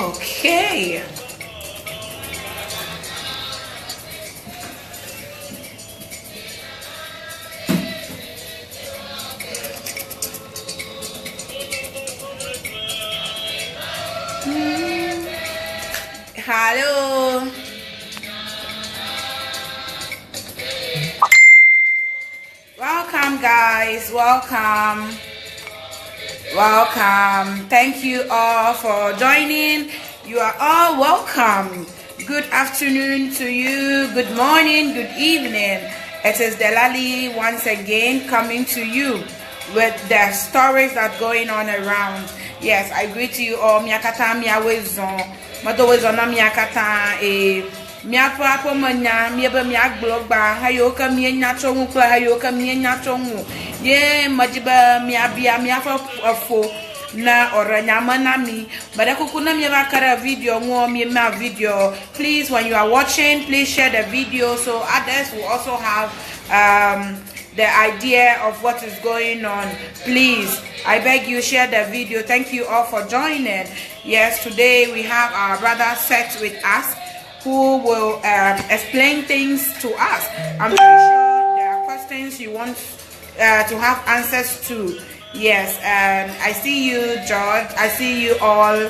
Okay. Hello. Welcome, guys. Welcome. Welcome. Thank you all for joining. You are all welcome. Good afternoon to you. Good morning. Good evening. It is Delali once again coming to you with the stories that going on around. Yes, I greet you all. Miakata miawezon. Madowezon na miakata miapo apo manya miebe miagblogba hayoka mienya chongu kla hayoka mienya chongu ye majiba miabia miafo na oranya manami badakukuna mieba kara video ngo miema video. Please, when you are watching, please share the video so others will also have the idea of what is going on. Please, I beg you, share the video. Thank you all for joining. Yes, today we have our brother Seth with us, who will explain things to us. I'm pretty sure there are questions you want to have answers to. Yes, and I see you, George. I see you all.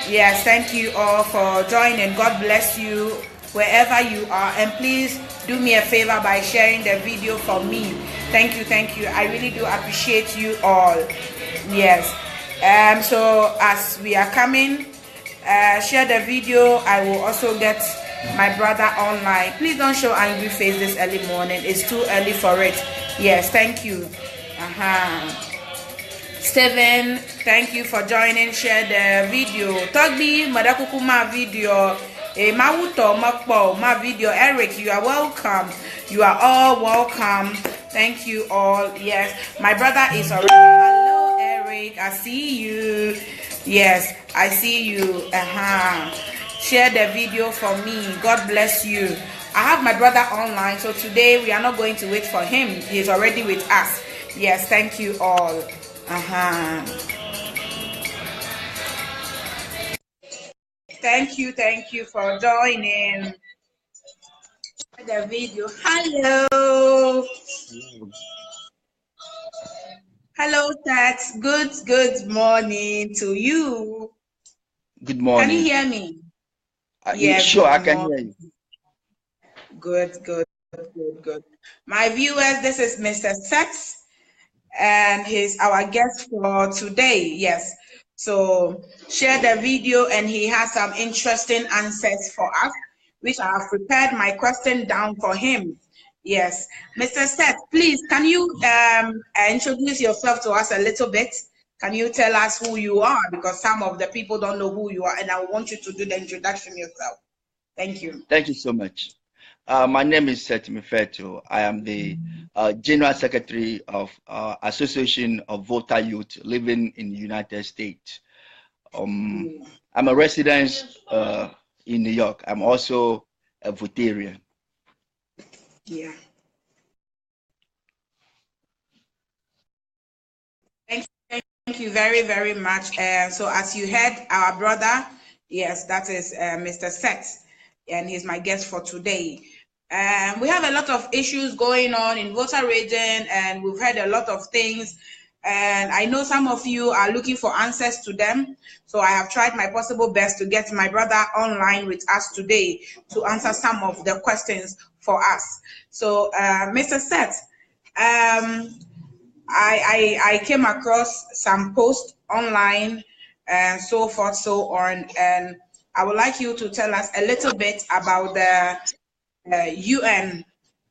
Yes, thank you all for joining. God bless you wherever you are. And please do me a favor by sharing the video for me. Thank you, thank you. I really do appreciate you all. Yes. So as we are coming, share the video. I will also get my brother online. Please don't show angry face this early morning. It's too early for it. Yes, thank you. Steven, thank you for joining. Share the video. Togbi madakukuma video. Mawuto makpo ma video. Eric, you are welcome. You are all welcome. Thank you all. Yes, my brother is already. Hello, Eric. I see you. Yes, I see you. Share the video for me. God bless you. I have my brother online, so today we are not going to wait for him. He is already with us. Yes, thank you all. Thank you for joining the video. Hello. Hello, Tats. Good morning to you. Good morning. Can you hear me? Yes, sure, I can hear you. Good. My viewers, this is Mr. Seth, and he's our guest for today. Yes. So share the video, and he has some interesting answers for us, which I have prepared my question down for him. Yes. Mr. Seth, please, can you introduce yourself to us a little bit? Can you tell us who you are? Because some of the people don't know who you are, and I want you to do the introduction yourself. Thank you. Thank you so much. My name is Seth Mifeto. I am the General Secretary of Association of Voter Youth living in the United States. I'm a resident in New York. I'm also a votarian. Yeah. Thank you very much. So as you heard, our brother, yes, that is Mr. Seth, and he's my guest for today. We have a lot of issues going on in voter region, and we've heard a lot of things, and I know some of you are looking for answers to them. So I have tried my possible best to get my brother online with us today to answer some of the questions for us. So Mr. Seth, I came across some posts online and so forth, so on, and I would like you to tell us a little bit about the UN,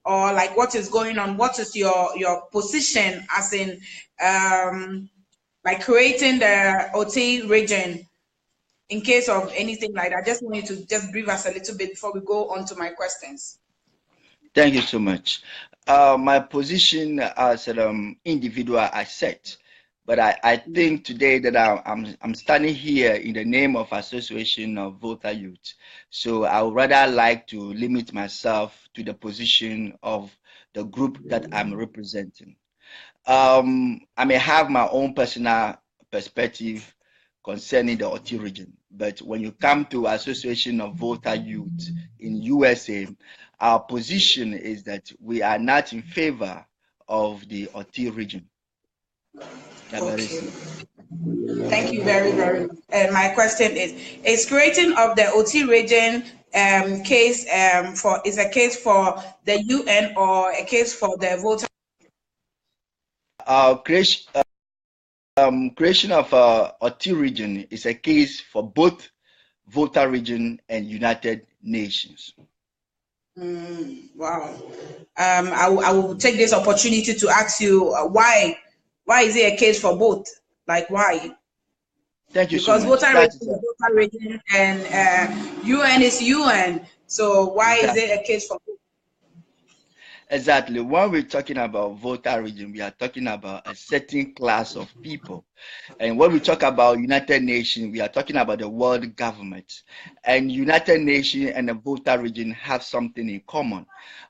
or like what is going on. What is your position as in by creating the OT region? In case of anything like that, I just want you to just brief us a little bit before we go on to my questions. Thank you so much. My position as an individual I set, but I think today that I'm standing here in the name of Association of Voter Youth. So I would rather like to limit myself to the position of the group that I'm representing. I may have my own personal perspective concerning the OT region, But when you come to Association of Voter Youth in USA, our position is that we are not in favor of the OT region. They're very Okay. simple. Thank you very, very much. And my question is creating of the OT region case for is a case for the UN or a case for the voter? Creation, creation of OT region is a case for both voter region and United Nations. Wow. I will take this opportunity to ask you why is it a case for both? Like why? Thank you so Because much. voter region That is is voter region and UN is UN. So why is exactly. it a case for both? Exactly. When we're talking about voter region, we are talking about a certain class of people. And when we talk about United Nations, we are talking about the world government. And United Nations and the voter region have something in common.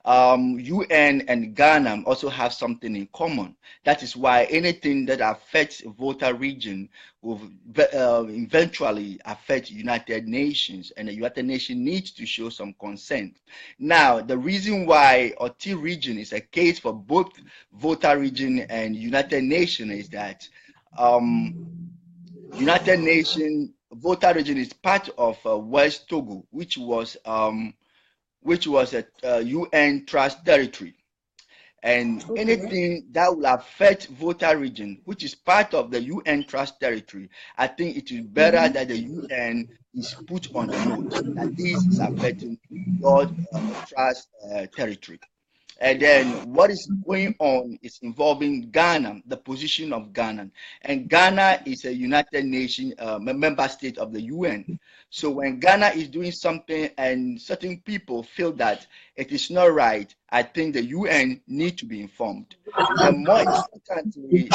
UN and Ghana also have something in common. That is why anything that affects voter region will eventually affect United Nations, and the United Nations needs to show some consent. Now, the reason why OT region is a case for both voter region and United Nations is that um, United Nations voter region is part of West Togo, which was a UN trust territory. And Okay. anything that will affect voter region, which is part of the UN trust territory, I think it is better that the UN is put on the note that this is affecting your trust territory. And then what is going on is involving Ghana, the position of Ghana. And Ghana is a United Nations member state of the UN. So when Ghana is doing something and certain people feel that it is not right, I think the UN need to be informed. And more importantly,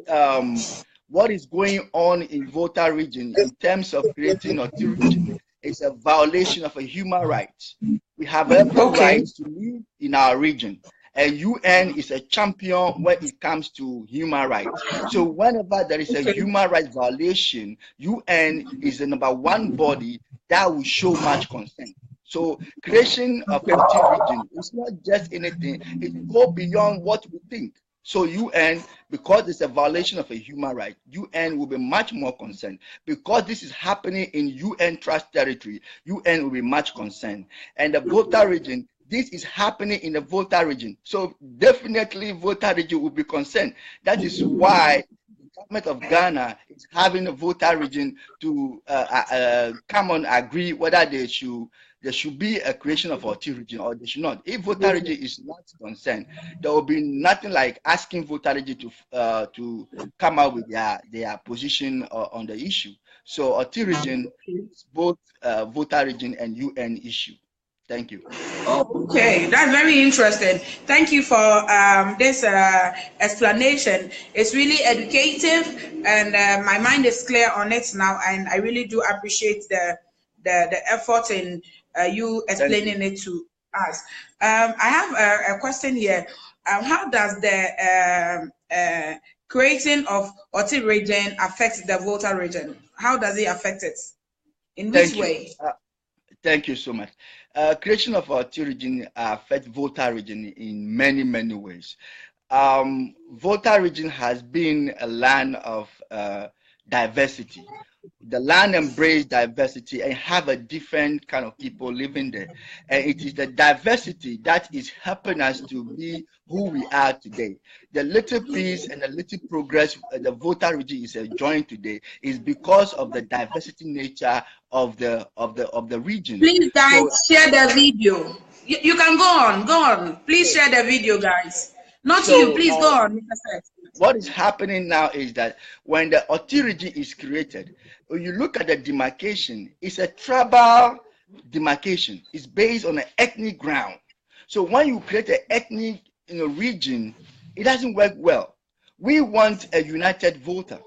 um, what is going on in voter region in terms of creating a region is a violation of a human rights. We have every Okay. right to live in our region. And UN is a champion when it comes to human rights. So whenever there is a Okay. human rights violation, UN is the number one body that will show much concern. So creation of a region is not just anything, it goes beyond what we think. So UN, because it's a violation of a human right, UN will be much more concerned. Because this is happening in UN trust territory, UN will be much concerned. And the voter region, this is happening in the voter region. So definitely voter region will be concerned. That is why the government of Ghana is having a voter region to come on agree whether there should be a creation of a region or they should not. If voter region is not concerned, there will be nothing like asking voter region to come out with their position on the issue. So a region is both voter region and UN issue. Thank you. Oh, okay, that's very interesting. Thank you for this explanation. It's really educative, and my mind is clear on it now. And I really do appreciate the effort in you Thank you. explaining it to us. I have a question here. How does the creating of OT region affect the voter region? How does it affect it? In which Thank you. way? Thank you so much. Creation of our region affect voter region in many, many ways. Voter region has been a land of diversity. The land embrace diversity and have a different kind of people living there. And it is the diversity that is helping us to be who we are today. The little peace and the little progress the voter region is enjoying today is because of the diversity nature of the region. Please, guys, So share the video. You can go on, go on. Please share the video, guys. Not you, so please go on, Mr. Seth. what is happening now is that when the authority is created, when you look at the demarcation, it's a tribal demarcation. It's based on an ethnic ground. So when you create an ethnic region, it doesn't work well. We want a united voter.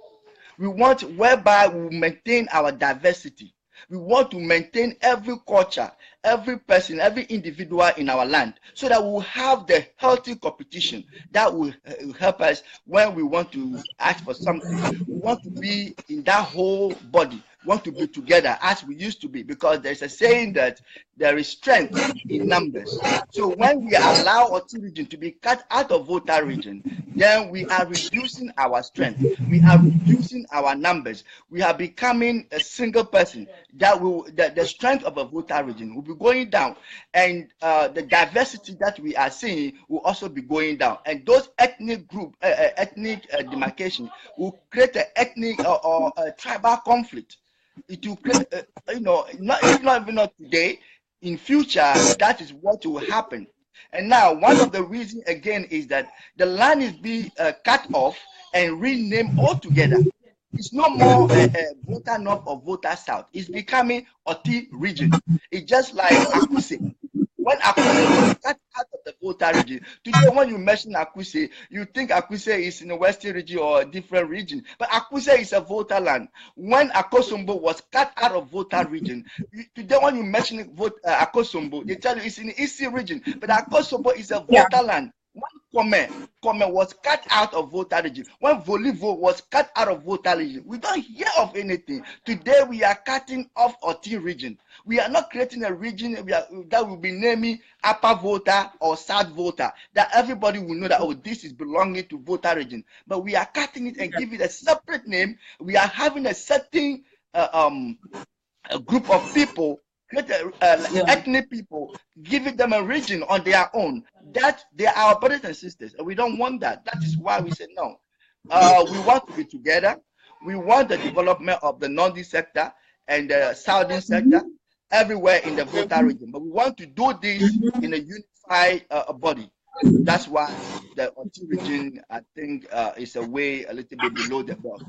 We want whereby we maintain our diversity. We want to maintain every culture, every person, every individual in our land so that we will have the healthy competition that will help us when we want to ask for something. We want to be in that whole body. want to be together as we used to be, because there's a saying that there is strength in numbers. So when we allow Oti region to be cut out of Volta region, then we are reducing our strength. We are reducing our numbers. We are becoming a single person. The strength of a Volta region will be going down, and the diversity that we are seeing will also be going down. And those ethnic demarcation will create an ethnic or a tribal conflict. It will create, not even not today, in future, that is what will happen. And now, one of the reasons again is that the land is being cut off and renamed altogether. It's no more Volta North or Volta South. It's becoming Oti region. It's just like Akuse. When Akuse was cut out of the Volta region, today when you mention Akuse, you think Akuse is in the western region or a different region. But Akuse is a Volta land. When Akosombo was cut out of Volta region, today when you mention Akosombo, they tell you it's in the eastern region. But Akosombo is a Volta land. When Kome was cut out of Volta region, when Volivo was cut out of Volta region, we don't hear of anything. Today we are cutting off Oti region. We are not creating a region that will be naming Upper Volta or South Volta, that everybody will know that, oh, this is belonging to Volta region. But we are cutting it and giving it a separate name. We are having a certain a group of people, ethnic people, giving them a region on their own, that they are our brothers and sisters, and we don't want that. That is why we said no. We want to be together. We want the development of the northern sector and the southern sector everywhere in the Volta region, but we want to do this in a unified body. That's why the Oti region, I think, is a way a little bit below the belt.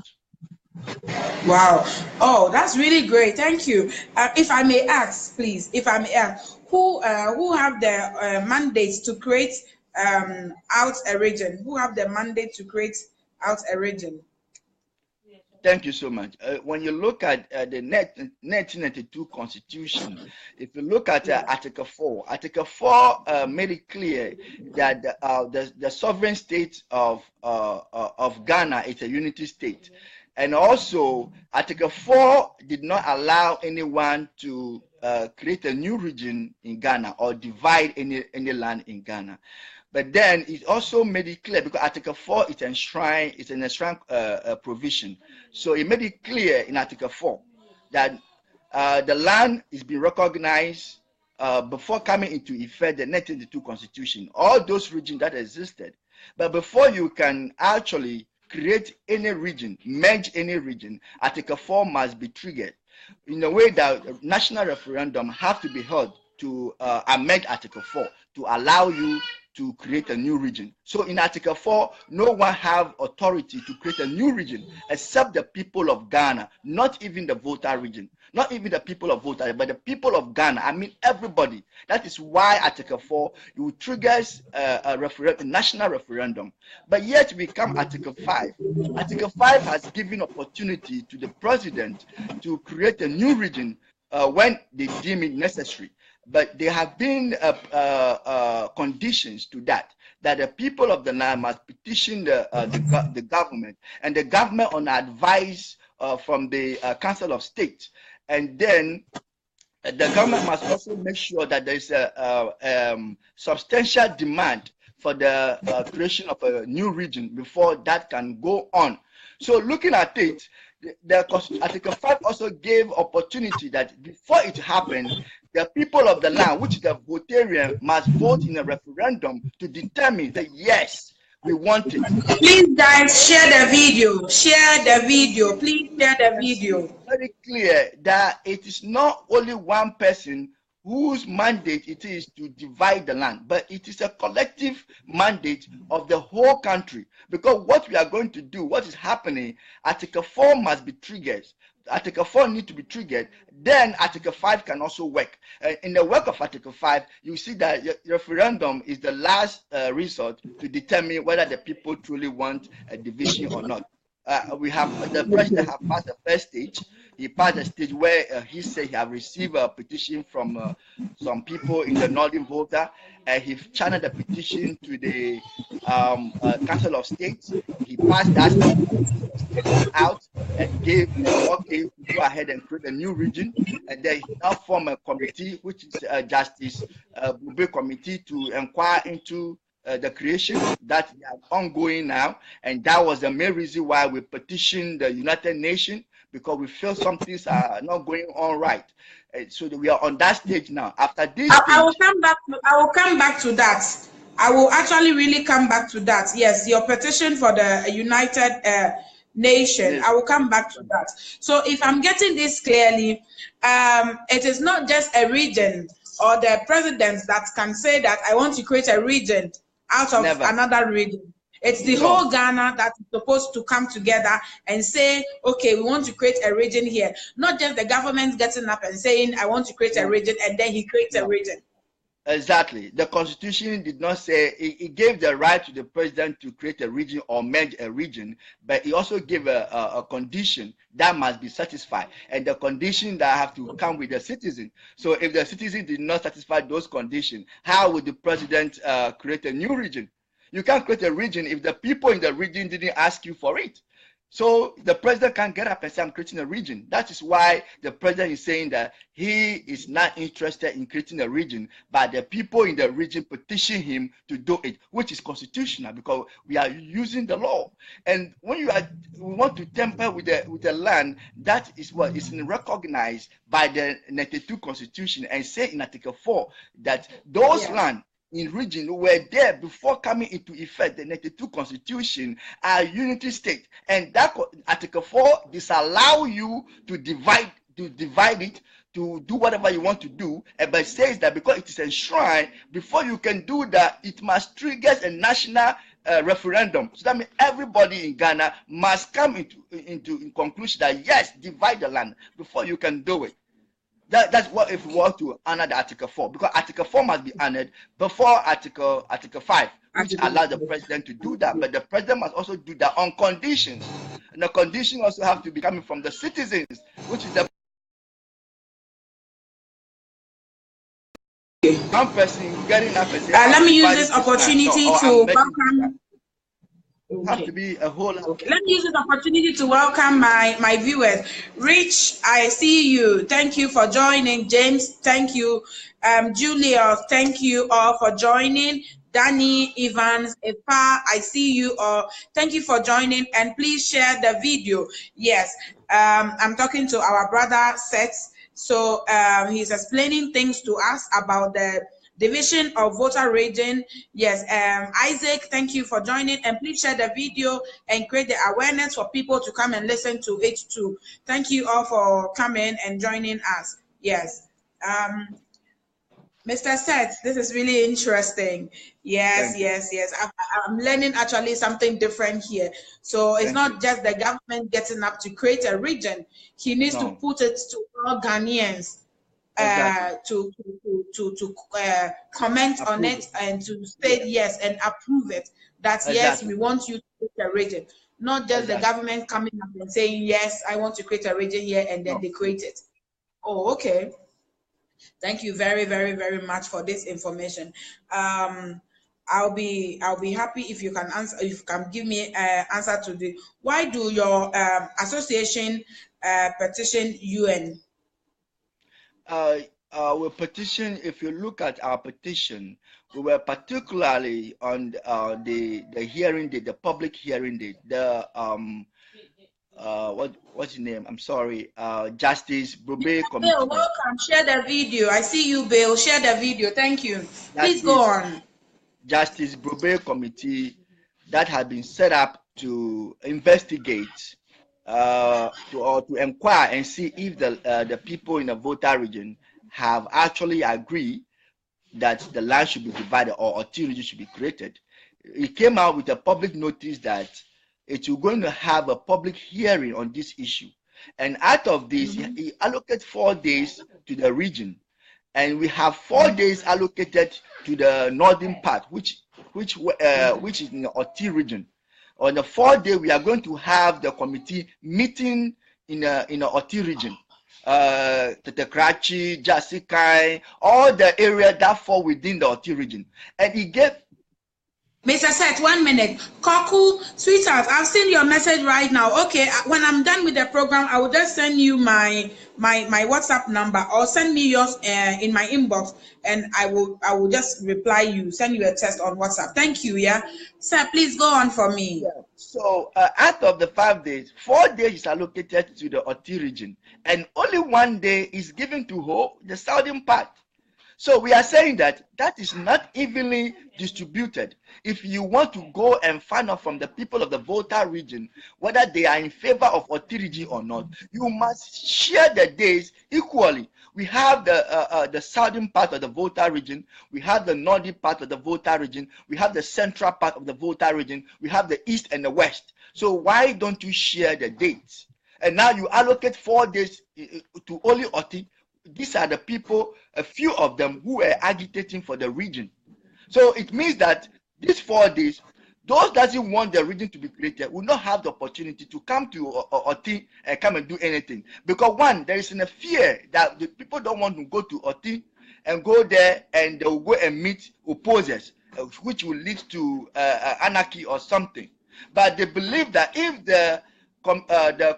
Wow. Oh, that's really great. Thank you. If I may ask, please, if I may ask, who have the mandate to create out a region? Who have the mandate to create out a region? Thank you so much. When you look at the 1992 Constitution, if you look at Article 4, Article 4 made it clear that the sovereign state of Ghana is a unity state. And also, Article 4 did not allow anyone to create a new region in Ghana or divide any land in Ghana. But then it also made it clear, because Article 4 is an enshrined provision. So it made it clear in Article 4 that the land is being recognized before coming into effect the 1992 Constitution, all those regions that existed. But before you can actually create any region, merge any region, Article 4 must be triggered in a way that national referendum have to be held to amend Article 4 to allow you to create a new region. So in Article 4, no one have authority to create a new region except the people of Ghana, not even the Volta region, not even the people of Volta, but the people of Ghana. I mean everybody. That is why Article 4 triggers a national referendum. But yet we come Article 5. Article 5 has given opportunity to the president to create a new region when they deem it necessary. But there have been conditions to that the people of the land must petition the government, and the government on advice from the Council of State. And then the government must also make sure that there is a substantial demand for the creation of a new region before that can go on. So looking at it, Article 5 also gave opportunity that before it happened, the people of the land, which the votarian, must vote in a referendum to determine that yes, we want it. Please, guys, share the video. Share the video. Please share the video. It's very clear that it is not only one person whose mandate it is to divide the land, but it is a collective mandate of the whole country. Because what we are going to do, what is happening, Article 4 must be triggered. Article 4 needs to be triggered, then Article 5 can also work. In the work of Article 5, you see that referendum is the last resort to determine whether the people truly want a division or not. We have the president have passed the first stage. He passed the stage where he said he have received a petition from some people in the northern Volta, and he channeled the petition to Council of State. He passed that statement out and gave the okay to go ahead and create a new region. And then he now formed a committee, which is Justice Bube Committee, to inquire into the creation that they are ongoing now. And that was the main reason why we petitioned the United Nations, because we feel some things are not going on right. So we are on that stage now. After this stage, I will come back. I will come back to that. I will actually really come back to that. Yes, your petition for the United Nation. I will come back to that. So if I'm getting this clearly, it is not just a region or the president that can say that I want to create a region out of another region. It's the whole Ghana that is supposed to come together and say, okay, we want to create a region here. Not just the government getting up and saying, I want to create a region, and then he creates a region. Exactly. The Constitution did not say, it gave the right to the president to create a region or merge a region, but it also gave a condition that must be satisfied, and the condition that have to come with the citizen. So if the citizen did not satisfy those conditions, how would the president create a new region? You can't create a region if the people in the region didn't ask you for it. So the president can't get up and say, I'm creating a region. That is why the president is saying that he is not interested in creating a region, but the people in the region petition him to do it, which is constitutional because we are using the law. And when we want to tamper with the land, that is what is recognized by the 92 Constitution, and say in Article 4 that those land in region were there before coming into effect the 92 Constitution are unity state, and that Article 4 disallow you to divide it, to do whatever you want to do, but it says that because it is enshrined, before you can do that, it must trigger a national referendum. So that means everybody in Ghana must come into conclusion that yes, divide the land before you can do it. That's what if we want to honor the Article 4, because Article 4 must be honored before Article 5, which allows the president to do that. But the president must also do that on conditions, and the condition also have to be coming from the citizens, which is the one person getting up and saying, let me use this opportunity to welcome. Have to be a whole. Okay. Let me use this opportunity to welcome my viewers. Rich, I see you. Thank you for joining. James, thank you. Julius, thank you all for joining. Danny, Evans, Epa, I see you all. Thank you for joining, and please share the video. Yes, I'm talking to our brother Seth. So he's explaining things to us about the division of voter region. Yes, Isaac, thank you for joining, and please share the video and create the awareness for people to come and listen to it too. Thank you all for coming and joining us. Yes, Mr. Seth, this is really interesting. Yes, yes. I'm learning actually something different here. So it's not just the government getting up to create a region. He needs to put it to all Ghanaians. To comment on it and to state yes and approve it, that yes, we want you to create a region, not just the government coming up and saying yes, I want to create a region here, and then they create it. Oh, okay. Thank you very, very, very much for this information. I'll be happy if you can answer, if you can give me an answer to the why do your association petition UN? We petition, if you look at our petition, we were particularly on the hearing date, the public hearing date, the what's his name? I'm sorry, Justice Bube Committee. Bill, welcome. Share the video. I see you, Bill. Share the video. Thank you. Please go on. Justice Bube Committee that had been set up to investigate, to inquire and see if the people in the voter region have actually agreed that the land should be divided or a region should be created. It came out with a public notice that it's going to have a public hearing on this issue, and out of this, he allocated 4 days to the region, and we have 4 days allocated to the northern part, which is in the Oti region. On the 4th day, we are going to have the committee meeting in the Oti region, Tetekrachi, Jasikai, all the area that fall within the Oti region, and he gave Mr. Seth, 1 minute. Koku, sweetheart, I've seen your message right now. Okay, when I'm done with the program, I will just send you my WhatsApp number, or send me yours in my inbox, and I will just reply you, send you a text on WhatsApp. Thank you. Yeah, sir, please go on for me. Yeah. So out of the 5 days, 4 days is allocated to the Oti region, and only 1 day is given to the southern part. So we are saying that that is not evenly distributed. If you want to go and find out from the people of the Volta region whether they are in favor of Oti region or not, you must share the days equally. We have the southern part of the Volta region, we have the northern part of the Volta region, we have the central part of the Volta region, we have the east and the west. So why don't you share the dates? And now you allocate 4 days to only Oti. These are the people, a few of them, who are agitating for the region. So it means that these 4 days, those that doesn't want the region to be created will not have the opportunity to come to Oti and come and do anything. Because one, there is a fear that the people don't want to go to Oti and go there and they will go and meet opposers, which will lead to anarchy or something. But they believe that if the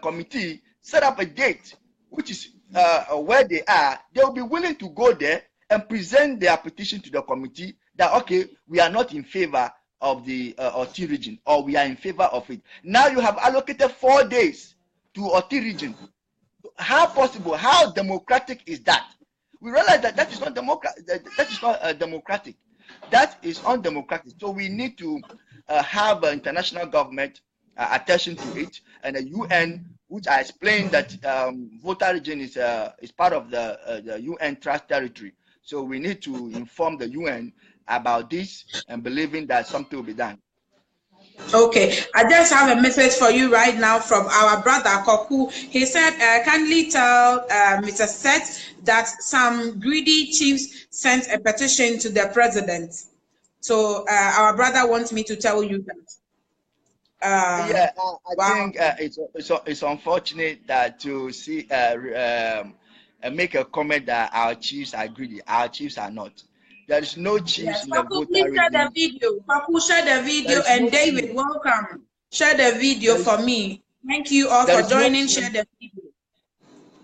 committee set up a date, which is where they are, they will be willing to go there and present their petition to the committee that, okay, we are not in favor of the Oti region, or we are in favor of it. Now you have allocated 4 days to Oti region. How possible? How democratic is that? We realize that that is not democratic. That is not democratic. That is undemocratic. So we need to have an international government attention to it, and the UN, which I explained that Volta region is part of the UN trust territory. So we need to inform the UN about this and believing that something will be done. Okay, I just have a message for you right now from our brother Koku. He said, kindly tell Mr. Seth that some greedy chiefs sent a petition to the president. So our brother wants me to tell you that. Yeah, I think it's unfortunate that to see make a comment that our chiefs are greedy. Our chiefs are not. There is no chiefs in the Volta Please share the region. video. Papu, share the video, and David, welcome. Share the video for me. Thank you all for joining. Share the video.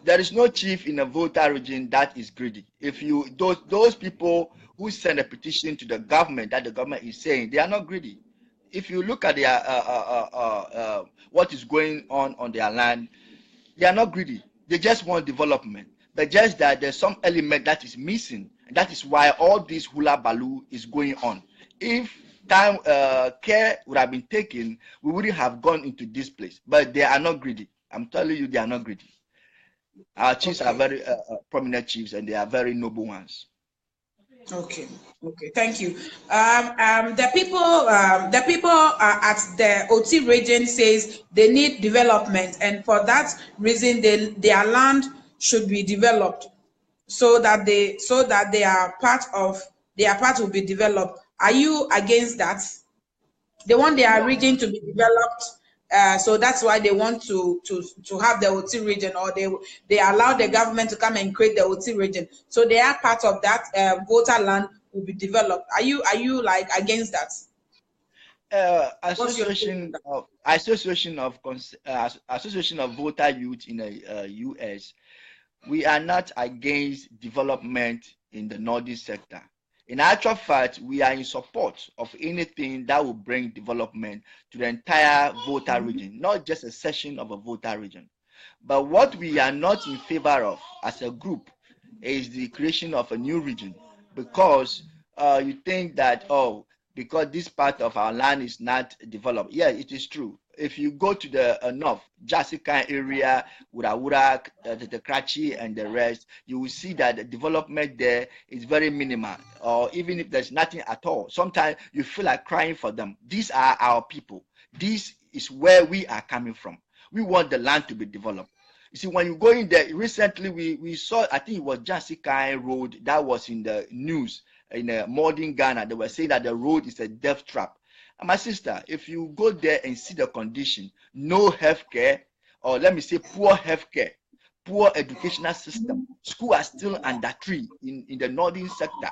There is no chief in the Volta region that is greedy. If you those people who send a petition to the government that the government is saying, they are not greedy. If you look at their what is going on their land, they are not greedy. They just want development. But just that there's some element that is missing. And that is why all this hula baloo is going on. If time care would have been taken, we wouldn't have gone into this place. But they are not greedy. I'm telling you, they are not greedy. Our chiefs are very prominent chiefs, and they are very noble ones. Okay. Thank you. The people at the Oti region says they need development, and for that reason, their land should be developed so that their part will be developed. Are you against that? They want their region to be developed. So that's why they want to have the Oti region, or they allow the government to come and create the Oti region. So they are part of that. Volta land will be developed. Are you like against that? Association of Volta Youth in the US, we are not against development in the northeast sector. In actual fact, we are in support of anything that will bring development to the entire Volta region, not just a section of a Volta region. But what we are not in favor of as a group is the creation of a new region, because you think that, oh, because this part of our land is not developed. Yeah, it is true. If you go to the north, Jessica area, Wurawura, the Krachi, and the rest, you will see that the development there is very minimal, or even if there's nothing at all. Sometimes you feel like crying for them. These are our people. This is where we are coming from. We want the land to be developed. You see, when you go in there, recently we saw, I think it was Jessica Road that was in the news in modern Ghana. They were saying that the road is a death trap. And my sister, if you go there and see the condition, no health care, or let me say poor health care, poor educational system, schools are still under tree in the northern sector.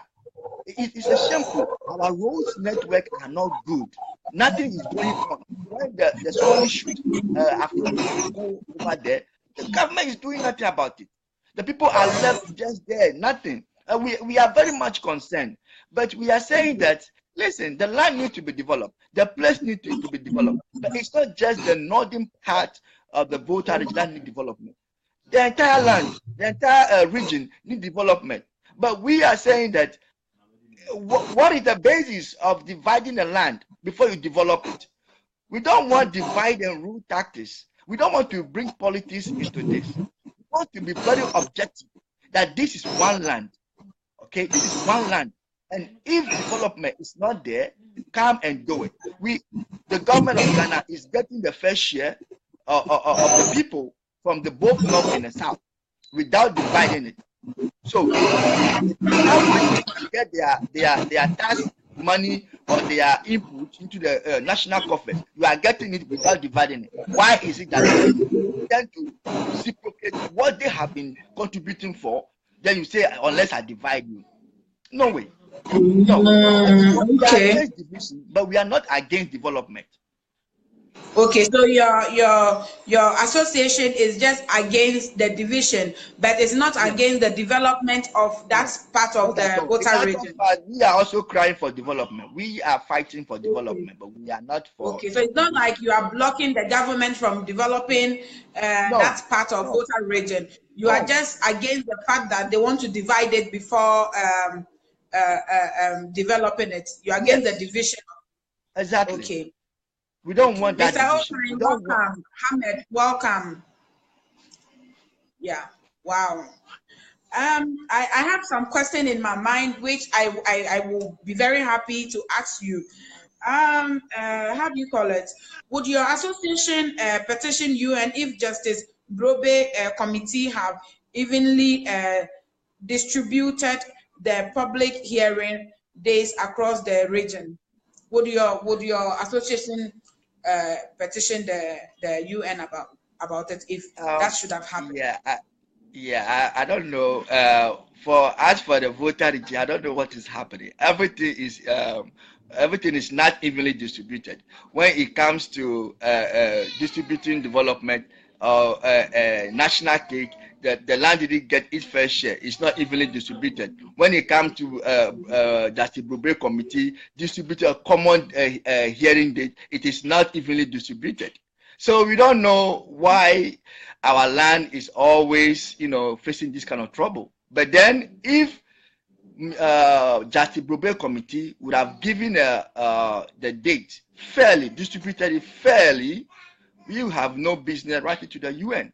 It's a shameful. Our roads network are not good. Nothing is going on. When the school shoot a few weeks ago over there, the government is doing nothing about it. The people are left just there, nothing. We are very much concerned, but we are saying that, listen, the land needs to be developed, the place needs to be developed, but it's not just the northern part of the Volta region that need development. The entire land, the entire region need development. But we are saying that what is the basis of dividing the land before you develop it? We don't want divide and rule tactics. We don't want to bring politics into this. We want to be very objective that this is one land. Okay, this is one land. And if development is not there, come and do it. The government of Ghana is getting the fair share of the people from the both north and the south without dividing it. So how get their tax money or their input into the national coffers? You are getting it without dividing it. Why is it that you tend to reciprocate what they have been contributing for? Then you say, unless I divide you. No way. No. We are against division, but we are not against development. Okay, so your association is just against the division, but it's not against the development of that part of the Volta region. We are also crying for development. We are fighting for development, but we are not for. Okay, so it's not like you are blocking the government from developing that part of Volta region. You are just against the fact that they want to divide it before developing it. You are against the division. Exactly. Okay. We don't want that. Mr. Osman, welcome. Hamed, welcome. Yeah. Wow. I have some question in my mind which I will be very happy to ask you. How do you call it? Would your association petition UN if Justice Brobe committee have evenly distributed the public hearing days across the region? Would your association petition the UN about it if that should have happened? I don't know. As for the voter region, I don't know what is happening. Everything is not evenly distributed. When it comes to distributing development or national cake, the land didn't get its fair share. It's not evenly distributed. When it comes to Justice Brobe committee distribute a common hearing date, it is not evenly distributed. So we don't know why our land is always, facing this kind of trouble. But then, if Justice Brobe committee would have given the date fairly, distributed it fairly, you have no business writing to the UN.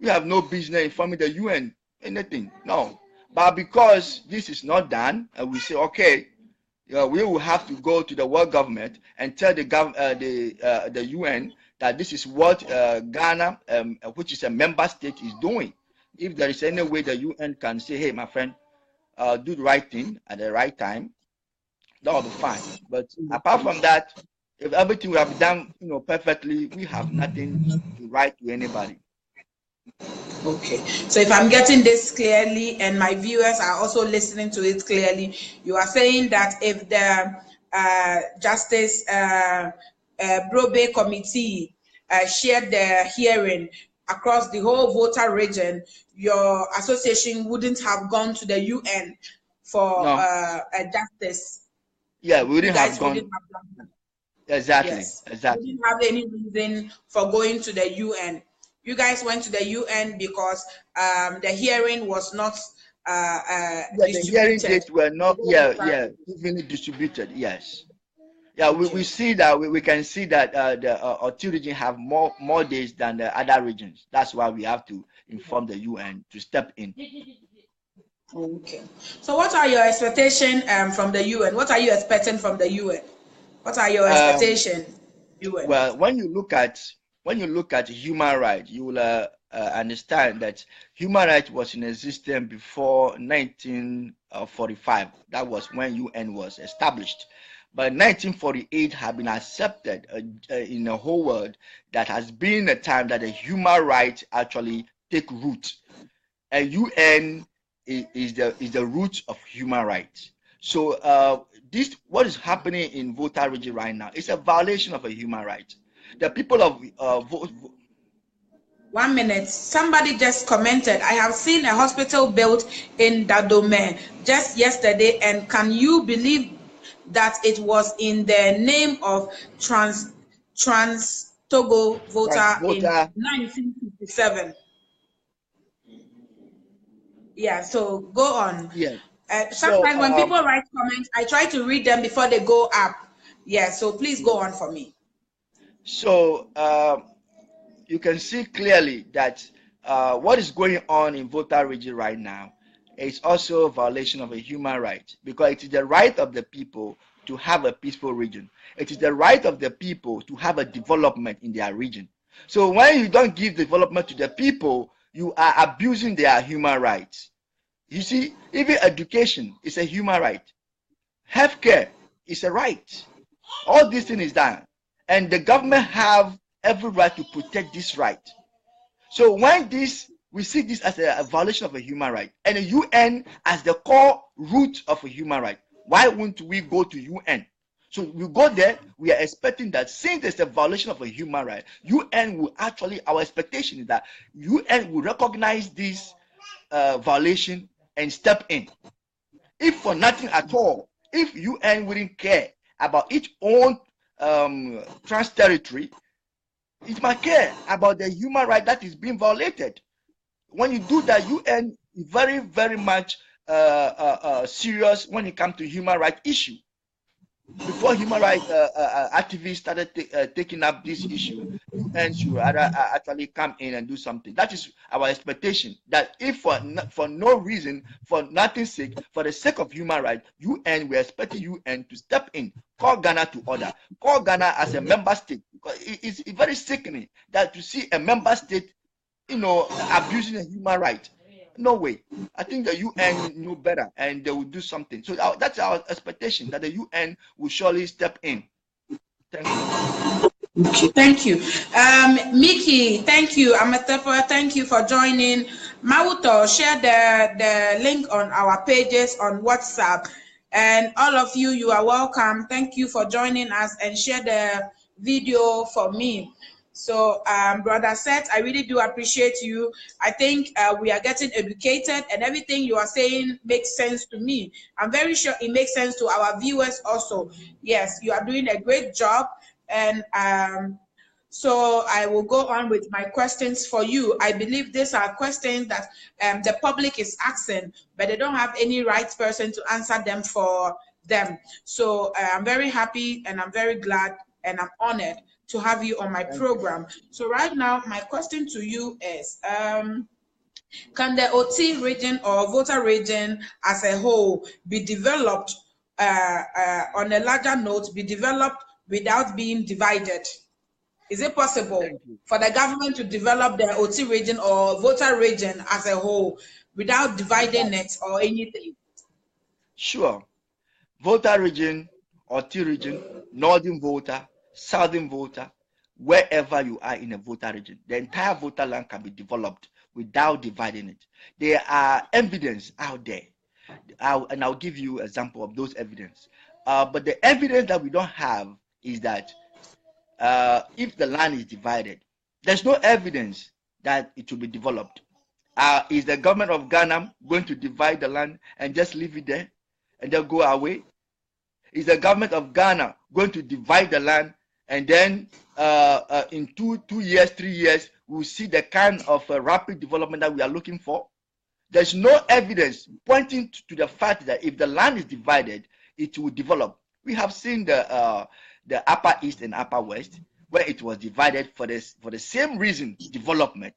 We have no business informing the UN anything. No. But because this is not done, and we say, okay, we will have to go to the world government and tell the UN that this is what Ghana, which is a member state, is doing. If there is any way the UN can say, hey, my friend, do the right thing at the right time, that will be fine. But apart from that, if everything we have done, perfectly, we have nothing to write to anybody. Okay, so if I'm getting this clearly and my viewers are also listening to it clearly, you are saying that if the Justice Brobe committee shared the hearing across the whole Volta region, your association wouldn't have gone to the UN for justice. Yeah, we wouldn't have gone. Exactly. Yes. Exactly. We didn't have any reason for going to the UN. You guys went to the UN because the hearing was not distributed. The hearing dates were not evenly distributed. Yes. Yeah, we see that we can see that the Otu region have more days than the other regions. That's why we have to inform the UN to step in. Okay. So what are your expectations from the UN? What are you expecting from the UN? What are your expectations, UN? Well, when you look at human rights, you will understand that human rights was in existence before 1945. That was when UN was established. But 1948 have been accepted in the whole world. That has been a time that the human rights actually take root. And UN is the root of human rights. So this, what is happening in Volta region right now, is a violation of a human right. The people of 1 minute. Somebody just commented, I have seen a hospital built in Dadome just yesterday, and can you believe that it was in the name of Trans Togo voter in Volta. 1957? Yeah, so go on. Yes. So Sometimes when people write comments, I try to read them before they go up. Yeah, so please yes. go on for me. So you can see clearly that what is going on in Volta region right now is also a violation of a human right, because it is the right of the people to have a peaceful region. It is the right of the people to have a development in their region. So when you don't give development to the people, you are abusing their human rights. You see, even education is a human right. Healthcare is a right. All these things is done, and the government have every right to protect this right. So when this, we see this as a violation of a human right, and the UN as the core root of a human right, why wouldn't we go to UN? So we go there, we are expecting that since there's a violation of a human right, UN will actually, our expectation is that UN will recognize this violation and step in. If for nothing at all, if UN wouldn't care about its own trans territory, it might care about the human right that is being violated. When you do that, UN is very, very much serious when it comes to human right issue. Before human rights activists started taking up this issue, UN should actually come in and do something. That is our expectation. That if for no reason, for nothing's sake, for the sake of human rights, UN, we're expecting UN to step in, call Ghana to order, call Ghana as a member state. Because it's very sickening that to see a member state, abusing a human right. No way. I think the UN knew better and they will do something. So that's our expectation, that the UN will surely step in. Thank you. Okay, thank you. Mickey, thank you. Amatefa, thank you for joining. Mauto, share the link on our pages on WhatsApp. And all of you, you are welcome. Thank you for joining us, and share the video for me. So, Brother Seth, I really do appreciate you. I think we are getting educated, and everything you are saying makes sense to me. I'm very sure it makes sense to our viewers also. Yes, you are doing a great job. And so I will go on with my questions for you. I believe these are questions that the public is asking, but they don't have any right person to answer them for them. So I'm very happy, and I'm very glad, and I'm honored to have you on my program. So right now, my question to you is, can the OT region or Volta region as a whole be developed on a larger note, be developed without being divided? Is it possible for the government to develop the OT region or Volta region as a whole without dividing it or anything? Sure. Volta region, OT region, Northern Volta, Southern Volta, wherever you are in a Volta region, the entire Volta land can be developed without dividing it. There are evidence out there, and I'll give you an example of those evidence. But the evidence that we don't have is that if the land is divided, there's no evidence that it will be developed. Is the government of Ghana going to divide the land and just leave it there and then go away? Is the government of Ghana going to divide the land and then in 2 years, 3 years, we'll see the kind of rapid development that we are looking for? There's no evidence pointing to the fact that if the land is divided, it will develop. We have seen the Upper East and Upper West, where it was divided for the same reason, development.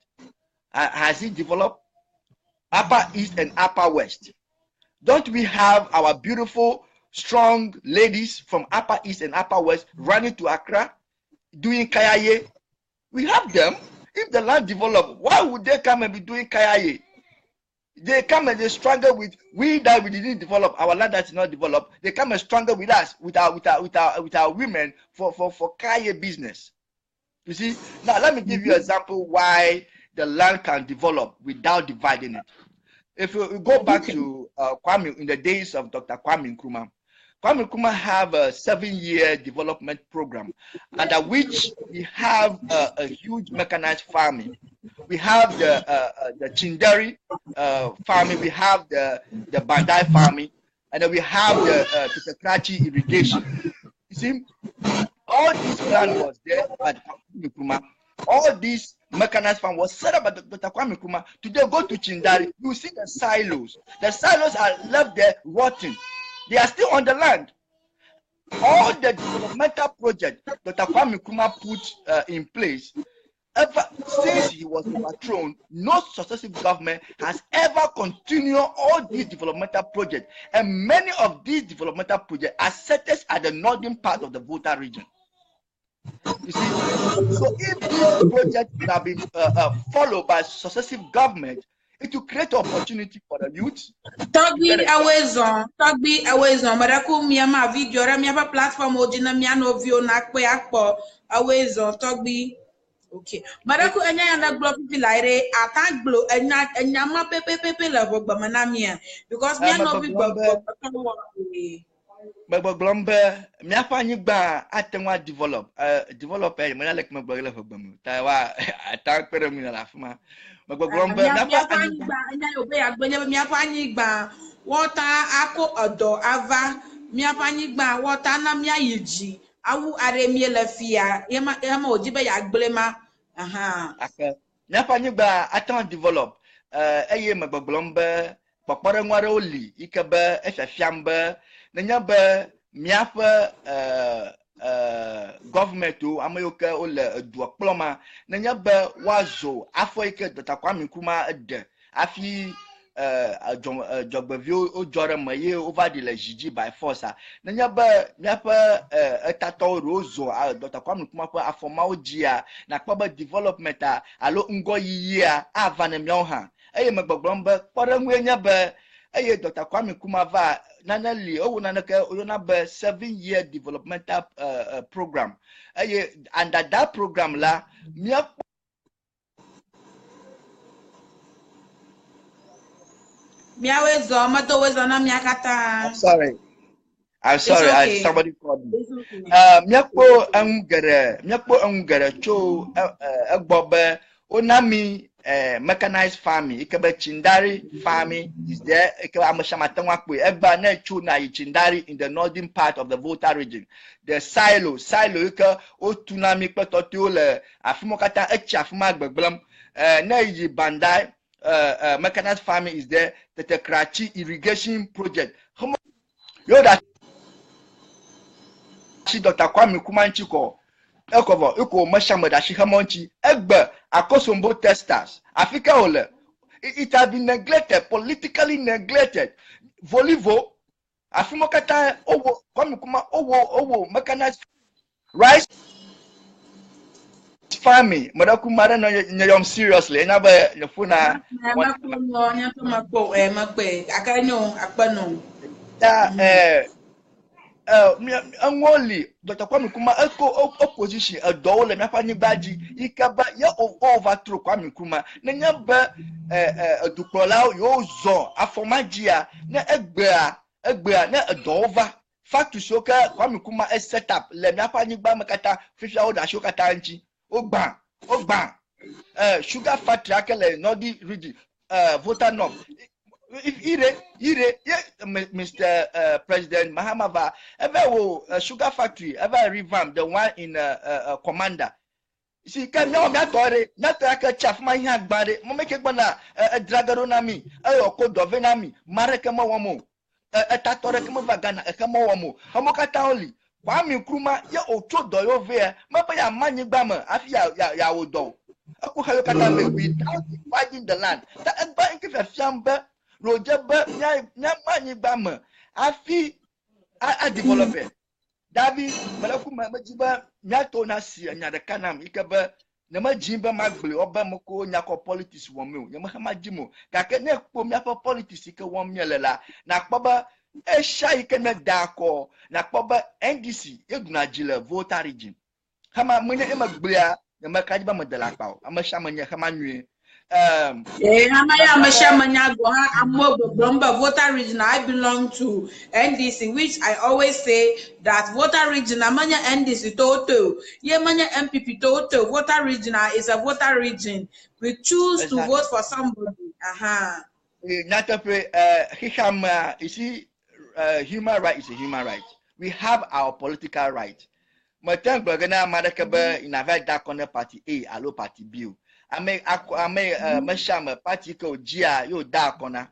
Has it developed? Upper East and Upper West. Don't we have our beautiful, strong ladies from Upper East and Upper West running to Accra, doing kayaye? We have them. If the land developed, why would they come and be doing kayaye? They come and they struggle with we that we didn't develop, our land that's not developed. They come and struggle with us, with our women for kayaye business. You see, now let me give you an example why the land can develop without dividing it. If we go back to Kwame, in the days of Dr. Kwame Nkrumah, Kwame Nkrumah have a 7-year development program under which we have a huge mechanized farming. We have the Chindari farming, we have the Bandai farming, and then we have the Kutakrachi irrigation. You see, all this plan was there by Kwame Nkrumah. All this mechanized farm was set up by Dr. Kwame Nkrumah. Today, go to Chindari, you see the silos. The silos are left there rotting. They are still on the land. All the developmental projects Dr. Kwame Nkrumah put in place, ever since he was overthrown, no successive government has ever continued all these developmental projects. And many of these developmental projects are set at the northern part of the Volta region. You see, so if these projects have been followed by successive government, it will create opportunity for the youth. Togbi awezon, madaku miama video ra miapa platform ojina miano view na kwe akpo awezon togbi. Okay. Madaku enya yana block pilaire attack blow enya ma pepe level gbamana mia because miano bi gbagbo Glombe, miapa anyigba atenwa develop mena like magbagele hogbam. Tawa attack pere mina lafuma. Glombe miapa anyigba enya obe agbele miapa anyigba water ako odo ava miapa anyigba water na mia yiji awu aremie lefia yema ojibe ya agblema aha aka miapa anyigba atan develop eye Glombe popore nware oli ikebe efiafiambe nanya be miape government o amayoka o le duoploma nanya be wazo afo ike Dr. Kwame Nkrumah de afi jogbevio o jore maye over the legiji by force nanya be miape etato rozo Dr. Kwame Nkrumah afoma ojia na kpaba development alo ngo yiyia avane miaha eye Glombe pore nwenya be eye Dr. Kwame Nkrumah va nanali o nanaka oyona be 7-year developmental program eye under that program la miawezo matowezo na miakata. I'm sorry. Okay. Somebody called me. Miakpo angere cho egbobe onami mechanized farming ikebe Chindari farming is there ikebe amashamatangwakwe egba na chu na Chindari in the northern part of the Volta region. The silo ike otunami petoti ole afimokata echi afima agbegblem na yi Bandai mechanized farming is there. The Kutakrachi irrigation project yo that Dr. Kwame Nkrumah Nchiko ekovo iko mashamada shihamonchi egbe akosombo testers Africa ole it has been neglected, politically neglected. Volivo afimokata owo Kwame Nkrumah owo mechanized rice farming madaku mara no nyom seriously na ba nyefuna makpe akanyo akpano angoli Dr. Kwame Nkrumah opposition adole na panyibaji ikaba ya overthrow Kwame Nkrumah na nyaba dukpola yo zo afomagia na egbea na adova fact to shoka Kwame Nkrumah set up le na panyiba makata fifia oda shokata nchi ogba sugar factory akele nodi region Volta North. If Mr. President Mahamava ever sugar factory ever revamp the one in Commander. You see, can you not like a chaff my hand body, make it bana a dragonami, a codovenami, Marekama wamo, a tatorekama vagana, a kamawamo, Hamokata only. Kwame Nkrumah ya ocho doyo vea, mapa ya mani bama, afia ya odo. Aku hayo katame without dividing the land. That and by if fiambe Rojaba nyamani bama afi a developer Davi malaku majiba nyato na si nyada kanam ikaba na majimba magbele oba moko nyako politics womu nyama majimo kake ne kpom nyako politics ike wom nyelela na kpaba esha ike na dako na kpaba NDC eguna jile Volta region hama mune emagbele ya makajiba modela kpao amasha manya kama nwe voter region. I belong to NDC, which I always say that voter region amanya NDC toto. Ye manya MPP toto. Voter region is a voter region. We choose to vote for somebody. Not you see, human right is a human right. We have our political right. Matin bagana madakaba in a very dark corner party A, allo party B. I may masham party ko Gia, you dark corner.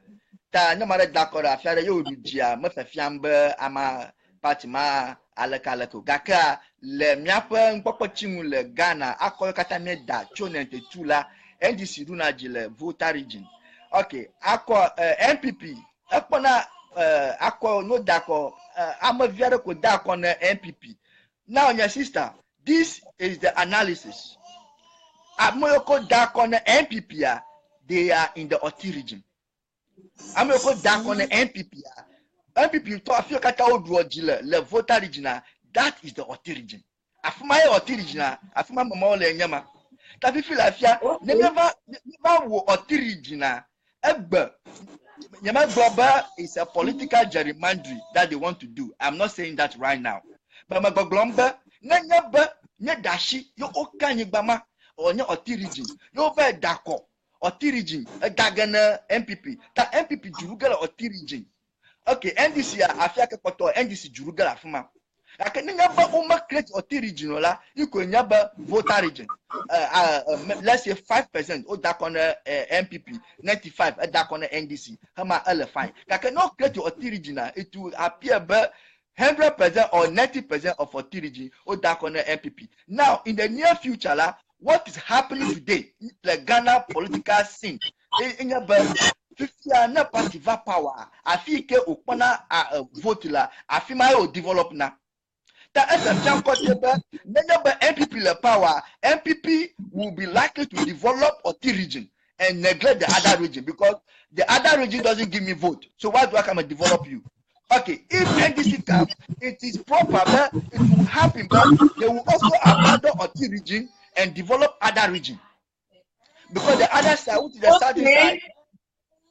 Ta no matter dark corner, after you Gia, Muffa Fiamber, ama party ma alakalako. Gaka, le miapa, papa chimule Ghana, akol katameda, chonente tula, NDC Runa Jile, voter region. Okay, akwa MPP, akwana akwa no dako, I'm a very good dark on MPP. Now, your sister, this is the analysis. Amoyoko dark on the MPP, they are in the Oti region. Amoyoko dark on the MPP, MPP to Afio Kata Odwojila, le voter region, that is the Oti region. Afuma Oti region, Afuma Mamole Nyama. Tapi Filafia, never wo Oti region, Ebbe. Nyama Boba is a political gerrymandering that they want to do. I'm not saying that right now. But my Glomba, Nanyaba, Nadashi, you Okani Bama, or no Oti region. You very dako, Oti region, a Dagana MPP. That MPP Jurugala Oti region. Okay, NDC Afiaka Koto, NDC Jurugala Fuma. I can never create Oti region, you could never voter region. Let's say 5% or that on MPP, 95 at that on NDC. Hama fine. I cannot create Oti region. It will appear 100% or 90% of Oti region or that on MPP. Now, in the near future, what is happening today, the Ghana political scene, in your birth, 50 na party power. I feel ke ukwana vote la. I feel my develop na. Ta SMJ Kotebe, never MPP le power. MPP will be likely to develop Oti region and neglect the other region because the other region doesn't give me vote. So why do I come and develop you? Okay, if NDC comes, it is proper, but it will happen, but they will also abandon Oti region and develop other region. Because the other side, which is the southern side.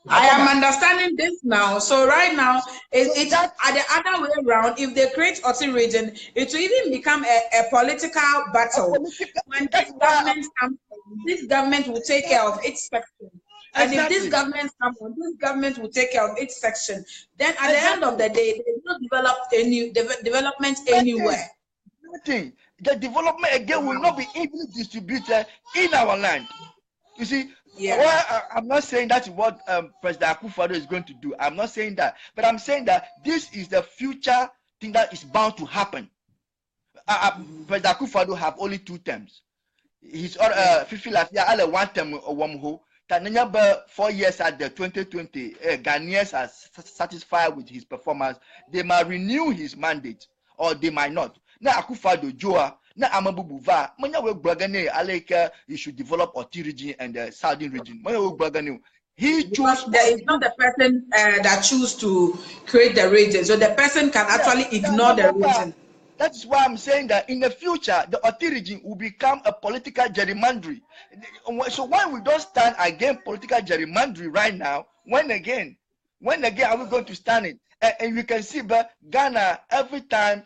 I am understanding this now. So right now, it's at the other way around. If they create Oti region, it will even become a political battle. When this government comes, this government will take care of its section. And if this government comes on, this government will take care of its section. Then at the end of the day, they will not develop any development anywhere. Nothing. The development again will not be evenly distributed in our land. You see, well, I'm not saying that's what President Akufo-Addo is going to do. I'm not saying that. But I'm saying that this is the future thing that is bound to happen. President Akufo-Addo have only 2 terms. He's Fifi Lafia, 1 term or 1 who. 4 years at the 2020, Ghanaians are satisfied with his performance. They might renew his mandate or they might not. Now Akufo-Addo Joa. Na amabubuva manya we bragane aleka you should develop Oti region and the southern region. Manya we bragane he chose. There is not the person that choose to create the region, so the person can actually ignore the region. That is why I'm saying that in the future the Oti region will become a political gerrymandering. So why we don't stand against political gerrymandering right now? When again are we going to stand it? And you can see, but Ghana every time.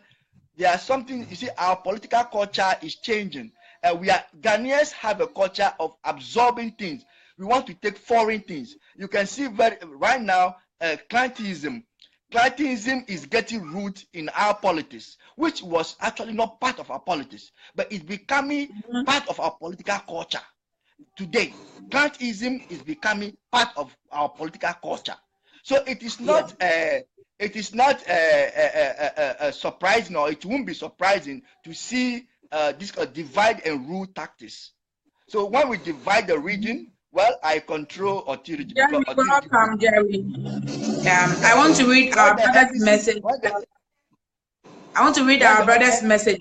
There's something, you see, our political culture is changing. Ghanaians have a culture of absorbing things. We want to take foreign things. You can see right now, clientelism. Clientelism is getting root in our politics, which was actually not part of our politics, but it's becoming part of our political culture. Today, clientelism is becoming part of our political culture. So it is not it is not surprising, or it won't be surprising to see this divide and rule tactics. So when we divide the region, well, I control Oti region. Welcome, Jerry. I want to read our brother's message. I want to read our brother's message.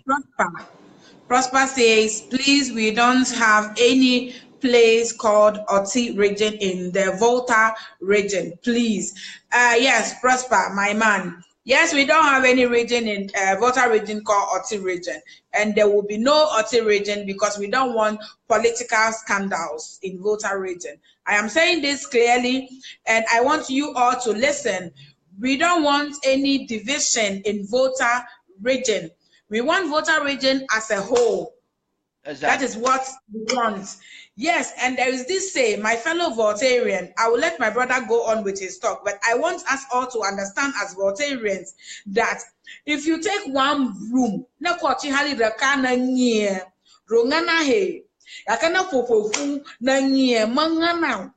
Prosper says, please, we don't have any place called Oti region in the Volta region, please. Yes, Prosper, my man. Yes, we don't have any region in voter region called Oti region, and there will be no Oti region because we don't want political scandals in voter region. I am saying this clearly, and I want you all to listen. We don't want any division in voter region. We want voter region as a whole. That is Exactly. what we want. Yes, and there is this say, my fellow Voltarian, I will let my brother go on with his talk, but I want us all to understand as Voltarians that if you take one room, na kwachi hali raka na nye, rongana he, yakana popofu na nye, mangana.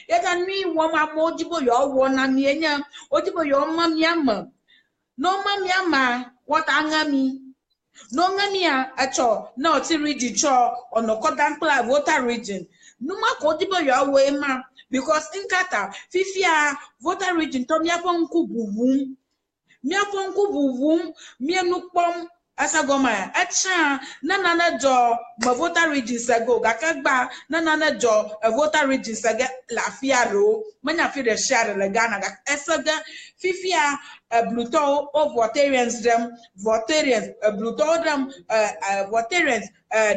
Yata mi wama mojibo yo wana mienya, ojibo yo mamyama. No mamyama, what angami. Nongania acho na otiriji cho onokodan pla voter region. Numa kodibo yo we ma because in kata fifia voter region to miaponku buvum. Miaponku buvum mienukpom asagoma acha nanana jo ma voter region sago gakagba nanana jo voter region saga la fiaro manya fi de share le Ghana ga esaga fifia bluto o votarians dem votarians bluto dem votarians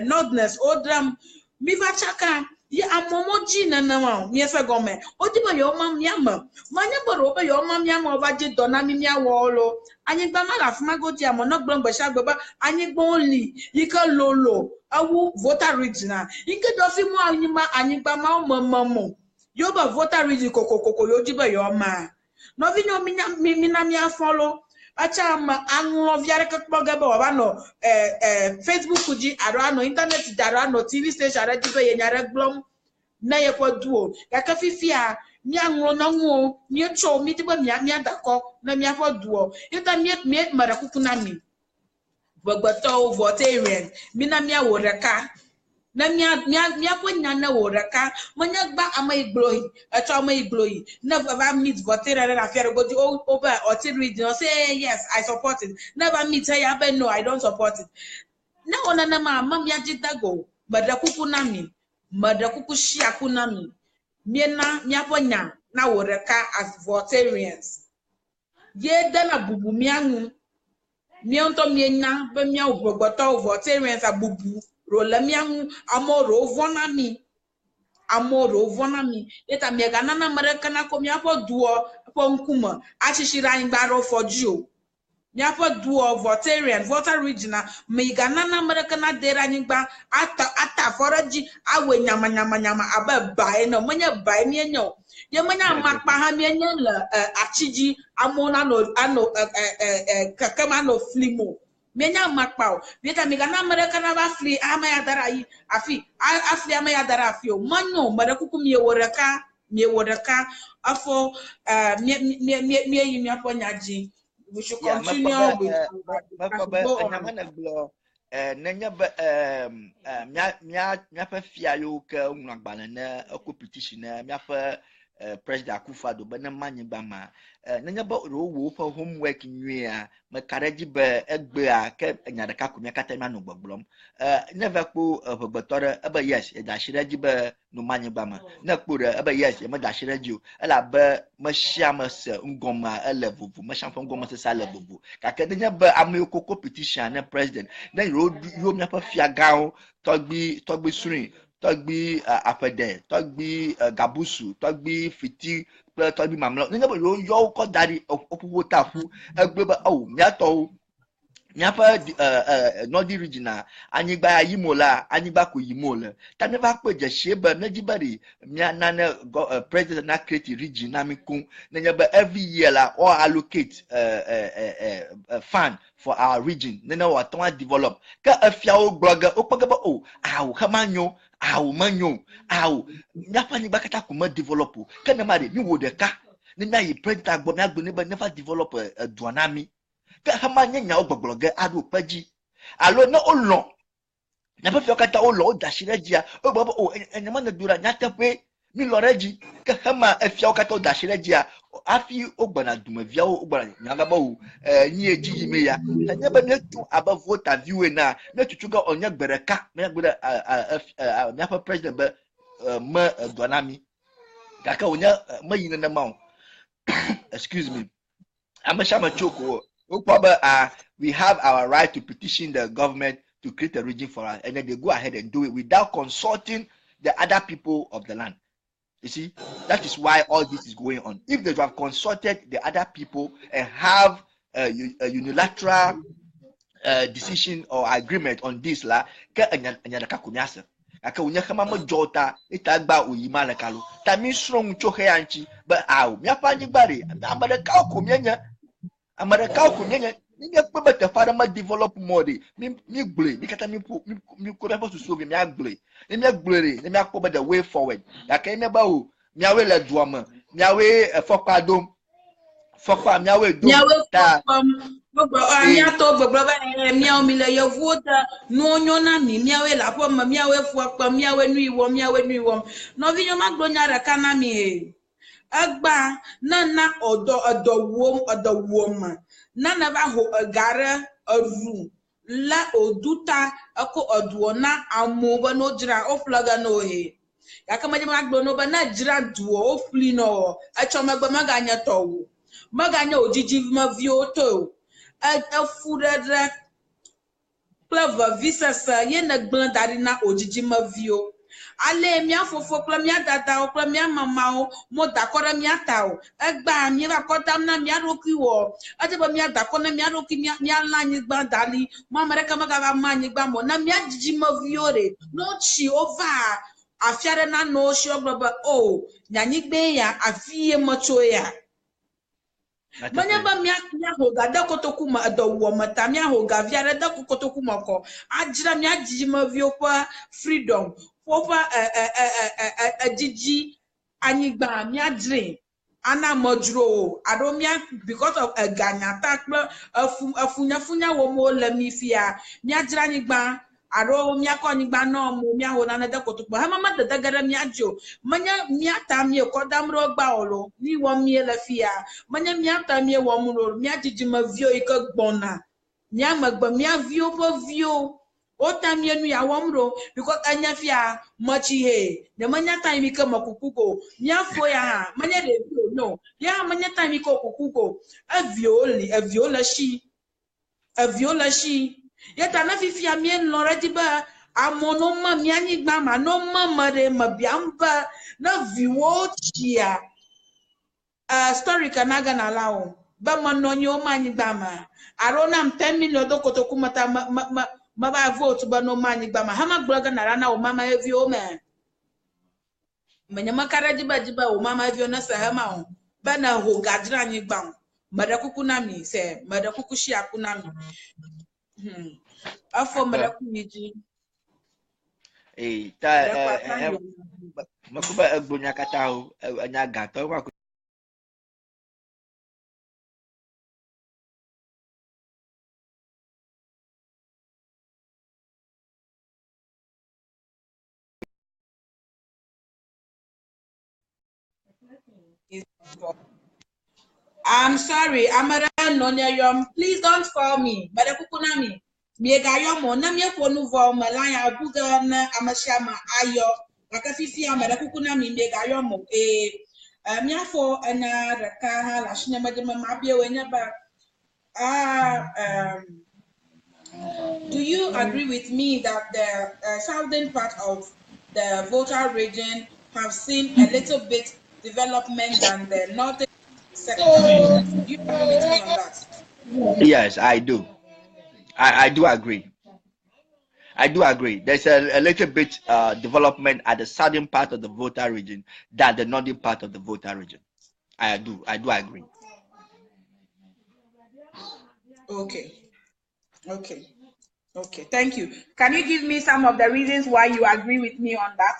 nordness odram miva chaka ya amomoji na nama miesa gome odibo yo mam yama manya boro be yo mam yama obaje dona mi mia wolo anyi gba mala fuma go ti amo no gbon sha gbaba anyi gbon li yika lolo awu voter regional ike do fi mu anyi ma anyi gba ma mo yo ba voter region kokokoko yo jibo yo ma no vi no mi na mi afolo acha ma anwo viare ka kpoga ba wa no Facebook ji aro ano internet ji aro ano TV station ara jibo ye nyare glom na ye kwa duo ya ka fifia mi anwo na nwo mi cho mi tibo mi adako na mi afọ duo ita mi mara kuku na mi gbogboto votarian mi na mi aworeka na mia kwenya na woreka manya gba ama igloyi eto ama igloyi never meet votera na fear go over or region say yes I support it never meet say I no I don't support it na ona na ma mia jidago madakuku na mi madakuku shiaku na mi miena mia kwenya na woreka as votarians ye dana bubu mianu miento miena be mia ogbogbota votarians abubu rola mianu amoro vonami eta miega nana mareka na ko miapo duo po nkuma achishira ngbaro foju miapo duo votarian voter regional miega nana mareka na dera ngba ata foraji awe nyama aba bae no manya bae mienyo ye manya makpa ha mienyo la achiji amona no ano kakama no flimo menya makpao bieta miga na mereka na ba fli ama ya dara yi afi ama ya dara afi o manyo mara kuku mi woreka afo mi yi mi apo nyaji we should Yeah, continue with makwaba go on. anyamana glo nanya ba mia fa fiayo ka unwagbana na competition na mia fa president Akufo-Addo ba na manye ba ma nanya ba ro wo fa homework nwi a makaraji ba egbe a ka nyada ka kumia kata ma no gbogbrom never ko gbotore aba yes e da shiraji ba no manye ba ma na kpora aba yes e ma da shiraji ala ba ma shia ma se ngoma ala vuvu ma shamfo ngoma se sala vuvu ka ka nanya ba ameko competition na president na ro mia fa fia gawo togbi surin togbi afede togbi gabusu togbi fiti togbi mamlo nanya ba yo ko dari opuwo tafu egbe ba o mia to nyapa nodi regional anyigba yimola anyigba ko yimola ta never peje sheba najibari mia na president na create region na mi kun na nyaba every year la or allocate fund for our region na what to develop ka afia o blogger o pagaba o awu kamanyo awu manyo awu nyapa nyigba kata ko ma develop ka na mari mi wo de ka na yi president agbo mi agbo never develop duanami hama nyanya ogbogloge adu paji alo na olon na pe fiokata olon o dashire jia o baba o enyama na dura nyata pe mi loreji ka hama fiokata o dashire jia afi ogbana duma via ogbana nyaga ba o nyi eji yime ya na nyaba na tu aba voter view na tutuga onya gbereka na gbere na fa president ba ma duanami kaka onya mayina na ma excuse me I'm a shaman choco. We have our right to petition the government to create a region for us, and then they go ahead and do it without consulting the other people of the land. You see, that is why all this is going on. If they have consulted the other people and have a unilateral decision or agreement on this, la, aka unya kama majota itagba uyima la kalu tami strong choke anchi but aw mi apanji bare amada ka ko mienya ninga peba ta fara ma develop mode mi gle mi kata mi ko ba so so mi agle mi akpo the way forward aka mi ba o mi awe la duama mi awe fokpa mi awe dom ta gbogbo amiato gbogbo ba miawo mi le yevuwo ta nuonyo na mi miawe la po ma miawe fu akpa miawe nu iwo no vi nyo ma gbo nya reka na mi e agba na odo ma na ba ho agara aru la oduta ako oduo na amu ba no jira oflaga no he yakama je ma gbo no ba na jira duo ofli no achoma gba maganya towo maganya ojiji ma vi oto furere plava visa sa ye na gban dari na ojiji ma vio ale mi afofo kla mi dada o kla mi mama o mo dakora mi ata o egba mi ba kodam na mi aroki wo ate ba mi adako na mi aroki mi ala nyi gban dali mo amerika ma ga ma nyi gban mo na mi ajiji ma vio re no chi over afiare na no shi ogbaba o nyanyi gbe ya afie mo cho ya manya ba mia ho ga da kotoku ma do wo mata mia ho ga viare da kotoku ma ko ajira mia jiji ma vi opa freedom opa ajiji anyigba mia dream ana modro ado mia because of ganya takpa afunya wo mo le mi fia mia jira anyigba aro mia ko anyigba no mo mia ho na da kotoku ha mama da gara mia jo manya mia ta mi ko damro gba olo ni wo mi le fia manya mia ta mi wo mu ro mia jiji ma vio iko gbona mia magba mia vio po vio o ta mi nu ya wo mu ro because anya fia machi he the manya time mi ka makukuko mia fo ya ha manya de vio no ya manya time mi ko kukuko a viola shi yeta na fifia mi en lore di ba amono ma mi anyi gba ma no ma re ma biamba na viwo chia story kanaga na lawo ba ma no nyo ma anyi gba ma arona m 10 million do kotoku mata ma ba vote ba no ma anyi gba ma ha ma gbroga na rana o mama evi o me menya makara di ba o mama evi o na sa ha ma o ba na ho gadra anyi gba mada kuku na mi se mada kuku shi akuna mi afọ mada kumiji makuba agbonya katao anya gato wa I'm sorry, Amara Nonyayom. Please don't call me. Badakukunami. Miegayomo, Namia Vo Malaya Bugan, Amashama Ayo, Akafifi, Amadakukunami, Miegayomo, Miafo, and Raka, Lashina Madama Mabio, whenever. Do you agree with me that the southern part of the Volta region have seen a little bit development than the northern sector? Do you agree with me on that? Yes, I do. I do agree. I do agree. There's a little bit development at the southern part of the Volta region than the northern part of the Volta region. I do agree. Okay. Thank you. Can you give me some of the reasons why you agree with me on that?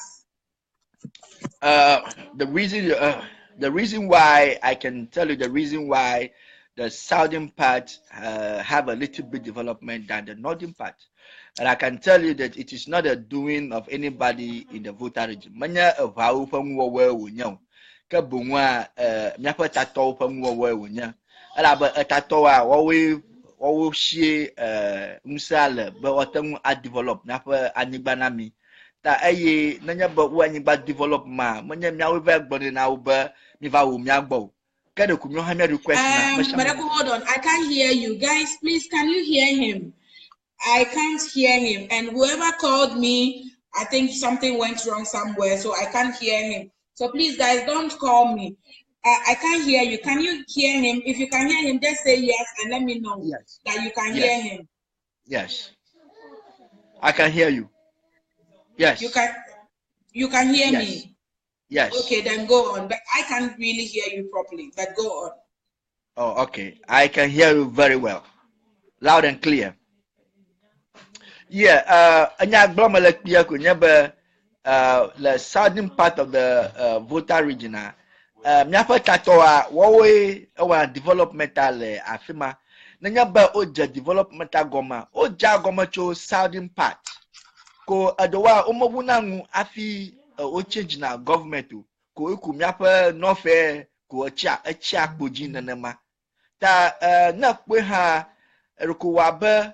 The reason why I can tell you the reason why the southern part have a little bit development than the northern part. And I can tell you that it is not a doing of anybody in the Volta region. Manya vau from where we know. Kabunwa nyapa tato from where we know. Alaba tatoa always she musala but what I develop nyapa anibanami. Ta aye nanya ba wa nyigba develop ma manya miawe ba gbon na wo ba mi va wo miagbo request hold on. I can't hear you. Guys, please, can you hear him? I can't hear him. And whoever called me, I think something went wrong somewhere, so I can't hear him. So please, guys, don't call me. I can't hear you. Can you hear him? If you can hear him, just say yes and let me know that you can hear him. Yes. I can hear you. Yes. You can hear me. Yes. Okay, then go on. But I can't really hear you properly. But go on. Oh, okay. I can hear you very well. Loud and clear. Yeah, the southern part of the Volta region. Miafa tatoa wawe our developmental afima. Nanyaba oja developmental goma. Oja goma cho southern part. Ko adowa omobunangu afi o change na government ko iku miafa nofe ko achia kpoji nanema. Ta na kwe ha rukuwabe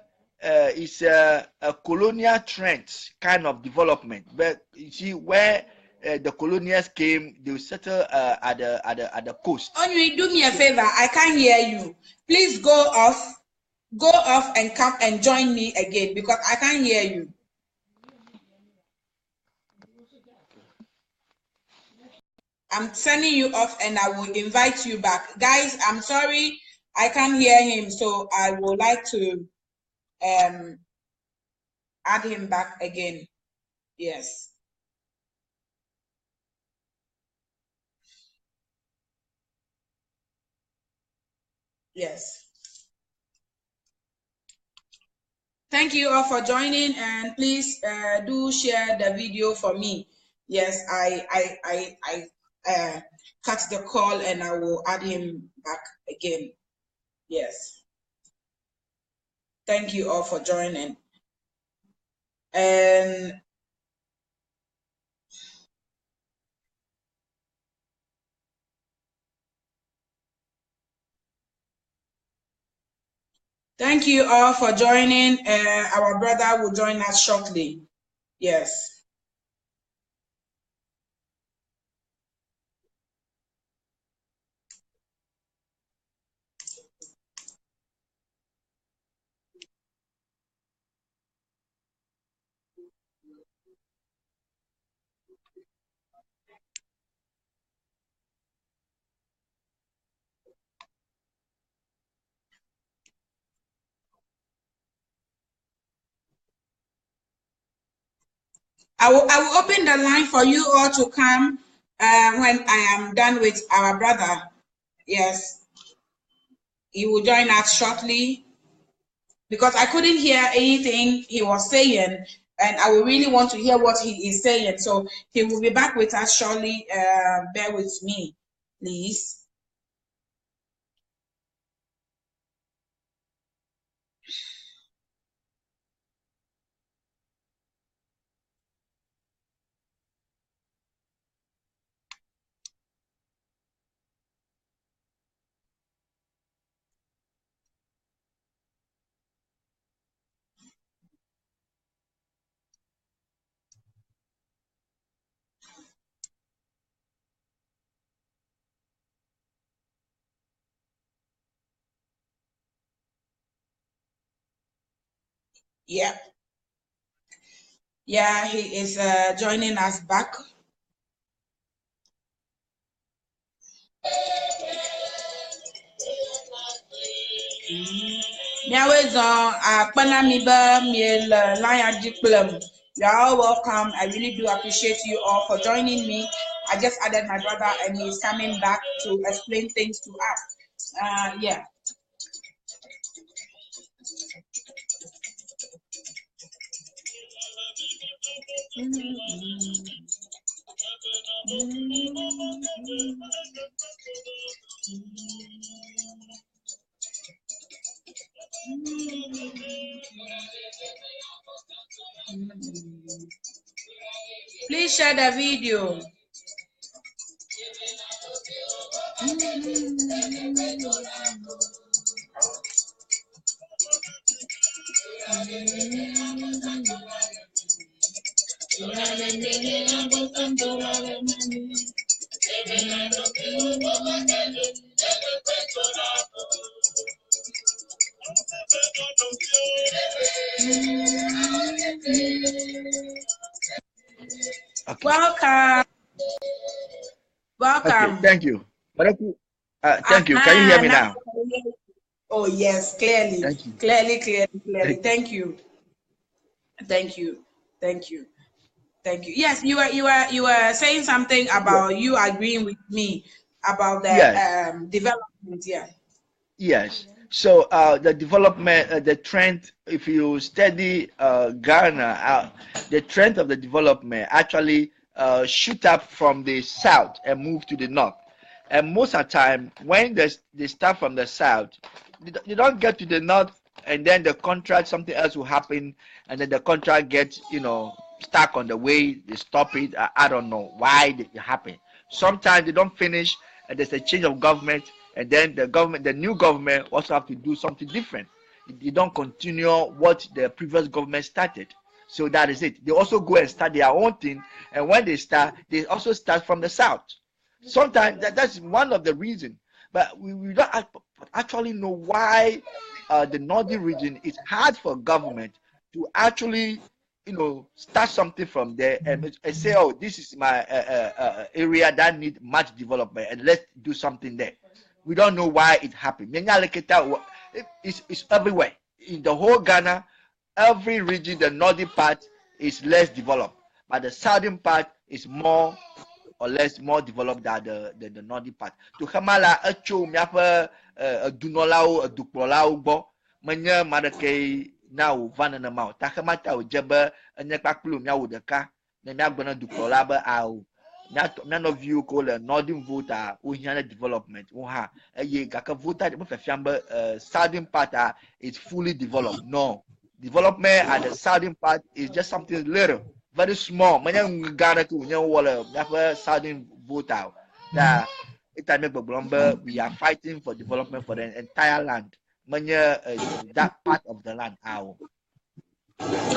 is a colonial trend kind of development, but you see where the colonials came, they settle at the coast. Onyi, do me a favor. I can't hear you. Please go off and come and join me again because I can't hear you. I'm sending you off and I will invite you back. Guys, I'm sorry I can't hear him, so I would like to add him back again. Yes. Yes. Thank you all for joining, and please do share the video for me. Yes, I cut the call and I will add him back again. Yes. Thank you all for joining. And thank you all for joining. Our brother will join us shortly. Yes. I will open the line for you all to come when I am done with our brother. Yes. He will join us shortly because I couldn't hear anything he was saying and I will really want to hear what he is saying. So he will be back with us shortly. Bear with me, please. Yeah. Yeah, he is joining us back. You are all welcome. I really do appreciate you all for joining me. I just added my brother and he's coming back to explain things to us. Yeah. Please share the video. Okay. Welcome. Okay. Welcome. Thank you. Thank you. Can you hear me Now, now? oh yes, clearly, Thank you. clearly, clearly, clearly. Thank you. Thank you. Thank you. Thank you. Thank you. Yes, you were saying something Yes. about you agreeing with me about the Yes. development. Yeah. Yes. So the development, the trend, if you study Ghana, the trend of the development actually shoot up from the south and move to the north. And most of the time, when they start from the south, they don't get to the north, and then the contract, something else will happen, and then the contract gets, stuck on the way. They stop it. I don't know why it happened. Sometimes they don't finish, and there's a change of government, and then the new government also have to do something different. They don't continue what the previous government started. So that is it. They also go and start their own thing, and when they start, they also start from the south. Sometimes that's one of the reasons, but we don't actually know why the northern region is hard for government to actually start something from there and say, oh, this is my area that need much development, and let's do something there. We don't know why it happened. It's everywhere in the whole Ghana. Every region, the northern part is less developed, but the southern part is more or less more developed than the northern part. To hamala echo miapa dunolao dukpolao bo menye madake now vanana mau takamata o jebe enye kpakplu miawo deka na miagbena dukpola be awo miano view ko le northern voter ohiana development oha eye kaka voter de fefiam be southern part is fully developed. No, development at the southern part is just something little, very small. Manya Ghana to wala never southern voter that it make we are fighting for development for the entire land. Manya that part of the land.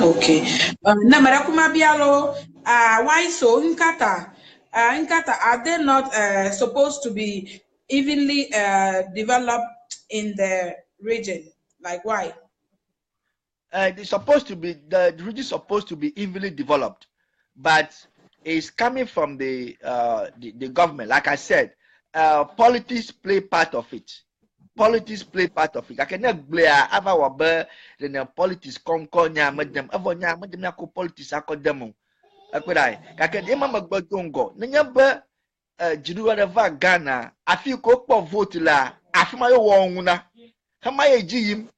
Okay. Na Marakuma Bialo, why so Nkata? Nkata, are they not supposed to be evenly developed in the region? Like why? It's supposed to be the region is supposed to be evenly developed, but it's coming from the government. Like I said, politics play part of it. Politics play part of it. I cannot blame ava wabe the politics konko nya medem avo nya medem ya ko politics akodemo akwai kake de mama gbodongo nya be jiruwa de va Ghana afi ko po vote la afi ma yo wonuna kama ye jiyim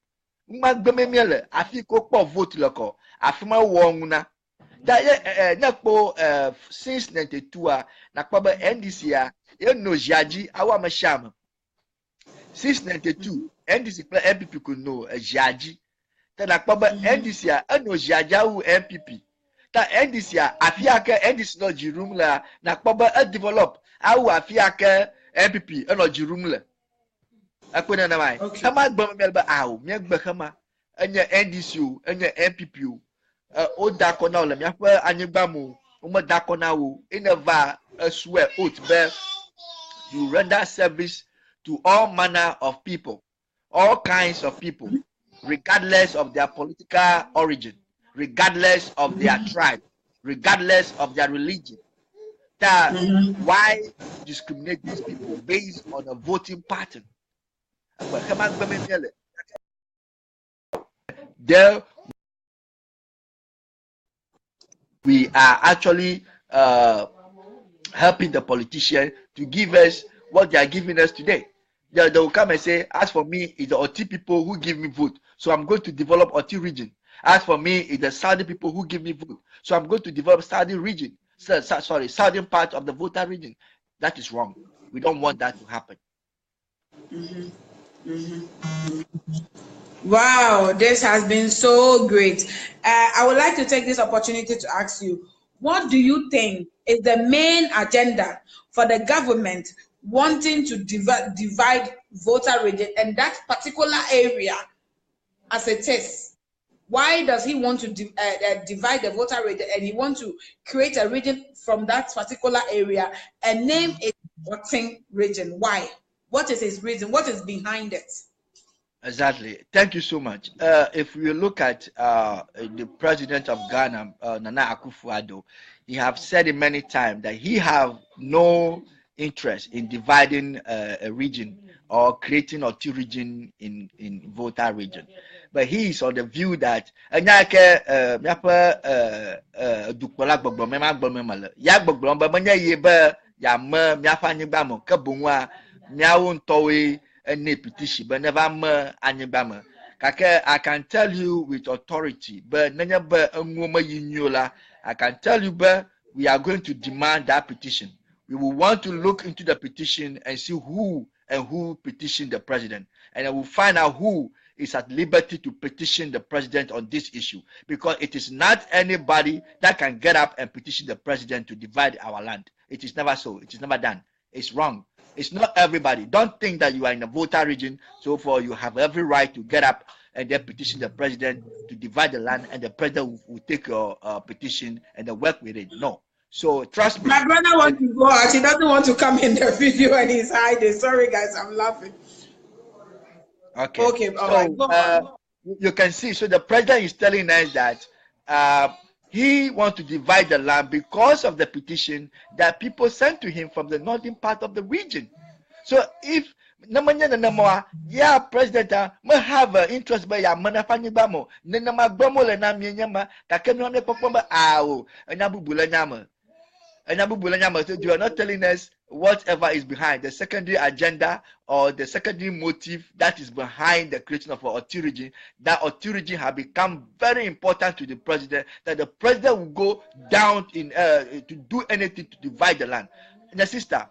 ma gbememiele afi ko po vote la ko afi ma wonuna da ye na po since 92 na kwa be NDC ye no jaji awa masham. Since 92, NDC play MPP could know a Jaji. Then I probably NDC a no Jajawu MPP. That NDC afiake NDC no jirumla na probably a develop. Awu afiake MPP no jirumla. Akwena na mai. Kama gba melba awu, me gba kama anya NDC o, anya MPP o. O da kona ola me afa anyegba mu, o mo da kona wo. Ineva swear oath be you render service to all manner of people, all kinds of people, regardless of their political origin, regardless of their tribe, regardless of their religion. That why discriminate these people based on a voting pattern? There we are actually helping the politician to give us what they are giving us today. They will come and say, as for me, it's the Oti people who give me vote, so I'm going to develop Oti region. As for me, it's the Saudi people who give me vote, so I'm going to develop Saudi region. Sorry, southern part of the voter region. That is wrong. We don't want that to happen. Wow, this has been so great. I would like to take this opportunity to ask you, what do you think is the main agenda for the government wanting to divide voter region and that particular area as it is? Why does he want to divide the voter region and he want to create a region from that particular area and name it voting region? Why? What is his reason? What is behind it? Exactly. Thank you so much. If we look at the president of Ghana, Nana Akufo-Addo, he have said it many times that he have no interest in dividing a region or creating a two region in Volta region. But he is on the view that any petition but never more anyibama kake I can tell you with authority but nanya ba nwoma yinyola I can tell you but we are going to demand that petition. We will want to look into the petition and see who petitioned the president, and I will find out who is at liberty to petition the president on this issue, because it is not anybody that can get up and petition the president to divide our land. It is never so. It is never done. It's wrong. It's not everybody. Don't think that you are in a Volta region, so for you have every right to get up and then petition the president to divide the land, and the president will take your petition and then work with it. No. So trust me. My brother wants to go out. He doesn't want to come in the video and he's hiding. Sorry, guys, I'm laughing. Okay. Okay. All right. Go on. You can see. So the president is telling us that he wants to divide the land because of the petition that people sent to him from the northern part of the region. So if yeah, president may have interest by ya manafani bamo, nenama bomo le na minyama, takeno me pokpomba awo, enabubula nyama. So you are not telling us whatever is behind the secondary agenda or the secondary motive that is behind the creation of authority. That authority has become very important to the president, that the president will go down in to do anything to divide the land. And the sister,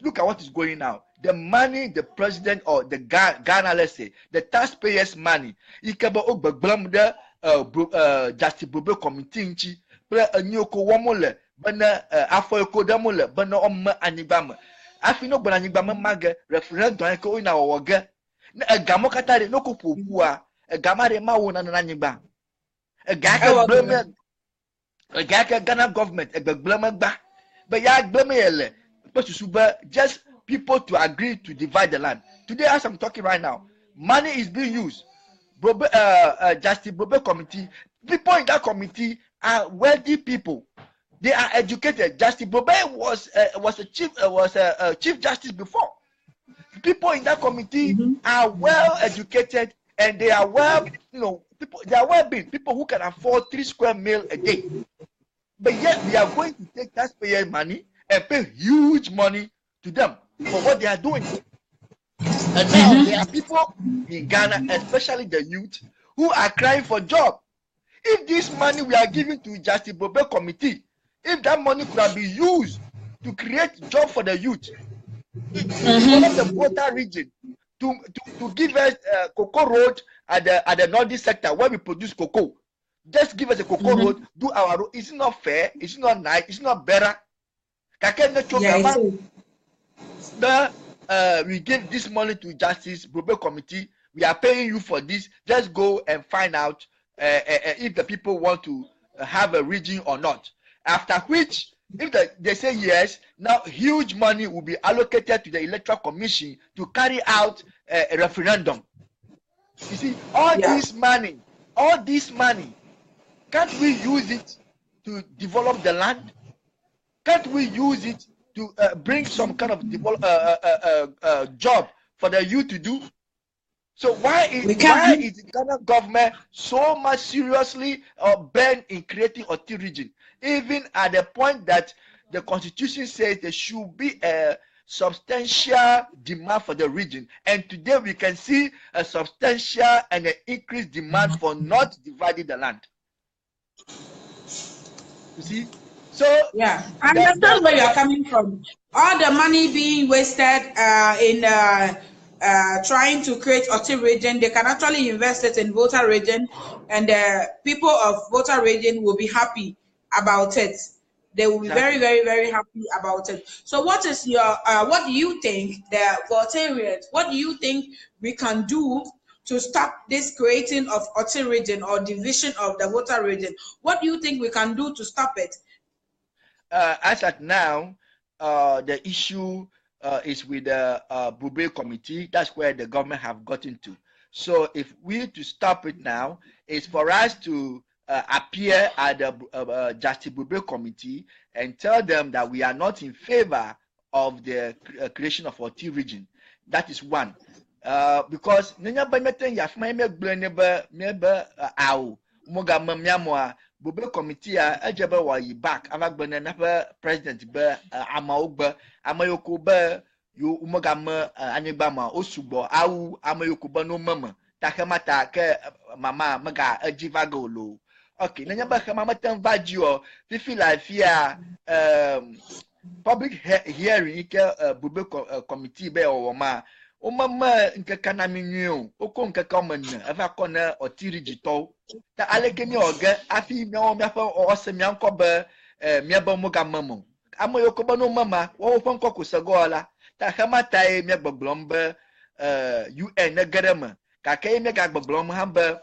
look at what is going now. The money the president or the Ghana, let's say, the taxpayers' money, ikaba ogbagblom de Justice Bobe committee ple anyoko womole bana afoyoko damole bana omma anibama afino bana anibama mage referendum ko ina woge na agamo katare no ko popua agamare ma wona na anigba agaka blame agaka Ghana government agblama gba but ya blame yele but just people to agree to divide the land. Today, as I'm talking right now, money is being used. Justice Bobe committee, people in that committee are wealthy people. They are educated. Justice Bobe was a chief justice before. People in that committee are well educated, and they are well, people. They are well being people who can afford 3 square meals a day. But yet, we are going to take taxpayer money and pay huge money to them for what they are doing. And now there are people in Ghana, especially the youth, who are crying for job. If this money we are giving to Justice Bobe committee, if that money could have been used to create job for the youth, to develop the Volta region, to give us cocoa road at the northern sector where we produce cocoa. Just give us a cocoa road, do our road. It's not fair, it's not nice, it's not better. We give this money to Justice Bobe committee. We are paying you for this. Just go and find out if the people want to have a region or not. After which, if they say yes, now huge money will be allocated to the Electoral Commission to carry out a referendum. You see, all this money, can't we use it to develop the land? Can't we use it to bring some kind of job for the youth to do? So why is the Ghana government so much seriously bent in creating a T region, even at the point that the constitution says there should be a substantial demand for the region, and today we can see a substantial and an increased demand for not dividing the land. You see? So yeah, I understand where you are coming from. All the money being wasted in trying to create a region, they can actually invest it in Volta region, and the people of Volta region will be happy about it. They will be very, very, very happy about it. So, what is your what do you think, the Voltarians? What do you think we can do to stop this creating of Oti region or division of the Volta region? What do you think we can do to stop it? As at now, the issue is with the Bube committee. That's where the government have gotten to. So if we to stop it now, it's for us to appear at the Justice Bube committee and tell them that we are not in favor of the creation of Oti region. That is one. Because nenya banyeten yafma me nebe aw moga mamyamwa Bube committee a ejebe wa yi back avagbene na president be amaogbe amayoko be yo moga ma anyigba ma osubo awu amayoko be no mama takemata ke mama maga ajivaga olo. Okay, nenya ba kama matem vagio fifi life ya public hearing ke Bube committee be o ma o mama nke kana minyo oko nke common ava kona otiri jito ta alekeni oga afi mi o mi afa o se mi anko be mi aba mo ga mamo amoyo ko ba no mama wo fon ko kusagola ta kamata e mi gbogbom be UN na garama ka kai mi ga gbogbom hamba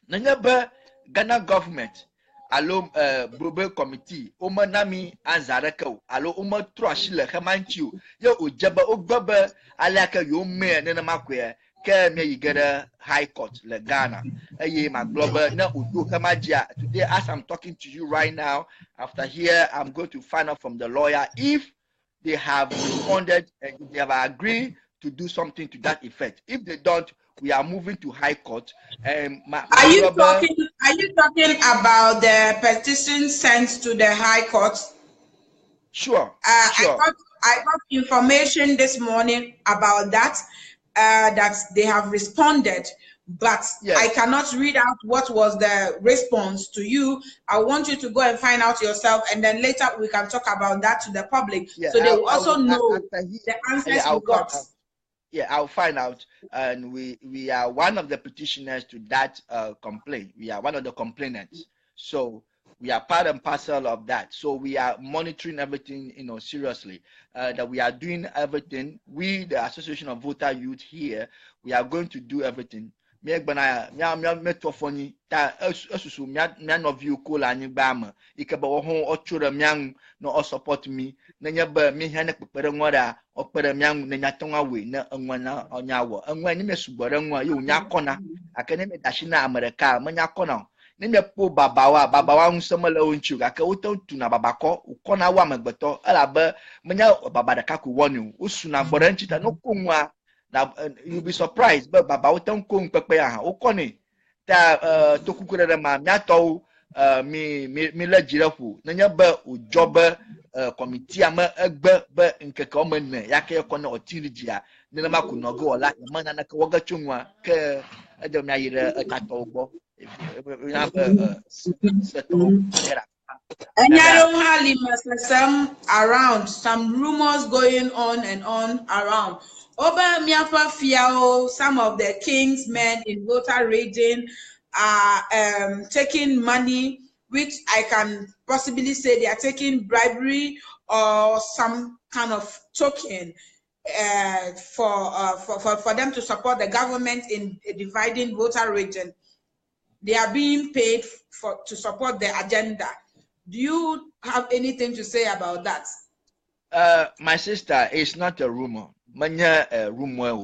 na nya be Ghana government alo Bube committee o manami anzareka alo o ma trash le khamanchiu yo ojaba ogbaba alaka yo me na makwe ke me yigara high court le Ghana aye my global na odo khamajia. Today as I'm talking to you right now, after here I'm going to find out from the lawyer if they have responded and if they have agreed to do something to that effect. If they don't, we are moving to high court. Are you talking about the petition sent to the high court? Sure. Sure. I got information this morning about that, that they have responded, but yes. I cannot read out what was the response to you. I want you to go and find out yourself, and then later we can talk about that to the public, so they will also know the answers you got. Yeah, I'll find out. And we are one of the petitioners to that complaint. We are one of the complainants. So we are part and parcel of that. So we are monitoring everything, seriously. That we are doing everything. We, the Association of Voter Youth here, we are going to do everything. Me gbana nya metofoni ta asusu nya no view ko la nyi ba ma ikeba wo ho ochura myang no o support me na nya ba mi ha na kpere nwara okpere myang na nya tonwa we na enwa na onya wo enwa ni me sugbore nwa ye onya kona akene me dashi na America ma nya kona ni me po babawa nsomala onchu aka wotu na babako ukona wa magbeto ala ba manya baba da kaku woni usu na gbore nchita no kunwa. Now you'll be surprised, but Baba Otan Kung Pepea, Okoni, that Tokukura ma Nato, me la Girafu, Nanyaba, Jobber, committee, ama Egber, in Kakoman, Yake Kono or Tirigia, Nenamaku no go like Manana Kawagachungwa, Adomaira, a Tatobo, if we have a settle. And I don't have some rumors going on and on around. Oba Miafa Fiao, some of the king's men in voter region are taking money, which I can possibly say they are taking bribery or some kind of token for them to support the government in dividing voter region. They are being paid to support the agenda. Do you have anything to say about that? My sister, it's not a rumor. Manya rumor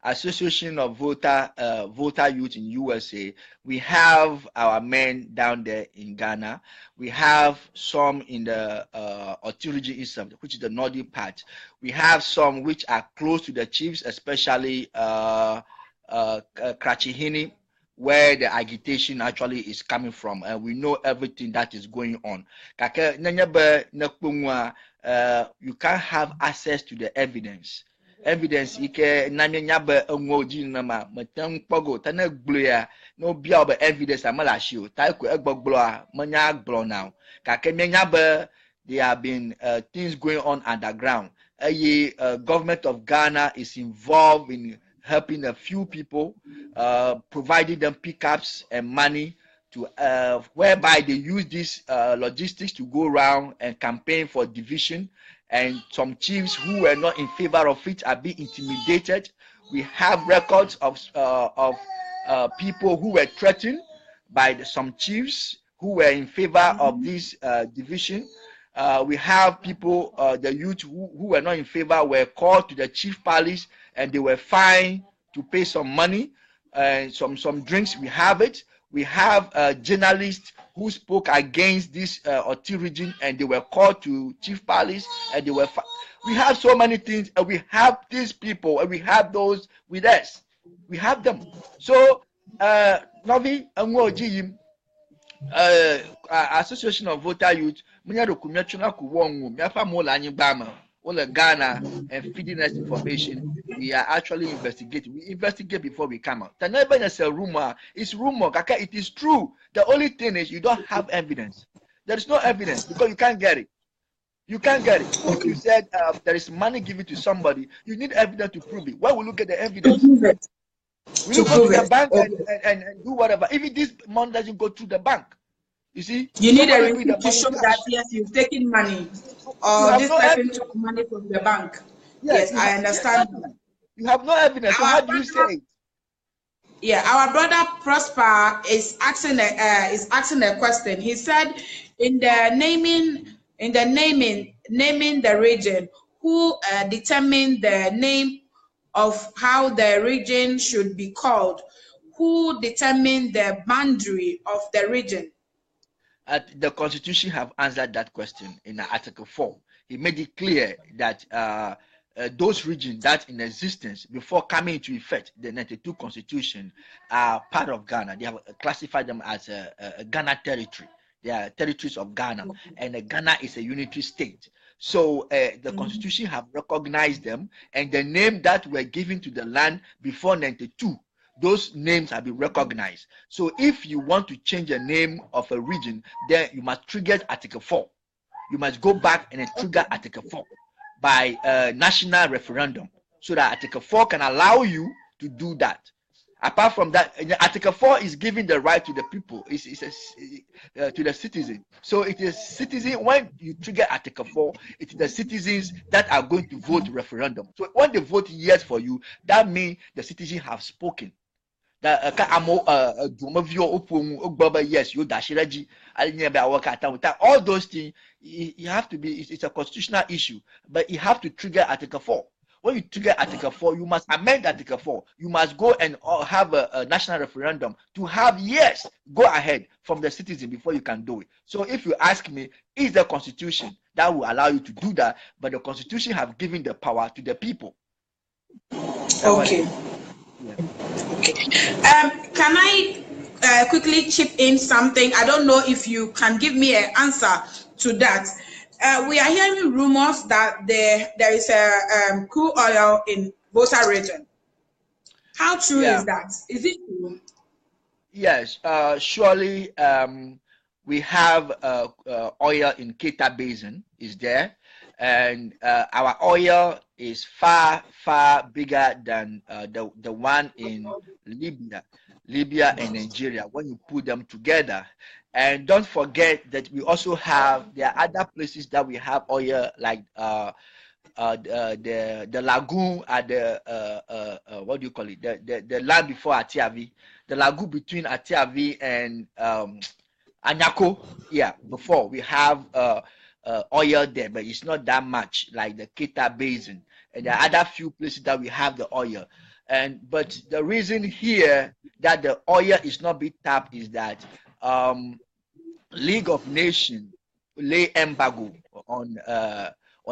Association of Voter Youth in USA. We have our men down there in Ghana. We have some in the Otirigi Eastern, which is the northern part. We have some which are close to the chiefs, especially Krachihini, where the agitation actually is coming from, and we know everything that is going on. You can't have access to the evidence. Evidence ike nanyaba onwoji nama matam pogo tana gblua no bia oba evidence amala shio ta ko egbogblo a manya gblo now kake nyaba there have been things going on underground. Government of Ghana is involved in helping a few people, providing them pickups and money to whereby they use this logistics to go around and campaign for division, and some chiefs who were not in favor of it are being intimidated. We have records of people who were threatened by some chiefs who were in favor of this division. We have people, the youth who were not in favor were called to the chief palace and they were fined to pay some money and some drinks. We have it. We have journalists who spoke against this Oti region and they were called to chief palace and they were. We have so many things and we have these people and we have those with us. We have them. So, Novi Anwoji, Association of Voter Youth, many of the community Ghana and feeding us information. We are actually investigating. We investigate before we come out. The never is a rumor. It's rumor. It is true. The only thing is you don't have evidence. There is no evidence because you can't get it. You can't get it. If you said there is money given to somebody, you need evidence to prove it. Where will look at the evidence? We don't go to the bank and do whatever. If this money doesn't go through the bank, you see, you need a receipt to show that yes, you've taken money or this person took money from the bank. Yes, I understand. You have no evidence. So how do you say it? Yeah, our brother Prosper is asking a question. He said, in the naming the region, who determined the name of how the region should be called? Who determined the boundary of the region? The Constitution have answered that question in Article 4. He made it clear that those regions that in existence before coming into effect, the 92 Constitution, are part of Ghana. They have classified them as a Ghana territory. They are territories of Ghana, and Ghana is a unitary state. So the Constitution have recognized them, and the name that were given to the land before 92, those names have been recognized. So if you want to change the name of a region, then you must trigger Article 4. You must go back and then trigger Article 4 by a national referendum, so that Article 4 can allow you to do that. Apart from that, Article 4 is giving the right to the people, to the citizen. So it is citizen, when you trigger Article 4, it is the citizens that are going to vote referendum. So when they vote yes for you, that means the citizens have spoken. That yes, you all those things, you have to be, it's a constitutional issue, but you have to trigger Article 4. When you trigger Article 4, you must amend Article 4. You must go and have a national referendum to have yes, go ahead from the citizen before you can do it. So if you ask me, is the Constitution that will allow you to do that? But the Constitution have given the power to the people. Okay. Yeah. Okay. Can I quickly chip in something? I don't know if you can give me an answer to that. We are hearing rumors that there is a crude oil in Bosa region. How true is that? Is it true? Yes, surely we have oil in Keita Basin is there, and our oil is far bigger than the one in Libya and Nigeria when you put them together. And don't forget that we also have, there are other places that we have oil, like the lagoon at the what do you call it, the land before Atiavi, the lagoon between Atiavi and Anyako. Yeah, before we have oil there, but it's not that much like the Keita Basin, and there are other few places that we have the oil. But the reason here that the oil is not being tapped is that League of Nations lay embargo on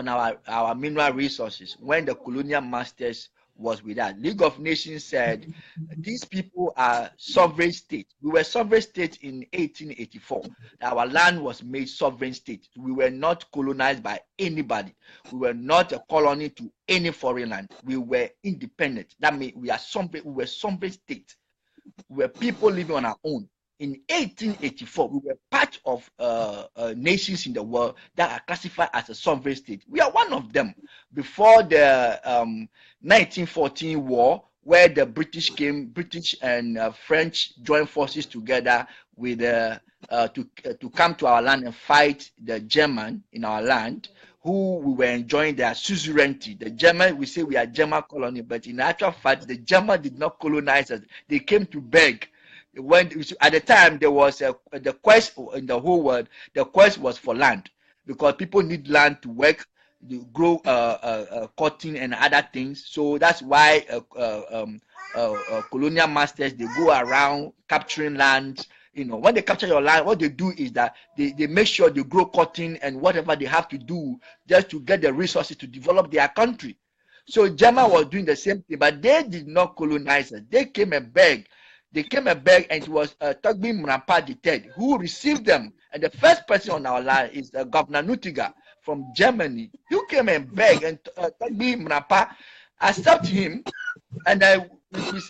our mineral resources when the colonial masters was with us. League of Nations said these people are sovereign states. We were sovereign state in 1884. Our land was made sovereign state. We were not colonized by anybody. We were not a colony to any foreign land. We were independent. That means we were sovereign state. We were people living on our own. In 1884, we were part of nations in the world that are classified as a sovereign state. We are one of them. Before the 1914 war, where the British and French joined forces together with to come to our land and fight the German in our land, who we were enjoying their suzerainty. The German, we say we are German colony, but in actual fact, the German did not colonize us. They came to beg. When at the time there was the quest in the whole world, the quest was for land. because people need land to work, to grow cotton and other things. So that's why colonial masters, they go around capturing land. When they capture your land, what they do is that they make sure they grow cotton and whatever they have to do just to get the resources to develop their country. So German was doing the same thing, but they did not colonize us. They came and begged. They came and begged, and it was Tagbi Mrampa III who received them. And the first person on our land is Governor Nutiga from Germany. He came and begged, and Tagbi Mrampa accepted him, and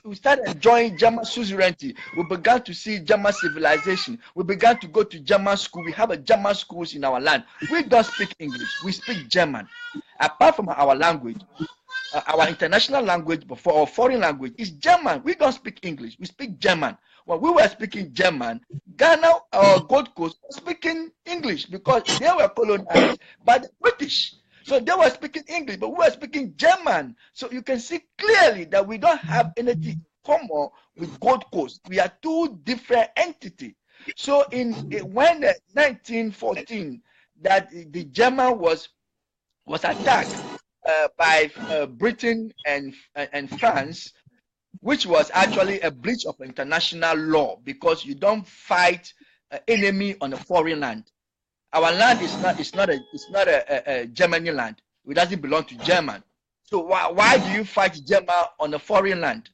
we started enjoying German suzerainty. We began to see German civilization. We began to go to German school. We have a German schools in our land. We don't speak English. We speak German. Apart from our language, our international language before, or foreign language, is German. We don't speak English. We speak German. When we were speaking German, Ghana or Gold Coast was speaking English because they were colonized by the British. So they were speaking English, but we were speaking German. So you can see clearly that we don't have anything common with Gold Coast. We are two different entities. So when 1914, that the German was attacked by Britain and France, which was actually a breach of international law, because you don't fight an enemy on a foreign land. Our land is not a Germany land. It doesn't belong to German. So why do you fight German on a foreign land?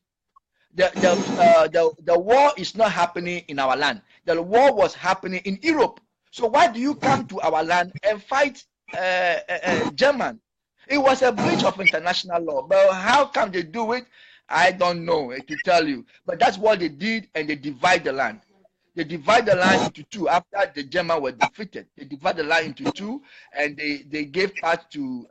The war is not happening in our land. The war was happening in Europe. So why do you come to our land and fight German? It was a breach of international law. But how come they do it? I don't know to tell you. But that's what they did, and they divide the land. They divide the land into two after the Germans were defeated. They divide the land into two, and they gave part to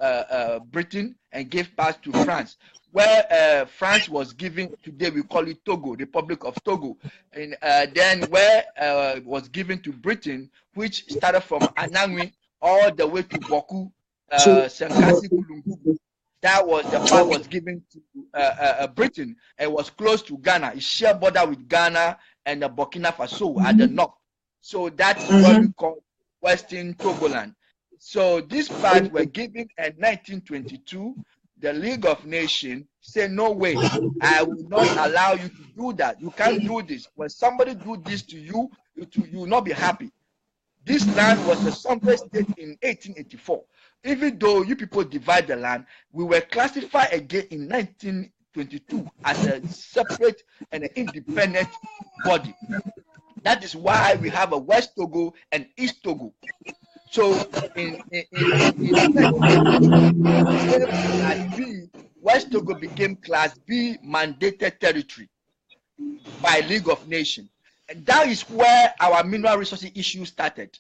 Britain and gave part to France. Where France was given, today we call it Togo, Republic of Togo. And then where it was given to Britain, which started from Anangwi all the way to Boku, Senkasi, Kulungugu. That was the part was given to Britain and was close to Ghana. It shared border with Ghana and Burkina Faso at the north. So that's what we call Western Togoland. So this part were given in 1922. The League of Nations said, no way, I will not allow you to do that. You can't do this. When somebody do this to you, you will not be happy. This land was a sovereign state in 1884. Even though you people divide the land, we were classified again in 1922 as a separate and an independent body. That is why we have a West Togo and East Togo. So in Class B, West Togo became Class B mandated territory by League of Nations. And that is where our mineral resources issue started.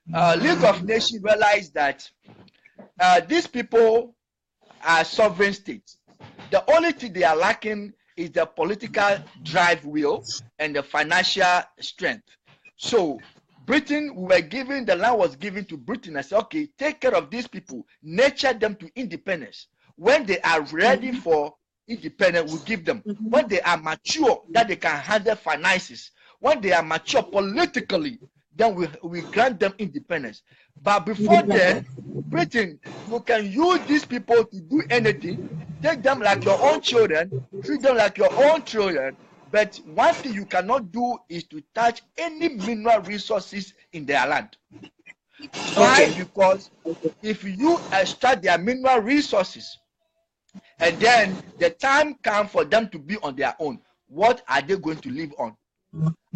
League of Nations realized that these people are sovereign states. The only thing they are lacking is the political drive will and the financial strength. So Britain, we were given, the land was given to Britain. I said, okay, take care of these people, nurture them to independence. When they are ready for independence, we give them. When they are mature, that they can handle finances. When they are mature politically, then we grant them independence. But before then, Britain, you can use these people to do anything. Take them like your own children, treat them like your own children. But one thing you cannot do is to touch any mineral resources in their land. Why? Because if you extract their mineral resources, and then the time comes for them to be on their own, what are they going to live on?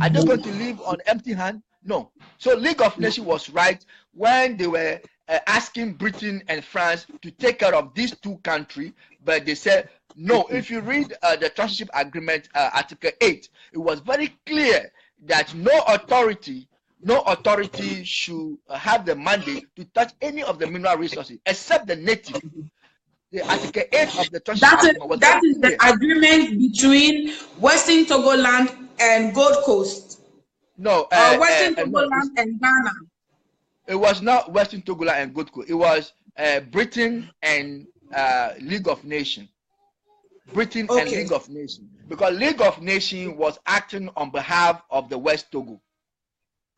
Are they going to live on empty hand? No. So League of Nations was right when they were asking Britain and France to take care of these two countries, but they said no. If you read the Transition Agreement, Article 8, it was very clear that no authority should have the mandate to touch any of the mineral resources except the native. The Article 8 of the Transition Agreement was that is the agreement between Western Togoland and Gold Coast. No, Western Togoland and Ghana. It was not Western Togoland and Gold Coast. It was Britain and League of Nations. Britain and League of Nations. Because League of Nations was acting on behalf of the West Togo.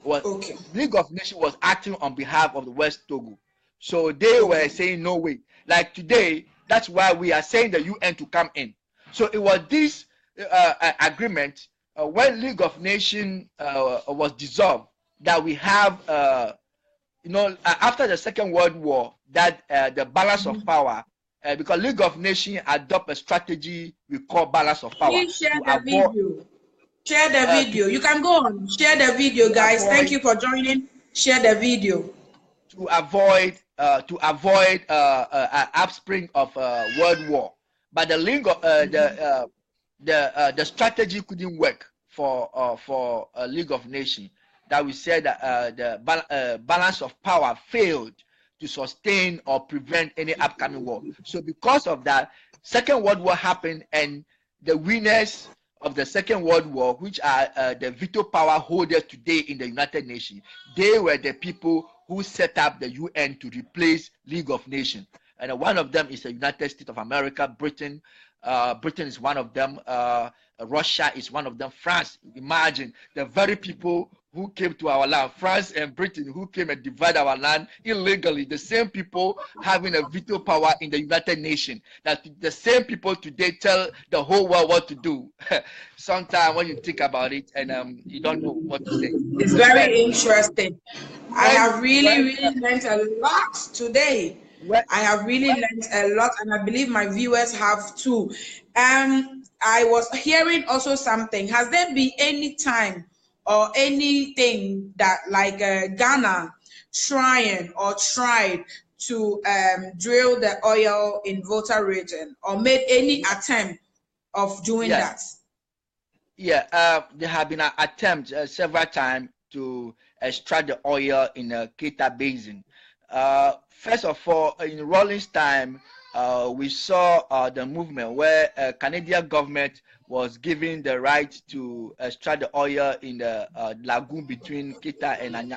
Okay. League of Nations was acting on behalf of the West Togo. So they were saying no way. Like today, that's why we are saying the UN to come in. So it was this agreement when League of Nations was dissolved that we have, after the Second World War, that the balance of power, because League of Nations adopt a strategy we call balance of power Please share to the avoid video. Share the video. You can go on. Share the video, to guys. Thank avoid you for joining. Share the video. Upspring of world war, but the link of the strategy couldn't work for League of Nations, that we said that the balance of power failed to sustain or prevent any upcoming war. So because of that, Second World War happened, and the winners of the Second World War, which are the veto power holders today in the United Nations, they were the people who set up the UN to replace League of Nations. And one of them is the United States of America, Britain. Britain is one of them. Russia is one of them. France, imagine the very people who came to our land, France and Britain, who came and divided our land illegally, the same people having a veto power in the United Nations, that the same people today tell the whole world what to do. Sometimes when you think about it, and you don't know what to say. It's very interesting. I have really learned a lot today. I have really learned a lot, and I believe my viewers have too. I was hearing also something. Has there been any time or anything that like Ghana trying or tried to drill the oil in Volta region or made any attempt of doing that? Yeah, there have been attempts several times to extract the oil in the Keita Basin. First of all, in Rawlings' time, we saw the movement where Canadian government was given the right to extract the oil in the lagoon between Keita and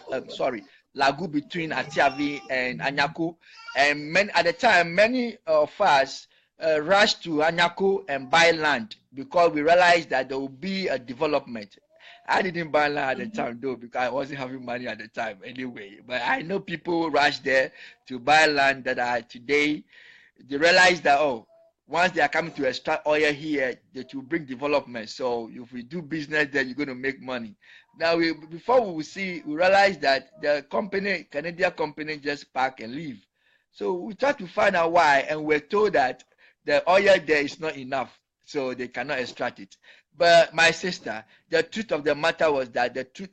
lagoon between Atiavi and Anyako. And at the time, many of us rushed to Anyako and buy land because we realized that there will be a development. I didn't buy land at the time though, because I wasn't having money at the time anyway. But I know people rush there to buy land that are today. They realize that, oh, once they are coming to extract oil here, that will bring development. So if we do business there, you're going to make money. Now, before we realize that the Canadian company, just pack and leave. So we try to find out why, and we're told that the oil there is not enough, so they cannot extract it. But my sister, the truth of the matter was that the truth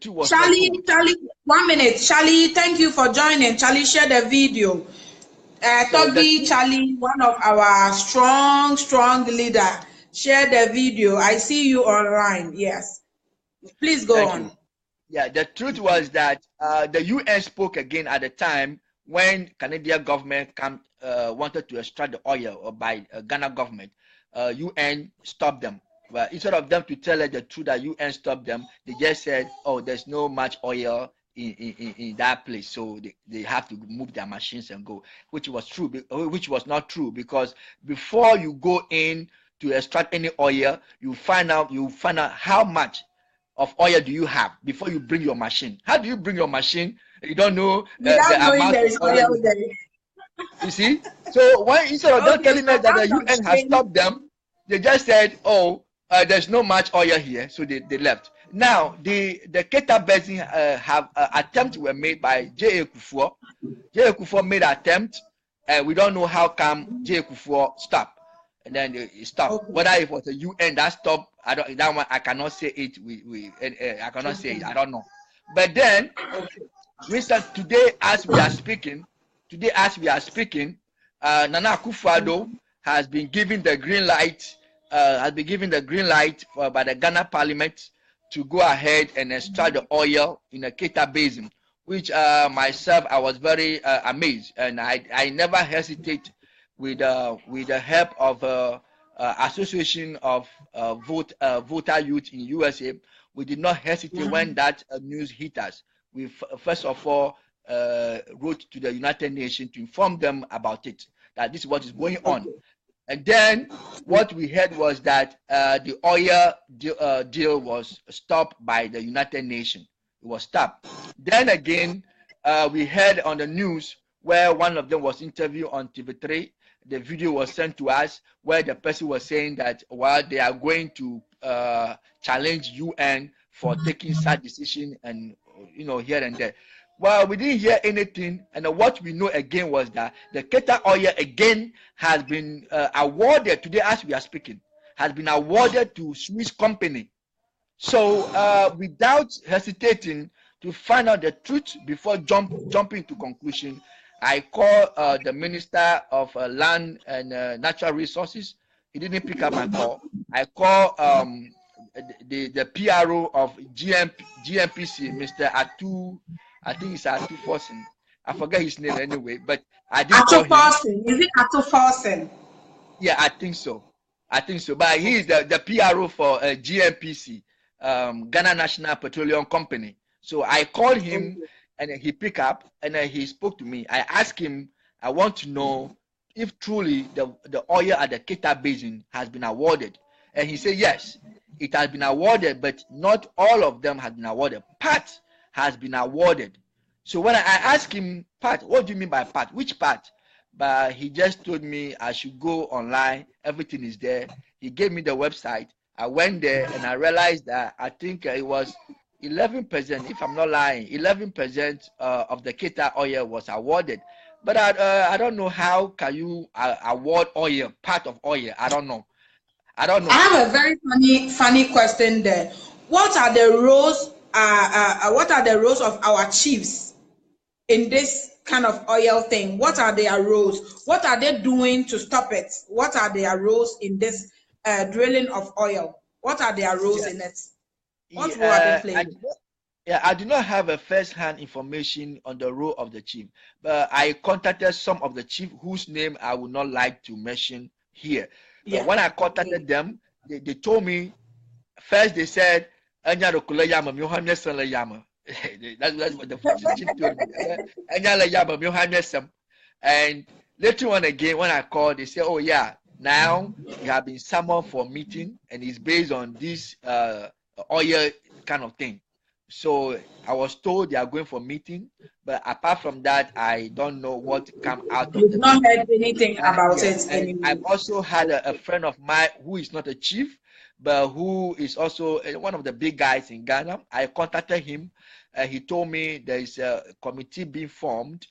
was Charlie, 1 minute. Charlie, thank you for joining. Charlie, share the video. Toby, Charlie, one of our strong leader, share the video. I see you online. Yes, please go on. Yeah, the truth was that the UN spoke again at the time when Canadian government wanted to extract the oil by Ghana government. UN stopped them. But instead of them to tell us the truth that UN stopped them, they just said, oh, there's no much oil in that place, so they have to move their machines and go, which was not true, because before you go in to extract any oil, you find out how much of oil do you have before you bring your machine. How do you bring your machine? You don't know the amount there is oil there. You see, so instead of them telling us that the UN has stopped them, they just said, oh, there's no much oil here, so they left. Now, the Keita Basin attempts were made by J.A. Kufuor. J.A. Kufuor made an attempt, and we don't know how come J.A. Kufuor stopped. And then it stopped. Okay. Whether it was the UN that stopped, I cannot say it. I cannot say it. I don't know. But then, today as we are speaking, Nana Akufo-Addo has been given the green light. By the Ghana Parliament to go ahead and extract the oil in the Keita Basin, which myself I was very amazed, and I never hesitate with the help of Association of Voter Youth in USA. We did not hesitate when that news hit us. We first of all wrote to the United Nations to inform them about it, that this is what is going on. And then what we heard was that the oil deal was stopped by the United Nations. it was stopped. Then again, we heard on the news where one of them was interviewed on TV3. The video was sent to us where the person was saying that while they are going to challenge UN for taking such decision and here and there. Well, we didn't hear anything, and what we know again was that the Qatar oil again has been awarded today as we are speaking, has been awarded to Swiss company. So without hesitating to find out the truth before jumping to conclusion, I call the Minister of Land and Natural Resources. He didn't pick up my call. I call the PRO of GMPC, Mr. Atu, I think it's Atu Forsen. I forget his name anyway, but I did call him. Forsen. Is it Atu Forsen? Yeah, I think so. But he is the PRO for GMPC, Ghana National Petroleum Company. So I called him and he picked up and he spoke to me. I asked him, I want to know if truly the oil at the Qatar Basin has been awarded. And he said, yes, it has been awarded, but not all of them has been awarded. Part has been awarded. So when I asked him, part, what do you mean by part? Which part? But he just told me I should go online. Everything is there. He gave me the website. I went there and I realized that I think it was 11%, if I'm not lying, 11% of the Qatar oil was awarded. But I don't know how can you award oil, part of oil. I don't know. I have a very funny question there. What are the roles? What are the roles of our chiefs in this kind of oil thing? What are their roles? What are they doing to stop it? What are their roles in this drilling of oil? What are their roles in it? What role are they playing? I do not have a first-hand information on the role of the chief, but I contacted some of the chief whose name I would not like to mention here. But when I contacted them, they told me, first they said, that's what the chief told me. And later on again, when I called, they said, oh yeah, now you have been summoned for meeting and it's based on this oil kind of thing. So I was told they are going for meeting, but apart from that, I don't know what come out of it. You've not heard anything about it anymore. I've also had a friend of mine who is not a chief, but who is also one of the big guys in Ghana. I contacted him. He told me there is a committee being formed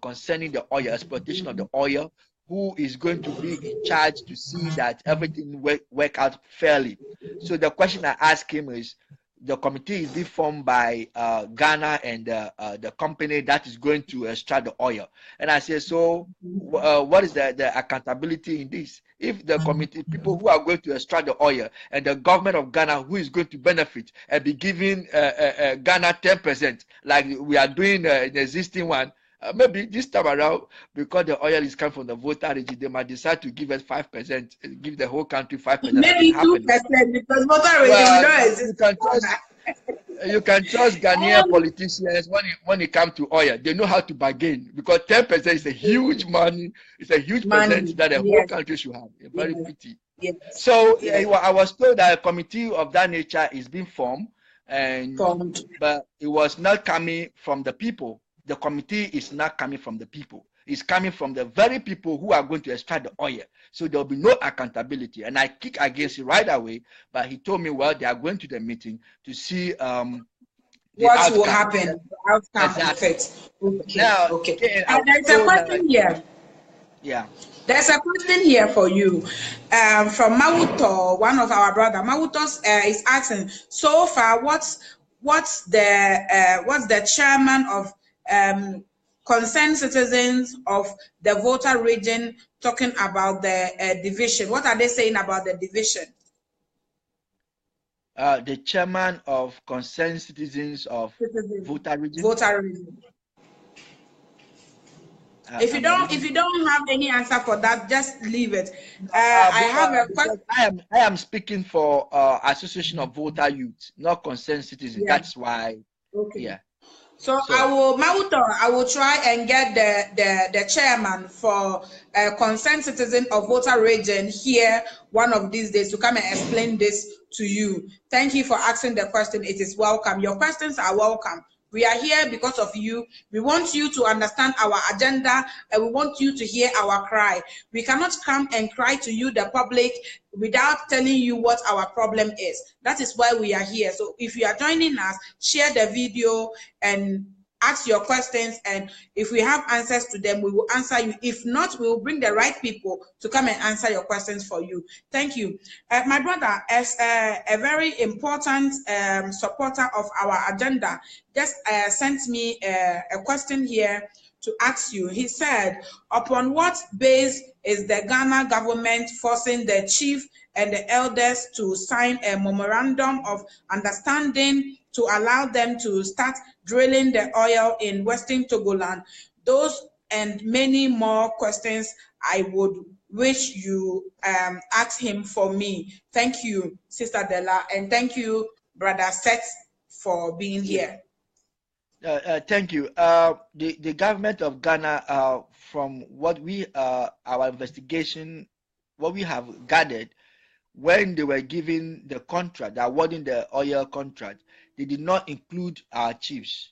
concerning the oil, exploitation of the oil, who is going to be in charge to see that everything work out fairly. So the question I asked him is, the committee is being formed by Ghana and the company that is going to extract the oil. And I said, so what is the accountability in this? If the committee, people who are going to extract the oil and the government of Ghana who is going to benefit and be giving Ghana 10%, like we are doing the existing one, maybe this time around, because the oil is coming from the Volta region, they might decide to give us 5%, give the whole country 5%. Maybe 2% because Volta region don't exist. You can trust Ghanaian politicians when it comes to oil. They know how to bargain because 10% is a huge money. It's a huge percentage that the whole country should have. Very pity. Yes. So I was told that a committee of that nature is being formed, but it was not coming from the people. The committee is not coming from the people. It's coming from the very people who are going to extract the oil. So there will be no accountability. And I kick against it right away. But he told me, well, they are going to the meeting to see what will happen. The outcome effect. Okay. Now, okay. There's a question here. Yeah. There's a question here for you from Mawuto, one of our brother. Mawuto is asking, so far, what's the chairman of concerned citizens of the Volta region talking about the division? What are they saying about the division? The chairman of concerned citizens of Volta region. Volta region. If you don't have any answer for that, just leave it. I have a question. I am speaking for Association of Volta Youth, not concerned citizens. Yeah. That's why. Okay. Yeah. So I So will, Mauto, I will try and get the chairman for concerned citizen of voter region here one of these days to come and explain this to you. Thank you for asking the question. It is welcome. Your questions are welcome. We are here because of you. We want you to understand our agenda and we want you to hear our cry. We cannot come and cry to you, the public, without telling you what our problem is. That is why we are here. So if you are joining us, share the video and ask your questions, and if we have answers to them, we will answer you. If not, we will bring the right people to come and answer your questions for you. Thank you. My brother, as a very important supporter of our agenda, just sent me a question here to ask you. He said, upon what base is the Ghana government forcing the chief and the elders to sign a memorandum of understanding to allow them to start drilling the oil in Western Togoland? Those and many more questions I would wish you ask him for me. Thank you, Sister Della, and thank you, Brother Seth, for being here. thank you. The government of Ghana, from what we our investigation, what we have gathered, when they were giving the contract, awarding the oil contract, they did not include our chiefs.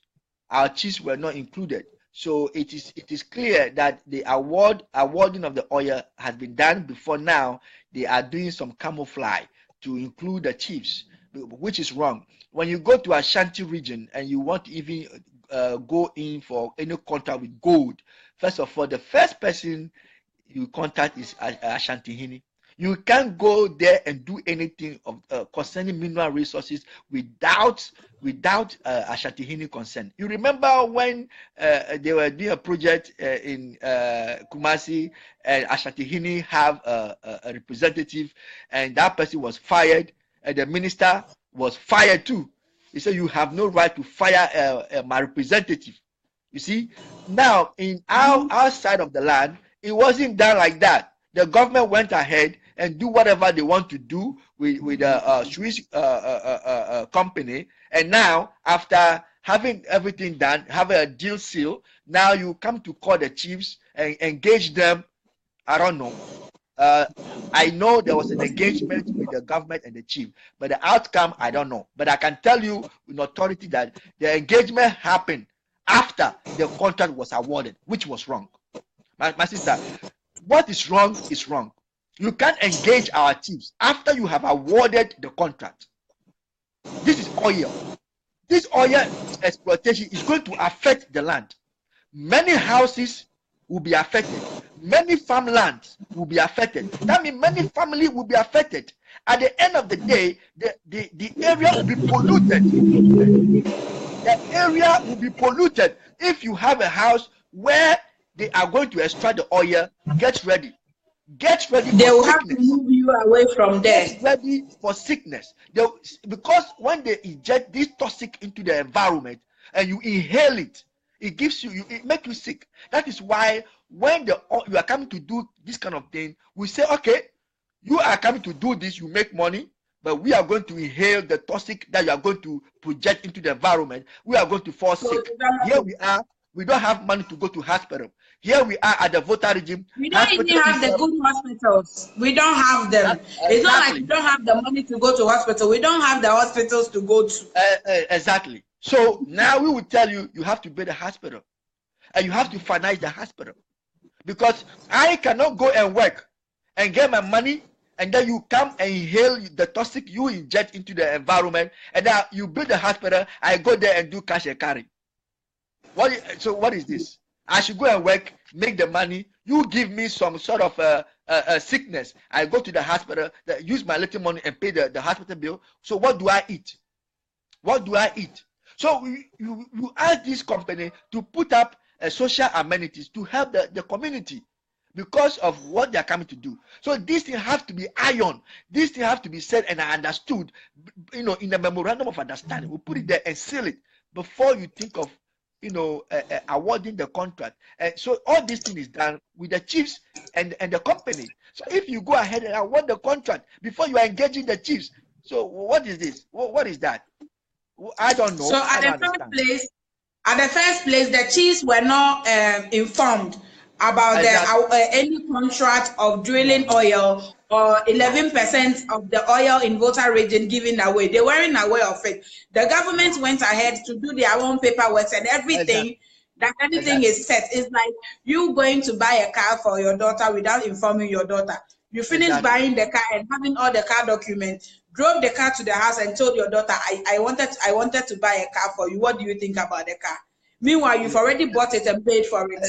Our chiefs were not included. So it is clear that the awarding of the oil has been done before now. They are doing some camouflage to include the chiefs, which is wrong. When you go to Ashanti region and you want to even go in for any contract with gold, first of all, the first person you contact is Ashanti Hini. You can't go there and do anything of concerning mineral resources without Ashanti Hini consent. You remember when they were doing a project in Kumasi, and Ashanti Hini have a representative, and that person was fired, and the minister was fired too. He said, you have no right to fire my representative. You see, now in our side of the land, it wasn't done like that. The government went ahead and do whatever they want to do with a Swiss company. And now, after having everything done, have a deal seal, now you come to call the chiefs and engage them. I don't know. I know there was an engagement with the government and the chief, but the outcome, I don't know. But I can tell you with authority that the engagement happened after the contract was awarded, which was wrong. My sister, what is wrong is wrong. You can't engage our chiefs after you have awarded the contract. This is oil. This oil exploitation is going to affect the land. Many houses will be affected. Many farmlands will be affected. That means many families will be affected. At the end of the day, the area will be polluted. The area will be polluted. If you have a house where they are going to extract the oil, get ready. Get ready for They will sickness. have to move you away from there. Get ready for sickness. Because when they inject this toxic into the environment and you inhale it, it gives you, it makes you sick. That is why when you are coming to do this kind of thing, we say, okay, you are coming to do this, you make money, but we are going to inhale the toxic that you are going to project into the environment. We are going to fall sick. Here we are. We don't have money to go to hospital. Here we are at the voter regime. We don't even have the good hospitals. We don't have them. It's not like we don't have the money to go to hospital. We don't have the hospitals to go to. Exactly. So now we will tell you, you have to build a hospital. And you have to finance the hospital. Because I cannot go and work and get my money, and then you come and inhale the toxic you inject into the environment, and then you build a hospital, I go there and do cash and carry. So what is this? I should go and work, make the money. You give me some sort of a sickness. I go to the hospital, use my little money and pay the hospital bill. So what do I eat? What do I eat? So you ask this company to put up social amenities to help the community because of what they are coming to do. So these things have to be ironed. These things have to be said and understood. In the memorandum of understanding, we put it there and seal it before you think of awarding the contract. So all this thing is done with the chiefs and the company. So if you go ahead and award the contract before you are engaging the chiefs, so what is this? What is that? I don't know. So at At the first place, the chiefs were not informed about any contract of drilling oil or 11% of the oil in Volta region given away. They weren't aware of it. The government went ahead to do their own paperwork and everything. That everything is set. It's like you going to buy a car for your daughter without informing your daughter. You finish buying the car and having all the car documents, drove the car to the house and told your daughter, I wanted to buy a car for you. What do you think about the car? Meanwhile, you've already bought it and paid for it.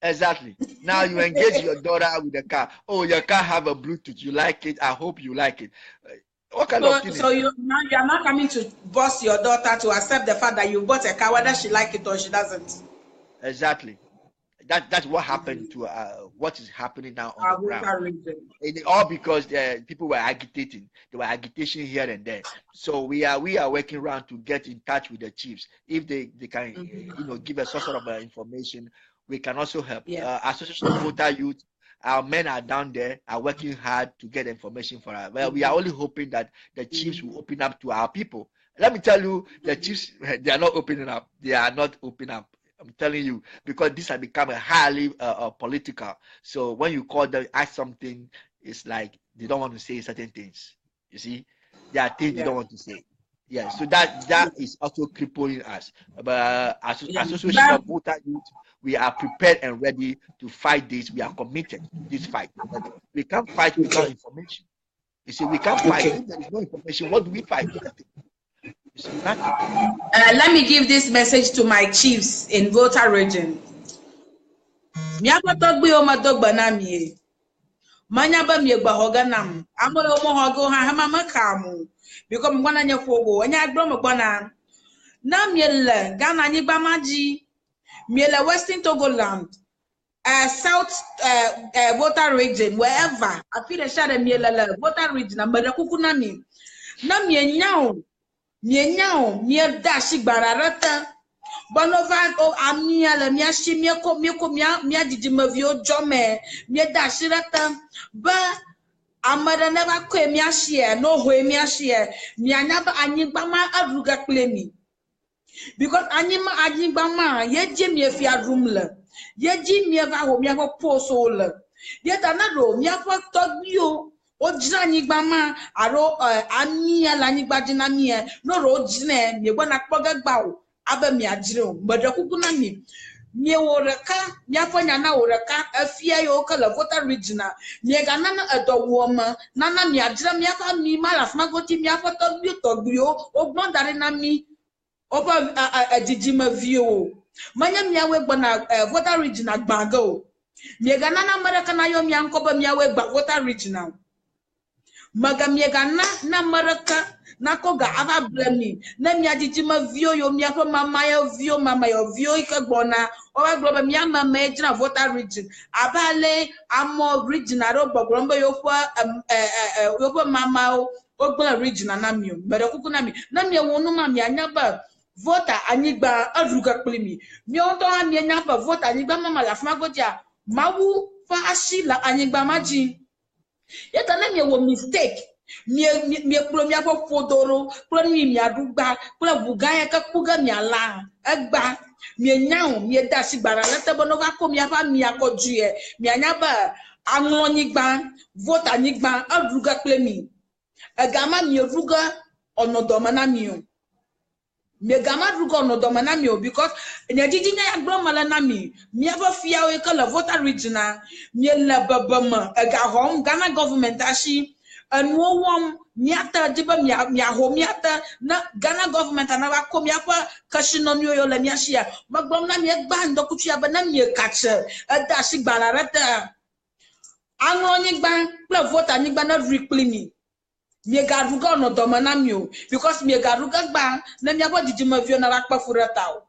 Exactly. Now you engage your daughter with the car. Oh, your car have a Bluetooth. You like it? I hope you like it. What kind of thing? So you're not coming to boss your daughter to accept the fact that you bought a car, whether she like it or she doesn't. Exactly. That's what happened to what is happening now on the ground. All because people were agitating. There were agitation here and there. So we are working around to get in touch with the chiefs. If they can give us some sort of information, we can also help. Association of Voter Youth, our men are down there, are working hard to get information for us. Well, we are only hoping that the chiefs will open up to our people. Let me tell you, the chiefs, they are not opening up. They are not opening up. I'm telling you, because this has become a highly political. So when you call them, ask something, it's like they don't want to say certain things. You see, there are things they don't want to say. Yeah, so that is also crippling us. But Association of Voter Youth, we are prepared and ready to fight this. We are committed to this fight. But we can't fight without information. You see, we can't fight. If there is no information, what do we fight? Let me give this message to my chiefs in Volta region. Manyaba mi egba hoga nam amolo mo hogo ha mama kamu because mwana nya fogo anya agbo mo gbana na miele Ghana nyi gba maji miele Western Togoland South Volta region wherever I feel the share miele Volta region ambada kuku na mi na mienyao mie dashi gbararata Bonova o amia la mia shi mia didi mavio jome mia dashi rata ba amada never ko mia share no ho mia share mia nyaba anyigba ma aruga klemi because anyigba ma yeje mia fi adrum la yeji mia va ho mia ko poso la yeta na do mia fa tobio o jina anyigba ma aro amia la anyigba dina mia no ro jina mia gba na kpoga gba o aba mi ajiro mbada kukuna mi woreka mi afanya na woreka afia yo kala Volta regional mi ga nana edowoma nana mi ajira mi afa mi mala fma goti mi afa togbio ogbon dare na mi oba ajijima view manya mi awe gbona Volta regional gbaga o mi ga nana maraka na yo mi ankoba mi awe gba Volta regional maga mi ga na maraka Nako ga ava blemi na mi ajijima vio yo mi afa mama yo vio ikagbona owa globa mi ama mejina Volta region abale amo regional ro bogrombo yo fo mama o ogba regional na mi o bere kuku na mi wonu ma mi anyaba Volta anyigba aruga plemi mi o to ami anyaba Volta anyigba mama la fma godia mawu fa ashila anyigba maji yeta na mi wo mistake mi pro mi afo fodoro pro mi adugba pro bugaya ka kuga mi ala egba mi nyawo mi dashi gbara lete bono ga ko mi afa mi akoju e mi anyaba anwo nyigba Volta nyigba aduga plemi egama mi ruga onodoma na mi o mi gama ruga onodoma na mi o because nyajiji nya agbo mala na mi afa fia o kala Volta regional mi la babama ega home Ghana government ashi and one miata diba miata na Ghana government and our comiapa cashino yo la miashia magbom na mi bando kuchia ba na mi kache dashi balarata anwo ni gban pla Volta ni gban na reclaiming mi garuga no do manamio because mi garuga gban na mi abo dijima vio na rakpa furata o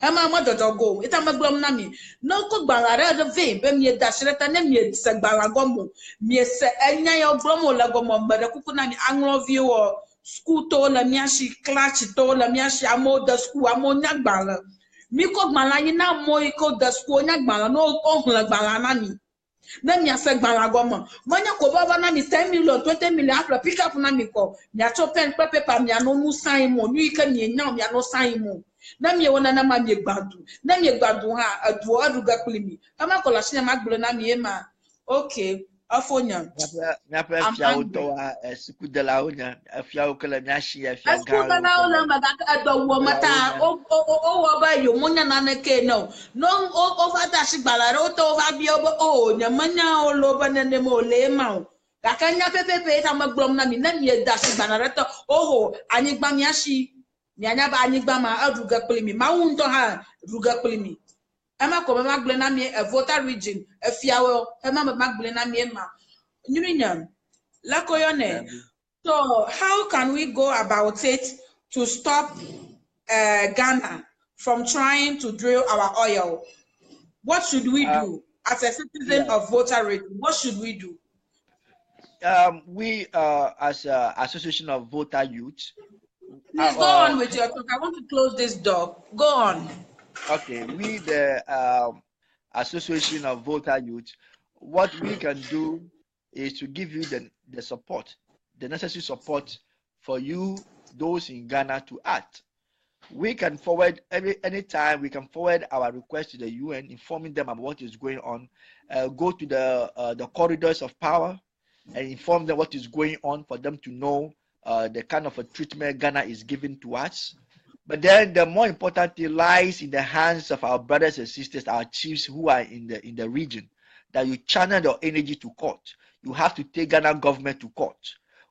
ema ma dodogo ita magbom na mi no ko gbanare de ve be mi dashireta na mi se gbaragomo mi se enya yo gromo la gomo mbere kuku na mi anwo vie wo school to la mi ashi class to la mi ashi amo de school amo nyagbala mi ko gbala yin na mo iko de school nyagbala no ohun la gbala na mi na mi ase gbaragomo monya ko baba na mi 10 million 20 million after pick up na mi ko mi ato pen paper mi ano mu sign mo ni ka mi enya mi ano sign mo na me wona na ma me gbadu na me gbadu ha adu aduga kulimi ama kola shine magblo na me ma okay afonya Miapa I'm fia angry. utoa sikudela unya fia ukala nyashi fia Eskuta galo na ola ukala magaka adawo ukala mata unya o wa ba yo munya na na ke no o fa ta sigbala ro to fa bi o nya manya o lo ba ne mo le ma o kakanya pepepe ta maglom na mi na mi da sigbala re to oho ani gba mi ashi mi anya ba ani gba ma aduga pele mi ma wun to ha ruga pele mi ema ko ma gble na mi e voter region e fiawo ema ma gble na mi ma nyirinyam la koyone. So, how can we go about it to stop Ghana from trying to drill our oil? What should we do as a citizen yeah. of voter rating? What should we do? We as Association of Voter Youth Please go on with your talk. I want to close this door. Go on. okay, we the Association of Voter Youth, what we can do is to give you the support, the necessary support for you, those in Ghana, to act. We can forward anytime we can forward our request to the UN, informing them about what is going on. Go to the corridors of power and inform them what is going on for them to know the kind of a treatment Ghana is giving to us. But then the more important thing lies in the hands of our brothers and sisters, our chiefs who are in the region, that you channel your energy to court. You have to take Ghana government to court.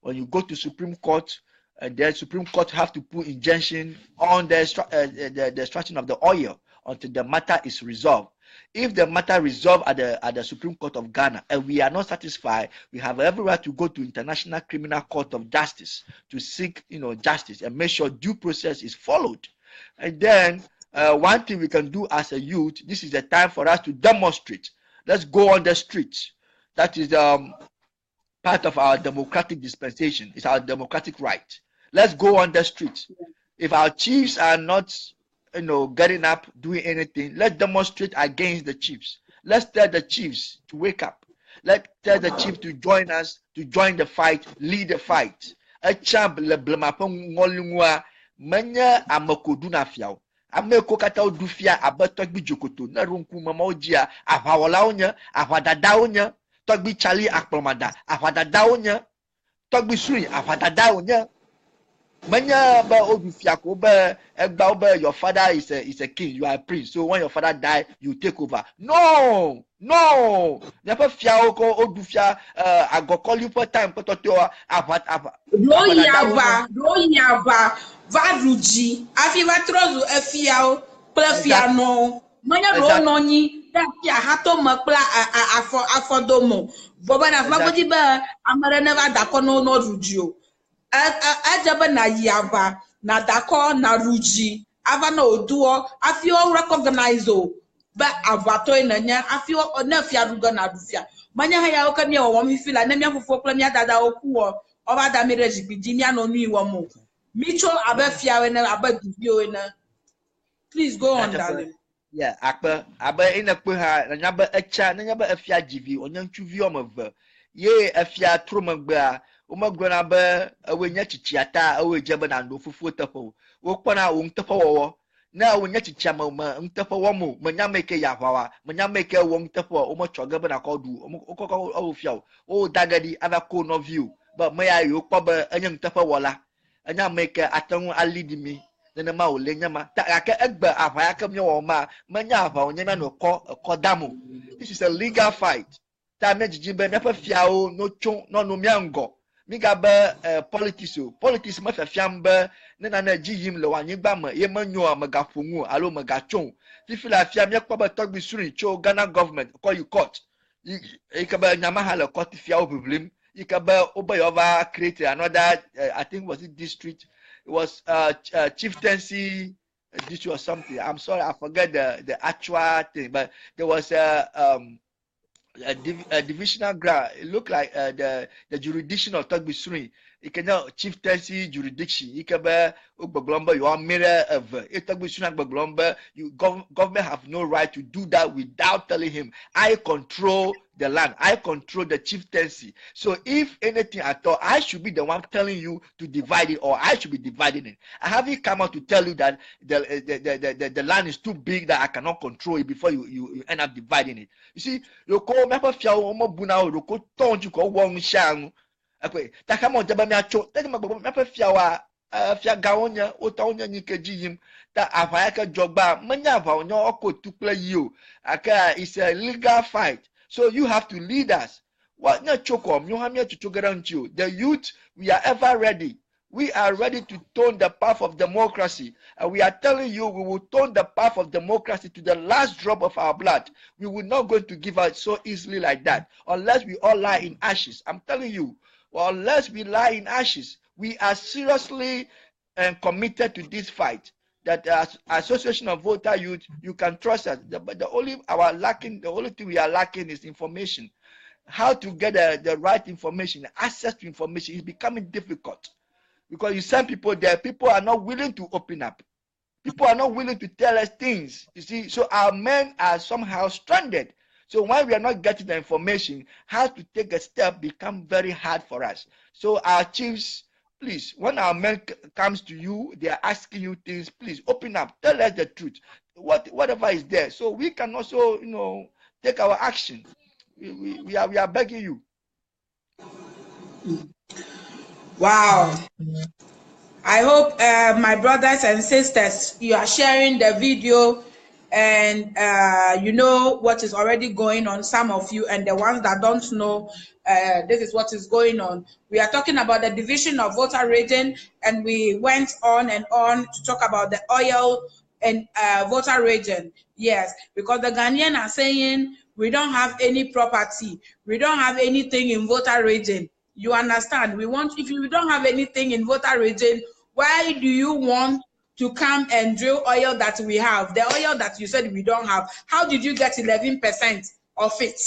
When you go to Supreme Court, and then Supreme Court have to put injunction on the extraction of the oil until the matter is resolved. If the matter resolved at the Supreme Court of Ghana and we are not satisfied, we have every right to go to International Criminal Court of Justice to seek, justice and make sure due process is followed. And then one thing we can do as a youth, this is the time for us to demonstrate. Let's go on the streets. That is part of our democratic dispensation. It's our democratic right. Let's go on the streets. If our chiefs are not getting up, doing anything, let's demonstrate against the chiefs. Let's tell the chiefs to wake up. Let's tell the chief to join us, to join the fight, lead the fight. A champ le blemapon ngolungwa manya amakodu na fiao. Ameko kata odufia abatok bi jokoto na ronku mama ojia ahawala onya ahwadada onya togbi chali akplomada ahwadada onya togbi suri ahwadada onya. Manya ba odufiako ba egba ba your father is a king, you are a prince, so when your father die you take over. No never fiao ko odufia agokoli for time pototo ahwat Royava varuji afi vatrozu efiao plefiano manya ro noni da pia hato makla afodomo boba na fagodi ba amara never dakono no rujio ajaba na yava na dako na ruji ava na oduo afio recognize o ba avato enanya afio na fia ruga na dufia manya haya okani o wo mi fila na mi afofo kla mi adada okuo oba da mi rejipidi mi ano nu iwo mo micho abafia we na abadubio na. Please go on, darling. Yeah, aba ina kwe ha na nyaba echa na nyaba afia jivi onyantuvi omava ye afia tromagba umagwa na ba awenya chichiata awejaba na ndo fufu tapo wo kwana wo ntapo wo na awenya chichama ma ntapo wo mo manyameke ya hwawa manyameke wo ntapo o mo choga ba na kodu okoko ofia o dagadi ava ko no view ba maya yo kpoba anya ntapo wola anya make atanu alidimi na ma ole nyama ta aka egba ahwa aka mye wo ma manya ahwa onyama no kodamo. This is a legal fight. Ta mejiji be na fa fiao no chon no no miango miga ba politics ma fa fiamba na jiyim le wanyigba ma ye manyo magafongu alo magachon fifila fia mye kwa ba togbi suri cho Ghana government call you court ikaba nyama hala court fiao problem ikaba obayova create another I think was it district. It was chieftaincy district or something. I'm sorry, I forget the actual thing, but there was a divisional ground. It looked like the jurisdiction of Togbisuri. You can chieftaincy jurisdiction. You can be Ugbagblomba, you are mirror of Itagbisunak. You government have no right to do that without telling him, I control the land, I control the chieftaincy. So if anything at all, I should be the one telling you to divide it, or I should be dividing it. I haven't come out to tell you that the land is too big that I cannot control it before you end up dividing it. You see, you call me you call don't you call one shang. Okay, takamo jaba mi acho, tadi magbo me fiawa fia gaonya otaonya nikeji him that afayaka jogba manya afaonya oko tukle you. Aka it's a legal fight. So you have to lead us. What na chokom you have to chogeran you. The youth, we are ever ready. We are ready to turn the path of democracy. And we are telling you, we will turn the path of democracy to the last drop of our blood. We will not going to give out so easily like that, unless we all lie in ashes. I'm telling you, well, unless we lie in ashes, we are seriously committed to this fight. That as Association of Voter Youth, you can trust us. But the only thing we are lacking is information. How to get the right information, access to information is becoming difficult. Because you send people there, people are not willing to open up. People are not willing to tell us things. You see, so our men are somehow stranded. So when we are not getting the information, how to take a step become very hard for us. So our chiefs, please, when our men comes to you, they are asking you things, please open up, tell us the truth, whatever is there. So we can also, take our action. We are begging you. Wow. I hope my brothers and sisters, you are sharing the video, and you know what is already going on, some of you, and the ones that don't know, this is what is going on. We are talking about the division of voter region, and we went on and on to talk about the oil and voter region. Yes, because the Ghanaian are saying we don't have any property, we don't have anything in voter region. You understand? We want, if you don't have anything in voter region, why do you want to come and drill oil that we have? The oil that you said we don't have. How did you get 11% of it?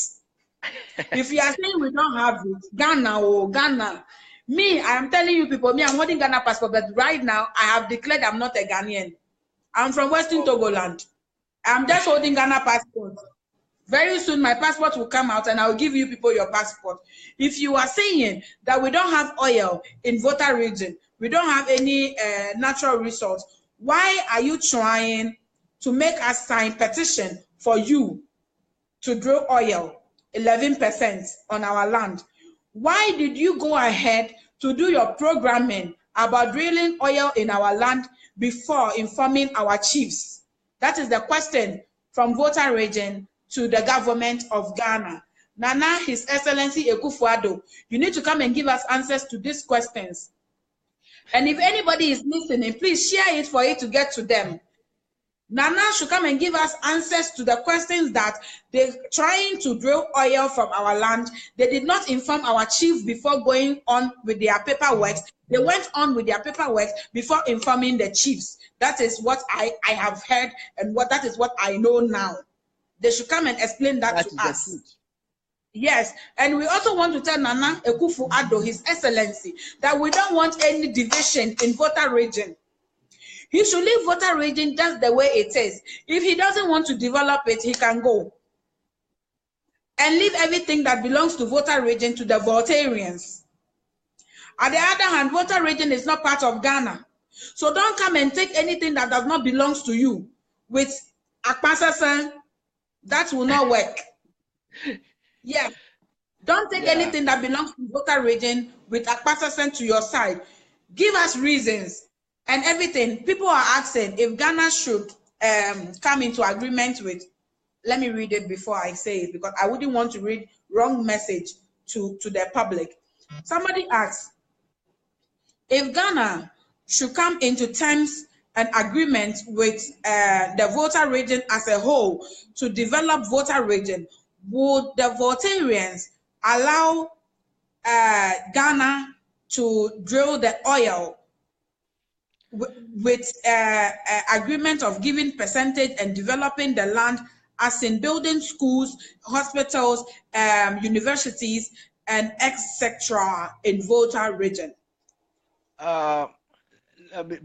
If you are saying we don't have it, Ghana. Me, I am telling you people, I'm holding Ghana passport, but right now I have declared I'm not a Ghanaian. I'm from Western Togoland. I'm just holding Ghana passport. Very soon my passport will come out and I'll give you people your passport. If you are saying that we don't have oil in voter region, we don't have any natural resource, why are you trying to make us sign petition for you to drill oil 11% on our land? Why did you go ahead to do your programming about drilling oil in our land before informing our chiefs? That is the question from voter region to the government of Ghana. Nana, His Excellency Ekufuado, you need to come and give us answers to these questions. And if anybody is listening, please share it for it to get to them. Nana should come and give us answers to the questions that they're trying to drill oil from our land. They did not inform our chief before going on with their paperwork. They went on with their paperwork before informing the chiefs. That is what I have heard, and that is what I know now. They should come and explain that to us. Yes, and we also want to tell Nana Ekufuado, His Excellency, that we don't want any division in voter region. He should leave voter region just the way it is. If he doesn't want to develop it, he can go. And leave everything that belongs to voter region to the Voltarians. On the other hand, voter region is not part of Ghana. So don't come and take anything that does not belong to you with Akpasa. That will not work. Yeah. Don't take anything that belongs to voter region with Akpasa sent to your side. Give us reasons and everything. People are asking if Ghana should come into agreement with. Let me read it before I say it, because I wouldn't want to read wrong message to the public. Somebody asks if Ghana should come into terms an agreement with the voter region as a whole to develop voter region. Would the Voltarians allow Ghana to drill the oil with agreement of giving percentage and developing the land, as in building schools, hospitals, universities, and etc. in voter region? Uh,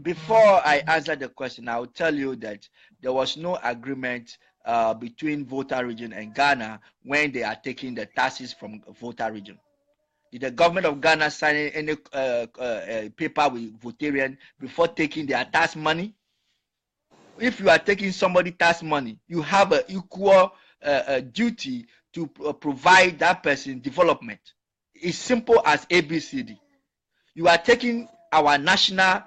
Before I answer the question, I'll tell you that there was no agreement between Volta region and Ghana when they are taking the taxes from Volta region. Did the government of Ghana sign any paper with Voltarian before taking their tax money? If you are taking somebody tax money, you have an equal duty to provide that person development. It's simple as ABCD. You are taking our national,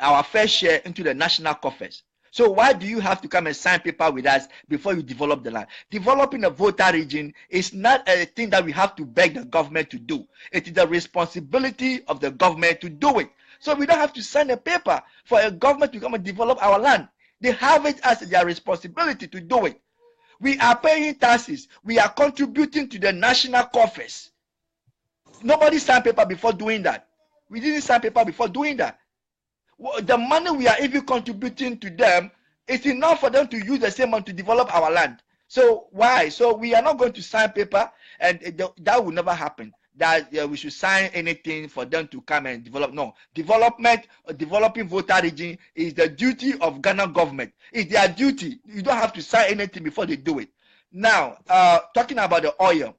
our fair share into the national coffers. So why do you have to come and sign paper with us before you develop the land? Developing a Volta region is not a thing that we have to beg the government to do. It is the responsibility of the government to do it. So we don't have to sign a paper for a government to come and develop our land. They have it as their responsibility to do it. We are paying taxes. We are contributing to the national coffers. Nobody signed paper before doing that. We didn't sign paper before doing that. The money we are even contributing to them is enough for them to use the same money to develop our land. So why? So we are not going to sign paper, and that will never happen. That we should sign anything for them to come and develop. No, developing Volta region is the duty of Ghana government. It's their duty. You don't have to sign anything before they do it. Now, talking about the oil,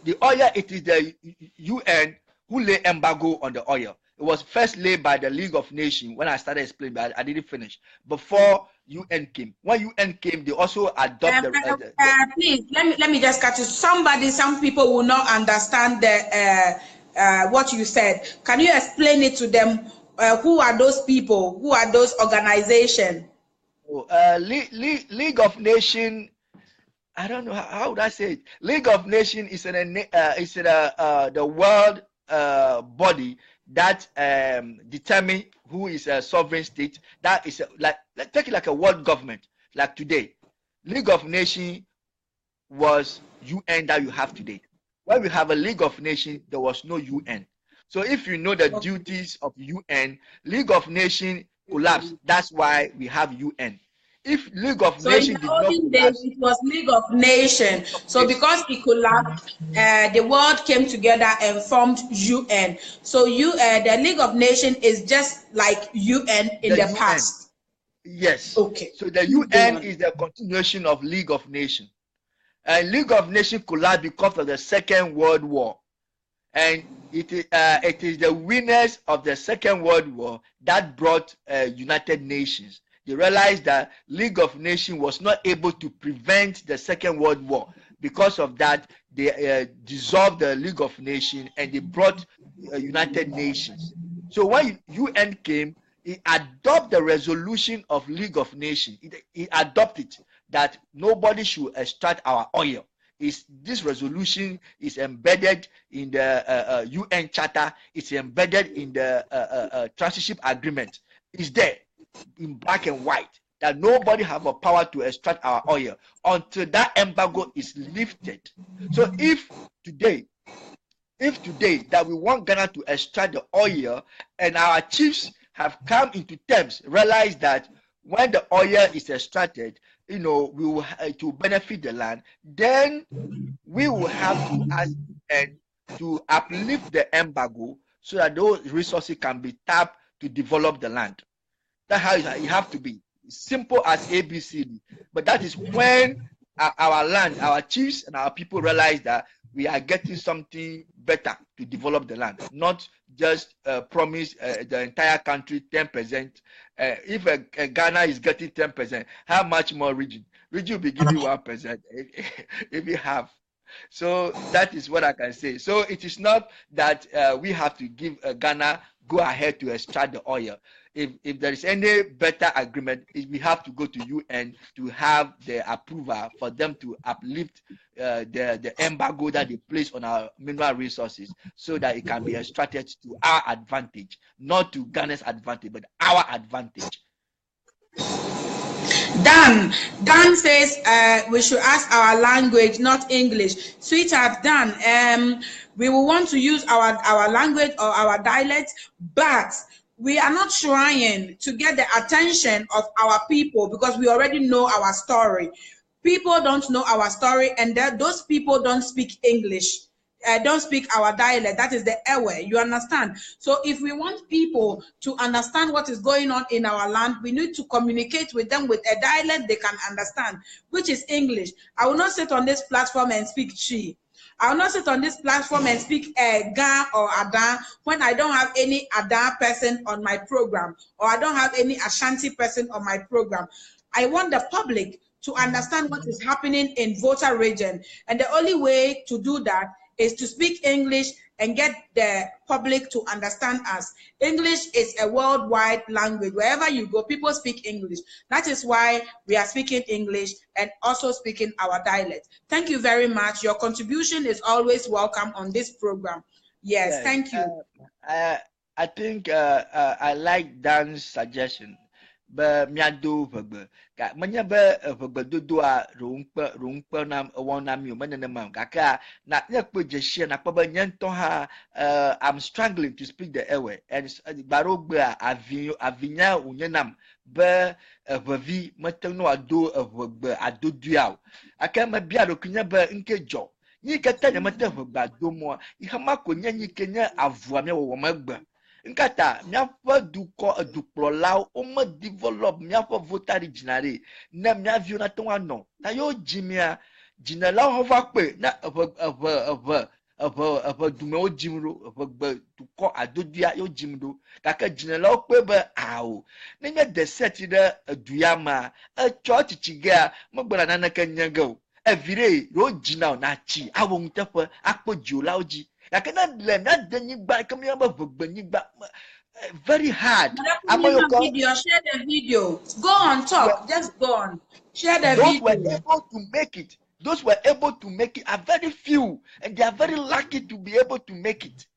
it is the UN who lay embargo on the oil. It was first laid by the League of Nations when I started explaining, but I didn't finish. Before UN came. When UN came, they also adopted please, let me just cut you. Some people will not understand what you said. Can you explain it to them? Who are those people? Who are those organizations? League of Nations. I don't know how would I say it. League of Nations is the world body that determine who is a sovereign state. That is take it like a world government. Like today, League of Nations was UN that you have today. When we have a League of Nations, there was no UN. So if you know the duties of UN, League of Nations collapsed. That's why we have UN. If League of Nations did not collapse, it was League of Nations. So because it collapsed, the world came together and formed UN. So the League of Nations is just like UN in the past. Yes. Okay. So the UN is the continuation of League of Nations. And League of Nations collapsed because of the Second World War. And it is the winners of the Second World War that brought United Nations. They realized that League of Nations was not able to prevent the Second World War. Because of that, they dissolved the League of Nations and they brought United Nations. So when UN came, it adopted the resolution of League of Nations. It adopted that nobody should extract our oil. This resolution is embedded in the UN Charter. It's embedded in the Transition Agreement. It's there in black and white that nobody have a power to extract our oil until that embargo is lifted. So if today that we want Ghana to extract the oil and our chiefs have come into terms, realize that when the oil is extracted, we will to benefit the land, then we will have to ask and to uplift the embargo so that those resources can be tapped to develop the land. That's how it have to be. Simple as ABCD. But that is when our land, our chiefs and our people realize that we are getting something better to develop the land, not just promise the entire country 10%. If Ghana is getting 10%, how much more region? Region will be giving 1% if you have. So that is what I can say. So it is not that we have to give Ghana go ahead to extract the oil. If there is any better agreement, we have to go to UN to have the approval for them to uplift the embargo that they place on our mineral resources so that it can be extracted to our advantage, not to Ghana's advantage, but our advantage. Dan says we should ask our language, not English. Sweetheart, Dan, we will want to use our language or our dialect, but we are not trying to get the attention of our people because we already know our story. People don't know our story, and those people don't speak English. don't speak our dialect. That is the Ewe. You understand? So if we want people to understand what is going on in our land, we need to communicate with them with a dialect they can understand, which is English. I will not sit on this platform and speak Chi. I will not sit on this platform and speak Ga or Ada when I don't have any Ada person on my program, or I don't have any Ashanti person on my program. I want the public to understand what is happening in Volta region. And the only way to do that is to speak English and get the public to understand us. English is a worldwide language. Wherever you go, people speak English. That is why we are speaking English and also speaking our dialect. Thank you very much. Your contribution is always welcome on this program. Yes, thank you. I think I like Dan's suggestion. But miado vegbe ka menya be vegbe dodo a rungpe na wona mi o mena ma kaka na yakpo jeshi na kpo nyento ha I'm struggling to speak the ewe and barogbe a avinya unyenam be vavi metano ado vegbe adodua aka ma bia do kunya be nkejo ni kata nya meta vegbe adomo ihama ko nya ni kenya avua me wo magba nkata miafa duko dukplola o ma develop miafa voter originary na miavio na ton ano na yo jimia jinala hova pe na dume o jimro duko adodua yo jimdo kaka jinala o pe be awo na nya de set de aduyama a church chiga magbara na kanyaga evire ro jina na chi awon tefa akpoji olaoji very hard. Share the video. Go on, talk. Just go on. Share the those video. Were able to make it. Those were able to make it are very few, and they are very lucky to be able to make it.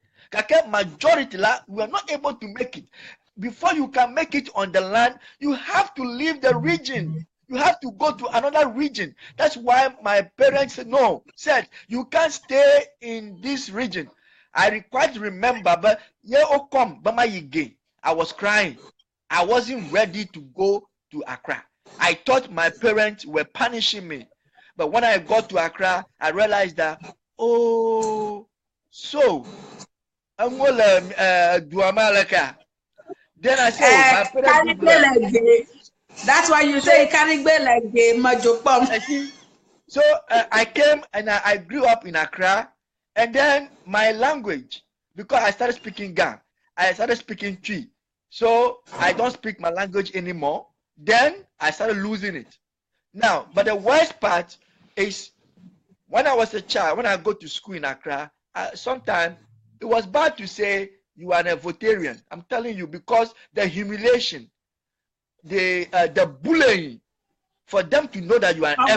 Majority we are not able to make it. Before you can make it on the land, you have to leave the region. You have to go to another region. That's why my parents said you can't stay in this region. I quite remember, but I was crying. I wasn't ready to go to Accra. I thought my parents were punishing me. But when I got to Accra, I realized that, I'm gonna do America. Then I said, my parents. That's why you say can't be like the Majopom. So I came and I grew up in Accra, and then my language, because I started speaking Ga, I started speaking Twi. So I don't speak my language anymore. Then I started losing it. Now, but the worst part is when I was a child, when I go to school in Accra, sometimes it was bad to say you are a Votarian. I'm telling you, because the humiliation, the bullying, for them to know that you are an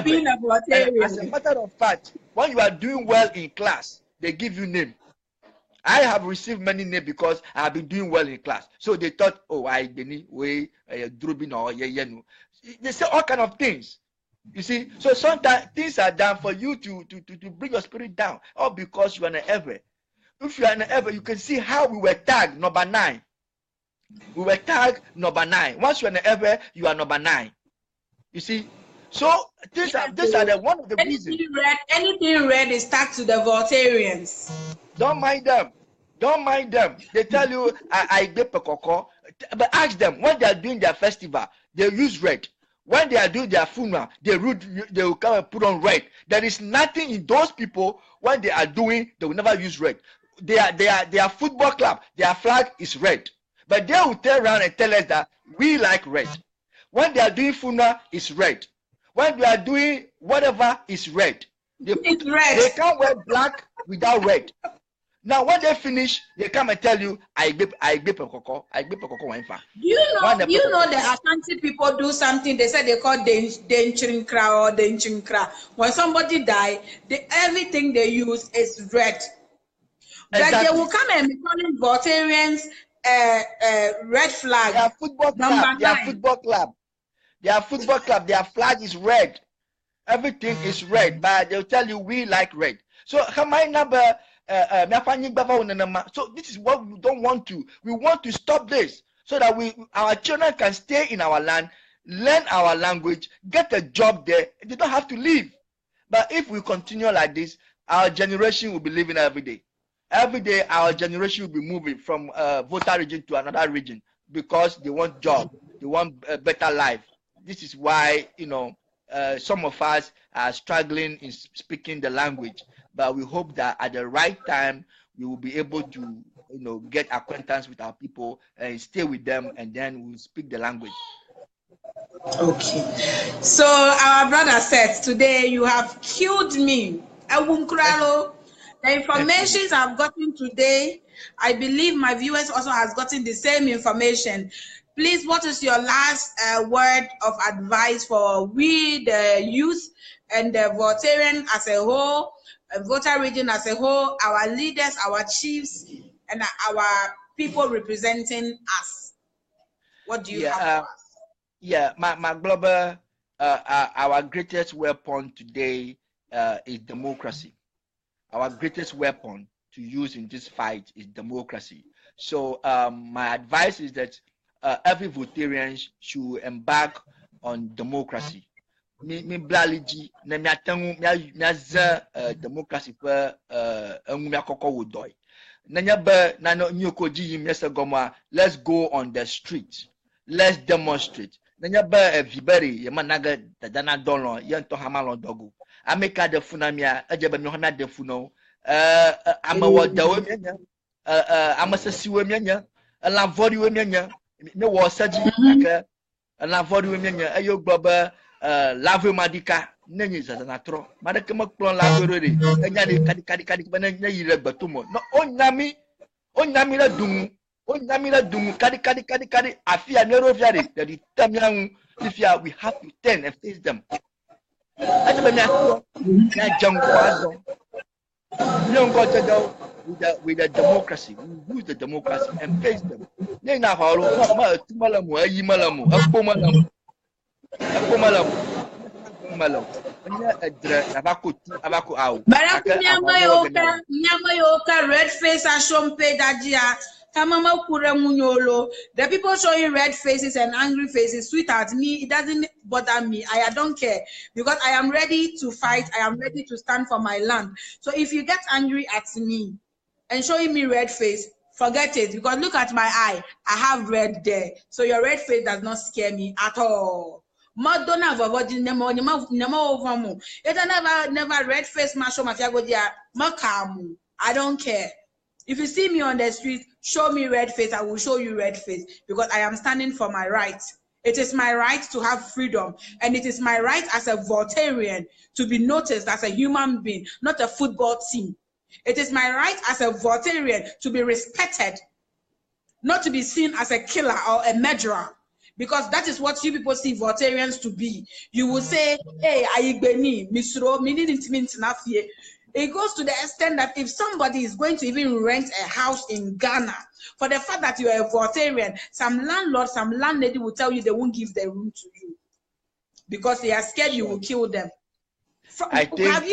as a matter of fact, when you are doing well in class, they give you name. I have received many names because I have been doing well in class. So they thought, I didn't way drubin or no. They say all kind of things. You see, so sometimes things are done for you to bring your spirit down, all because you are an ever. If you are an ever, you can see how we were tagged number 9. We were tagged number 9. Once you are an ever, you are number 9. You see, so these are the one of the reasons. Anything red is tagged to the Voltarians. Don't mind them. Don't mind them. They tell you I get pekoko, but ask them when they are doing their festival, they use red. When they are doing their funeral, they will come and put on red. There is nothing in those people when they are doing. They will never use red. Their football club, their flag is red. But they will turn around and tell us that we like red. When they are doing funeral, it's red. When they are doing whatever, it's red. They can't wear black without red. Now, when they finish, they come and tell you, I be pekoko. You know the Ashanti people do something. They say they call denchinkra or denchinkra. When somebody die, everything they use is red. But exactly. They will come and be calling Voltarians red flag. Their football club. Their flag is red. Everything is red, but they'll tell you we like red. So so this is what we don't want to. We want to stop this so that our children can stay in our land, learn our language, get a job there. They don't have to leave. But if we continue like this, our generation will be living every day. Every day, our generation will be moving from voter region to another region because they want job, they want a better life. This is why, you know, some of us are struggling in speaking the language, but we hope that at the right time we will be able to, you know, get acquaintance with our people and stay with them, and then we'll speak the language. Okay. So our brother said, today you have killed me. The information I've gotten today, I believe my viewers also has gotten the same information. Please, what is your last word of advice for we, the youth, and the Votarian as a whole, voter region as a whole, our leaders, our chiefs, and our people representing us? What do you have for us? Yeah, my global, our greatest weapon today is democracy. Our greatest weapon to use in this fight is democracy. So my advice is that every Votarian should embark on democracy. Me blaliji na mi atangu mi azza democracy pa mi akoko wodoi. Nanya ba na no nyokoji yim yesa goma, let's go on the street. Let's demonstrate. Nanya ba viberi yema naga dana dolon yento hamalon dogu. Ameka de funamia ajeba mi hamia de funo. Amawa dawe mianya. Amasasiwe mianya. Alavori we mianya. Me wasaji aka alavori we mianya ayo baba lave madika nenyi zazana tro madaka makplon lave rere enya de kadi bana yire batumo no onyami la dungu kadi afia nero fiare the tamian ifia we have to turn and face them ajaba mi akro na jango azo nyongo tego with the democracy. We use the democracy and face them. Nena halo ma tumalamu ayi malamu akpomalamu red face ashompe dajia. The people showing red faces and angry faces, sweet at me, it doesn't bother me. I don't care because I am ready to fight. I am ready to stand for my land. So if you get angry at me and showing me red face, forget it, because look at my eye. I have red there. So your red face does not scare me at all. Madonna never red face I don't care. If you see me on the street, show me red face, I will show you red face because I am standing for my rights. It is my right to have freedom, and it is my right as a Votarian to be noticed as a human being, not a football team. It is my right as a Votarian to be respected, not to be seen as a killer or a murderer, because that is what you people see Votarians to be. You will say, hey, Ayigbeni, Misro, it goes to the extent that if somebody is going to even rent a house in Ghana, for the fact that you are a Votarian, some landlord, some landlady will tell you they won't give the room to you because they are scared you will kill them. I think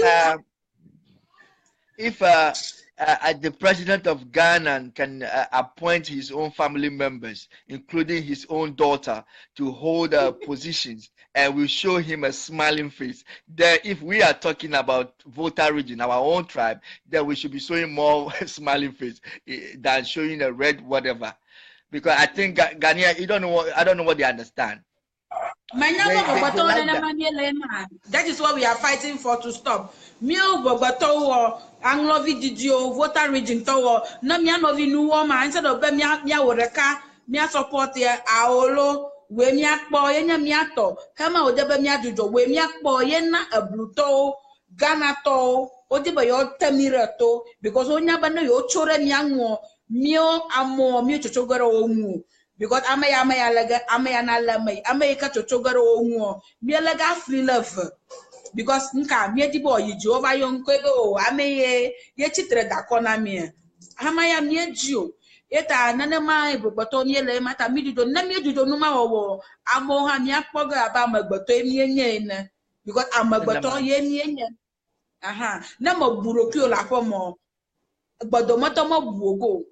if the president of Ghana can appoint his own family members, including his own daughter, to hold positions, and will show him a smiling face, then if we are talking about voter region, our own tribe, then we should be showing more smiling face than showing a red whatever. Because I think Ghanaian, I don't know what they understand. That is what we are fighting for, to stop. Mio Bogoto Anglo video voter region tower. No mianovi new woman instead of Bemia Woreka, Mia support here, Aolo, Wemiak boy, and Miato, Hama Odebemia Judo, Wemiak boy, Yena, a Bluto, Ganato, Odibayo Temirato, because Onyabano, your children young more, Mio Amo, Mutual Goro. Because I may catch a chogaro more, me a free love. Because Nka, me the boy, you Jova young Quego, I may yet chitre da conamia. Amaya near Jew. Eta none my Botonia le mata midi don't name you don't know my war. I'm more hamia poga about my Botonian because I'm a Botonian. Aha, number Burokio la pomo. But the matama buogo.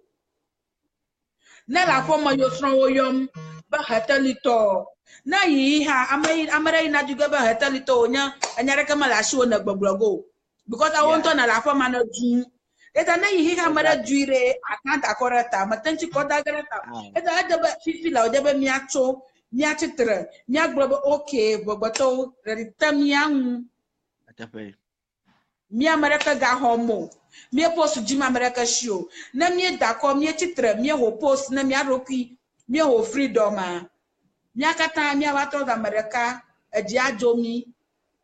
Nela forma yo strong yom ba hatelito na yi ha amara ina juga ba hatelito nya anyare kama la shi wona gbagbago because I want to na la forma na ju eta na yi ha mara juire akanta korata matanchi koda garata eta adaba fifi la odaba miacho miachitre miagbo okay boboto redita mian mi America ga homo mi post jim America show na mi da ko mi chitre mi ho post na mi aroki mi ho freedom a mi akata mi awato da America eji ajomi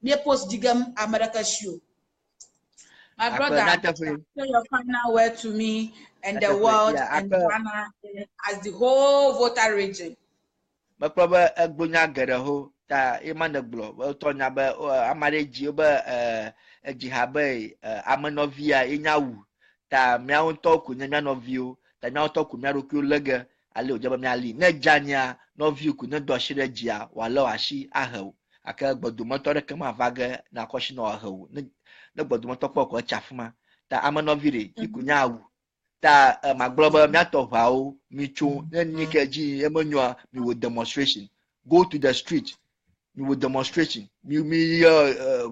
mi post digam America show. My brother, say your final word to me and the world and Ghana as the whole voter region. But probably a bunya geraho ta imanaglo, well, Tonya be amare jioba a jihabe amanovia inyawu ta miao toku nyanya no view ta nyao toku miaroku lega ale ojaba miali ne janya no view ku ne doshire jia wala washi ahaw aka gbodumoto re kama vaga na koshi no ahaw ne gbodumoto poko chafuma ta amanovire ikunyawu ta magloba miato hwao michu nikeji emonwa mi with demonstration go to the street mi with demonstration mi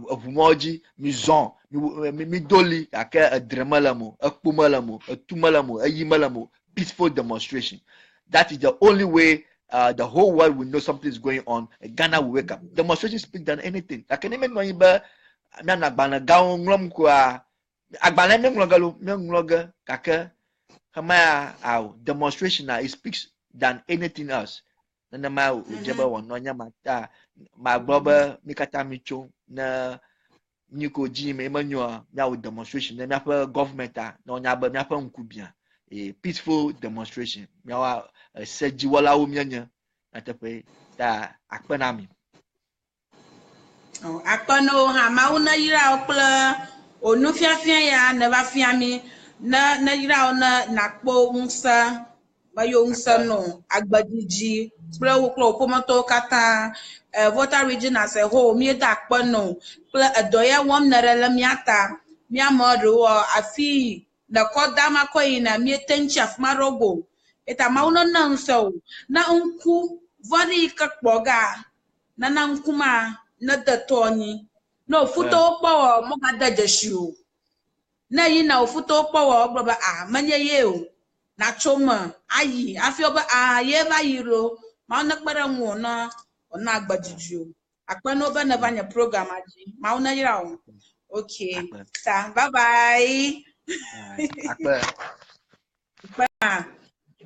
ofumoji mi zon mi doli aka adremalamu akpumalamu atumalamu ayimalamu peaceful demonstration. That is the only way the whole world will know something is going on. Ghana will wake up. Demonstration speak than anything. Like any man know ba mi anagbana gawo ngrom kwa agbana mi ngloga kaka Hamaya our demonstration now it speaks than anything else. Nana ma ujaba wanonya mata my brother mikata micho na niko jim Emmanuel now demonstration na miafa government na onya ba miafa nkubia a peaceful demonstration miawa seji wala umianya atape ta akpanami. Oh, akpano ha mauna yira okla onu fiafia ya ne ba fiami na yira ona nakpo unsa bayo unsa no agbadiji spre wuklo pomoto kata voter region as a whole mi da akpano pla adoya wom narela miata mi amodo afi na kodama ko ina mi tenchi afmarogo eta mauna na unsa na unku vori kakboga na nkuma na datoni no futo power mo ga dajeshu na yi na futo power baba manye ye o na choma ayi afi oba ye ba yiro ma na kpara nwu na ona agbajiju akpa no ba na banya program aji ma una yira o okay ta bye bye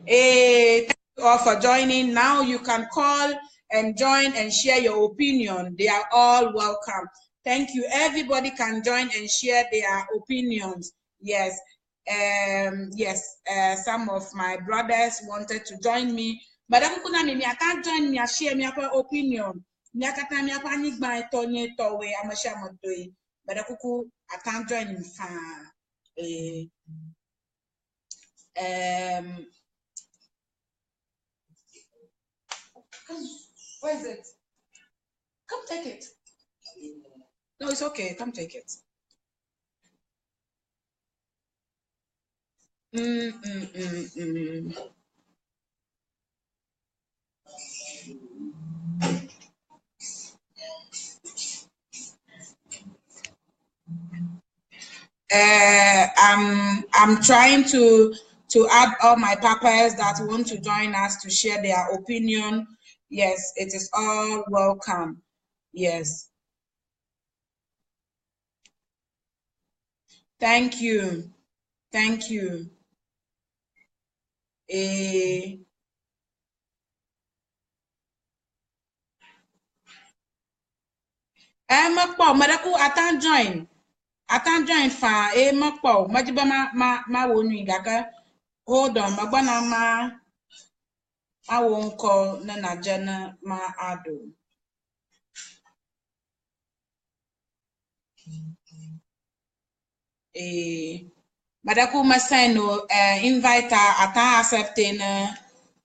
thank you all for joining. Now you can call and join and share your opinion. They are all welcome. Thank you. Everybody can join and share their opinions. Yes. Some of my brothers wanted to join me, but I can't join me. I share my opinion. But I can't join me. Where is it? Come take it. No, it's okay. Come take it. I'm trying to add all my papas that want to join us to share their opinion. Yes, it is all welcome. Yes. Thank you. Thank you. Madaku, I can't join fa makpo majiba ma wonu igaka. Hold on, magbana ma I won't call na jana ma ado. Madaku maseno invite ata accepting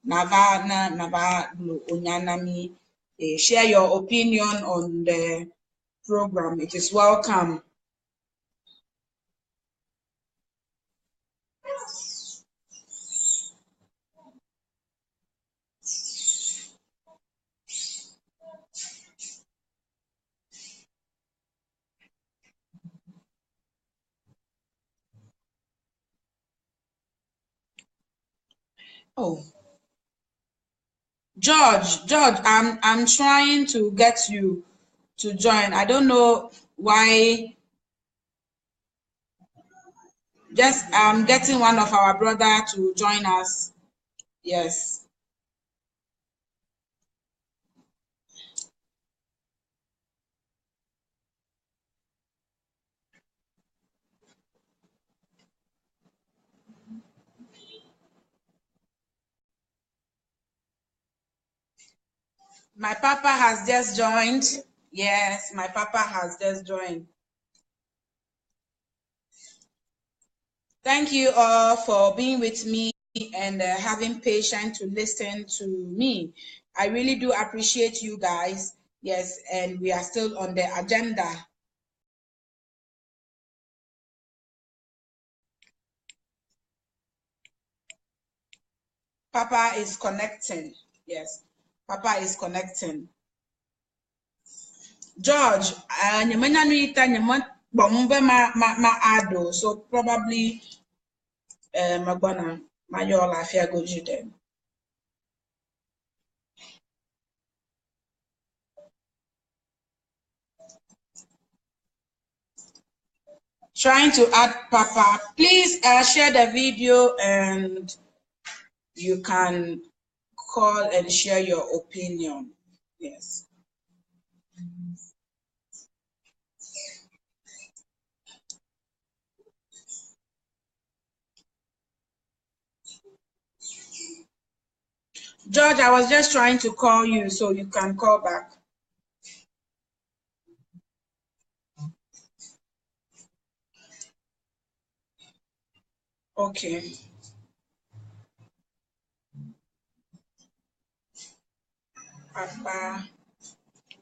nava unyanami share your opinion on the program. It is welcome. Oh, George, I'm trying to get you to join. I don't know why. Just getting one of our brother to join us. Yes. My papa has just joined. Yes, my papa has just joined. Thank you all for being with me and having patience to listen to me. I really do appreciate you guys. Yes, and we are still on the agenda. Papa is connecting. Yes, Papa is connecting. George, nyamanya no ita nyama bombe ma ado, so probably magwana mayola afia go then. Trying to add Papa. Please share the video and you can call and share your opinion. Yes. George, I was just trying to call you so you can call back. Okay. Papa.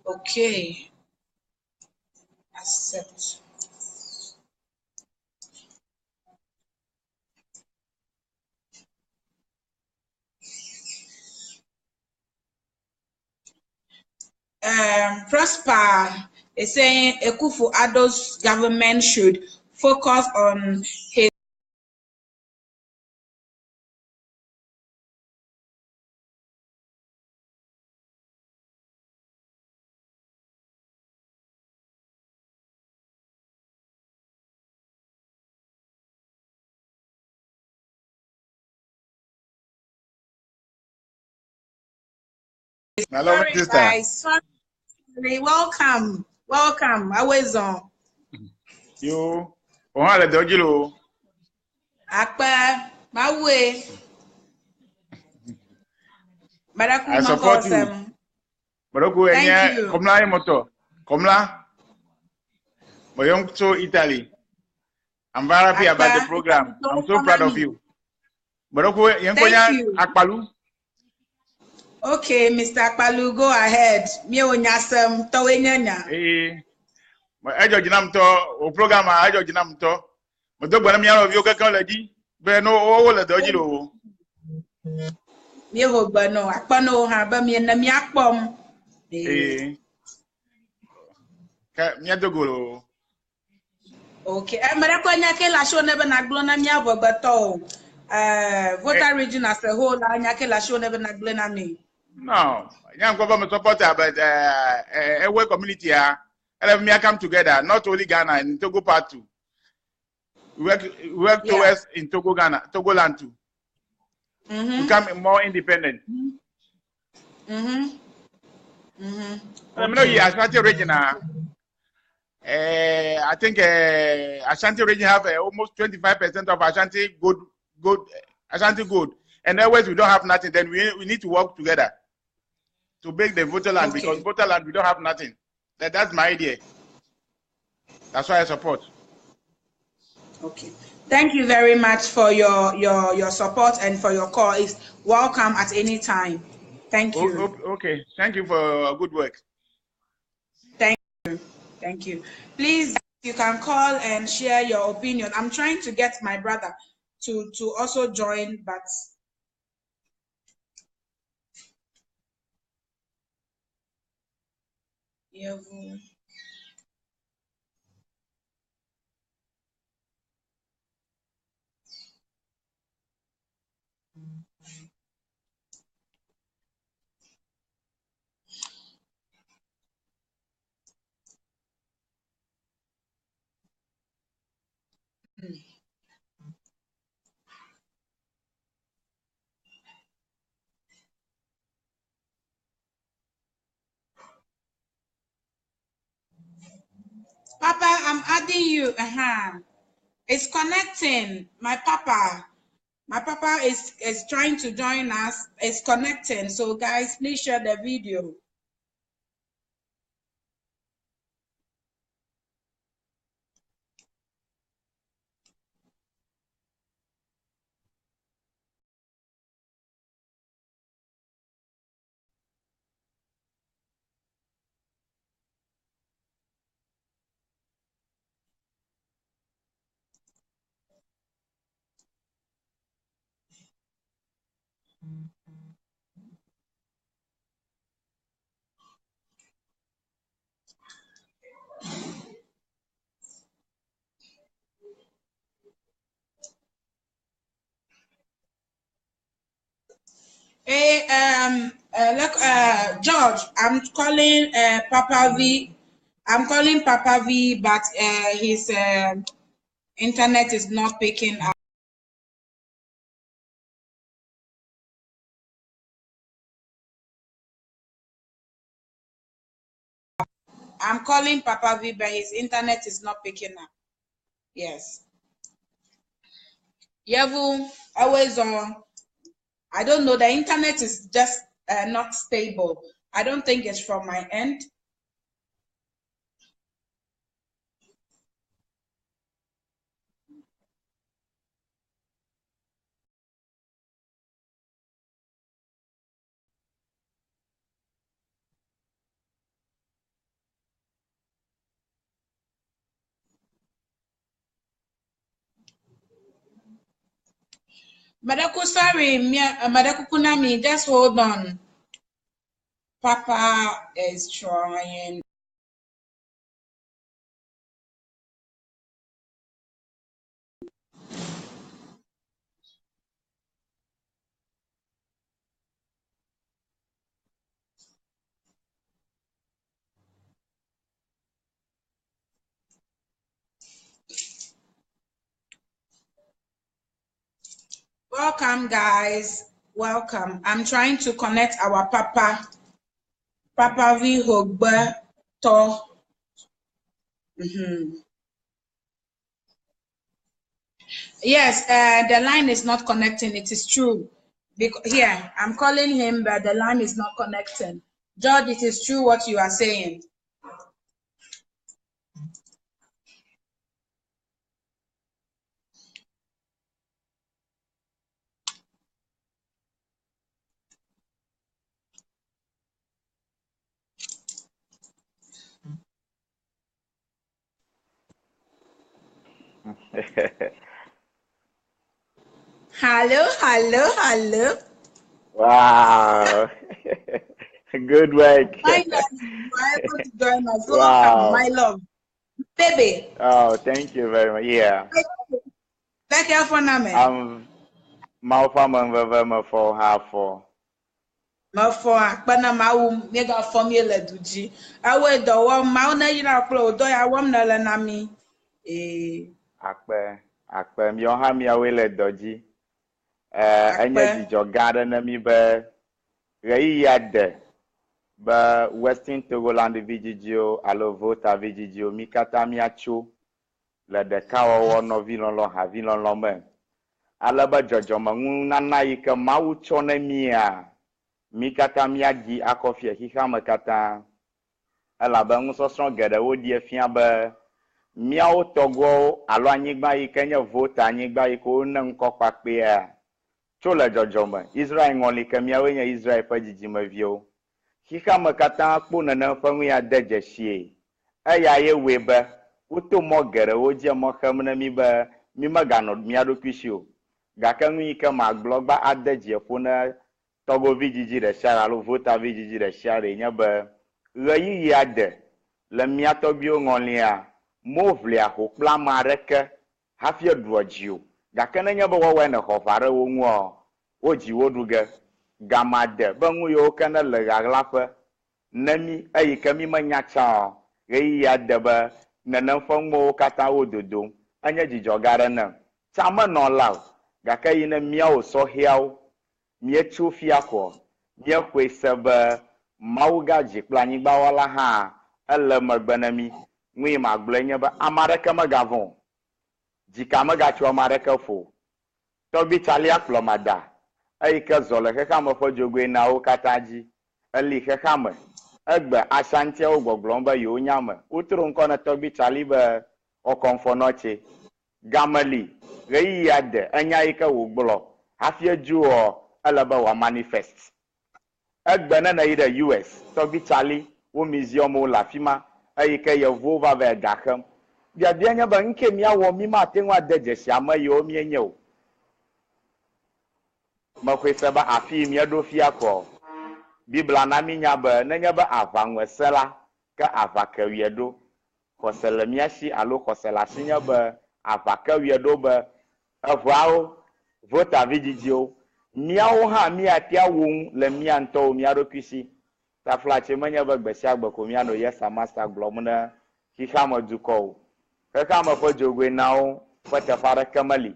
Okay. Accept. Prosper is saying Akufo-Addo's government should focus on his Hello, my sister. guys. Sorry, welcome. Welcome. Always on. You, oh, the doggy. Akpa, my way. I support you. Morocco, Thank you. Komla moto. Komla. Moyong to Italy. I'm very happy about the program. I'm so proud of you. Morocco, Thank you. Akpalu. Okay, Mr. Akpalu, go ahead. Me onyasem tawenyanya. Eh, ajo jinam to o program ajo jinam to. Mo do gbara mi aro vi o kankan ladi. Be no o le doggy lo. Me ho gbano, akpano ha ba me na me akpom. Eh. Ka mi adogolo. Okay. Mara ko nya ke la show nebe na glo na me abobato. Voter region as a whole anya ke la show nebe na glo na me. No, young government supporter, but a community here. And we come together, not only Ghana and Togo part two. We work towards in Togo, Ghana, Togo land too. Become more independent. I know you Ashanti region. I think Ashanti region have almost 25% of Ashanti good Ashanti good. And otherwise we don't have nothing. Then we need to work together to make the voter land, because voter land we don't have nothing. That's my idea. That's why I support. Okay. Thank you very much for your support and for your call. It's welcome at any time. Thank you. Okay. Thank you for good work. Thank you. Please, you can call and share your opinion. I'm trying to get my brother to also join, but yeah. Papa, I'm adding you. It's connecting. My papa is trying to join us. It's connecting. So guys, please share the video. Hey, George, I'm calling Papa V. I'm calling Papa V, but his internet is not picking up. I'm calling Papa V, but his internet is not picking up. Yes. Yevu, always on. I don't know. The internet is just not stable. I don't think it's from my end. Madaku, sorry, Madaku Kunami, just hold on. Papa is trying. Welcome, guys. Welcome. I'm trying to connect our Papa V Hogba to. Yes, the line is not connecting. It is true. Here, I'm calling him, but the line is not connecting. George, it is true what you are saying. Hello. Wow. Good work. Finally, you are able to join us. Welcome, my Wow. love. Baby. Oh, thank you very much. Yeah. Thank you for name. Malfa Manvava for half for. Mafo akpana mawu mega formula duji. Awe do wa mau na yina klo do ya wam na la nami. Akpe mi ọha mi awe le dọji. Enye Akpe. dzidzɔ gã aɖe na mi be ɣeyiɣi ya de be Western Togoland vidzidziwo alo Volta vidzidziwo mi katã miatso le ɖekawɔwɔ nɔvilɔlɔ havilɔlɔ me. Ale be dzɔdzɔmeŋunana yi ke Mawu tsɔ ne mia mi katã miadi akɔ fie xixea me katã. Elabe nusɔsrɔ̃ geɖewo ɖi fia be miawo tɔgbuawo alo anyigba yi ke nye Volta anyigba yi ke wone ŋkɔ kpakpea tso le dzɔdzɔme. Israel ŋɔli ke miawoe nye Israel ƒe dzidzimeviwo. Xixea me katã kpɔ nenem ƒe ŋu ya de dzesie. Eya ye wɔe be woto mɔ geɖewo dze mɔ xem ne mi be mi meganɔ mia ɖokui si o. Gake nu yi ke magblɔ gba ade dziƒo ne tɔgbuvi dzidzi ɖe sia ɖe alo Voltavi dzidzi ɖe sia ɖe nye be ɣeyiɣi ade le mia tɔgbuiwo ŋɔlia movlia ho kple ame aɖeke hafi ɖua dzi o. Gake nenye be wɔwɔe ne xɔ va ɖe wo ŋu o, wodzi woɖu ge. Gamade be ŋu yiwo ke ne le ɣaɣlaƒe ne mi eyi ke mi menya tsã o. Ɣeyiɣi ade be nenem ƒe ŋuwo katã wo dodom anya jijo gara na chama no law gaka yina miao so hiao mie chufia ko mie kwesebe mauga jikplani bawala ha ele magbanami nwi magblenye ba amareka magavon jika magacho amareka fo to bi chalia plomada ai ka zole ke kama fo jogwe na o kataji ali ke kama egbe ashanti ogboglomba yo nyama utru nko na to bi chali ba o konfonoche gamali reyi ade anya ika wogblo afia juo alaba wa manifest egbe na ida US to bi chali wo museum o lafima ai ka yevo va ve dakam bia bia nya ba nke mia wo mi ma tenwa deje sia ma yo mi enye o makwesaba afi mi adofia ko bibla na mi nya ba na nya ba avanwesela ka avaka wiedo kosela miashi alo kosela shinya ba avaka wiedo ba avao vota vidigio miawo ha mi atia won le mi anto mi arokwisi ta flache manya ba gbesi agbako mi ano yesa master glomna hihama duko ka kama fo jogwe nawo fata fara kamali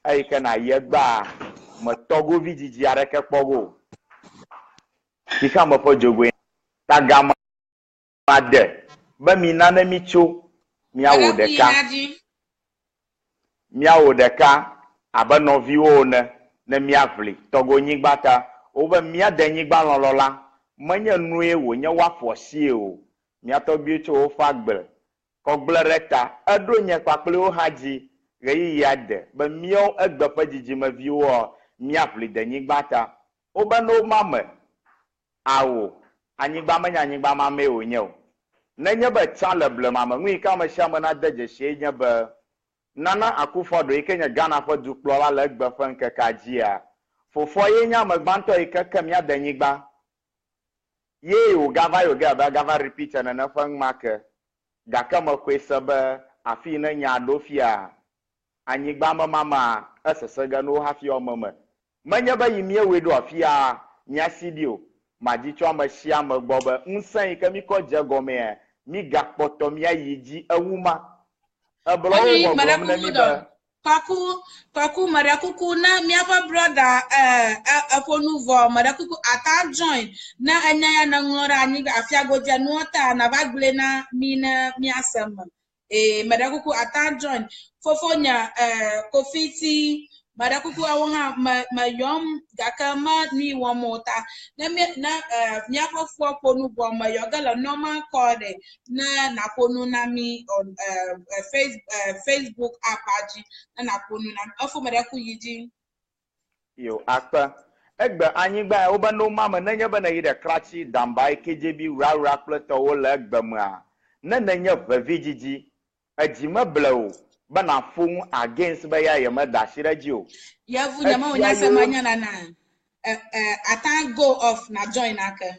ai kana yegba matogo vidiji areke pogo hihama fo jogwe tagama ade ba mi nana mi cho miawo deka abanovi one na miavli togo nyigbata oba mia denyigba lolola manya nue wo nya wafosie o mia to bi cho fagbel kogbel rekta ado nya kwakle o haji reyi yade ba mio egbefa jijima viwo miavli denyigbata oba no mame awo anyigba manya anyigba mame o nya o na nya ba chaleble mama nwi ka ma shama na deje she nya ba nana akufodo ikenya Ghana fo duplola le gbefa nke kajia fofo ye nya magbanto ikaka mia danyigba ye o gava yo gava repeat na fang make gaka makwesaba afi na nya dofia anyigba mama asesega no hafi o mama manya ba yimie wedo afia nya sidio majicho mashia magboba nsan ikami ko jegome mi gakpoto mia yiji awuma Kwaku marakuku na miapa brother afonuvo marakuku ata join na anya na ngora ani afia goja nuota na bagle na mina miasam marakuku ata join fofonya kofiti marakuku awon mayom gakama ni womota na miapa fo ponuvo mayogala normal code na ponu na mi on Facebook apaji na ponu na ofo maraku yiji yo akpa egbe anyigba oba no mama na nya ba na yide krachi dambai kejebi raura pleto wo le egbe mu a na nya vavijiji ajima blow ba na fun against ba ya yema dashiraji o yavu nya ma onya semanya na I can't go off na join aka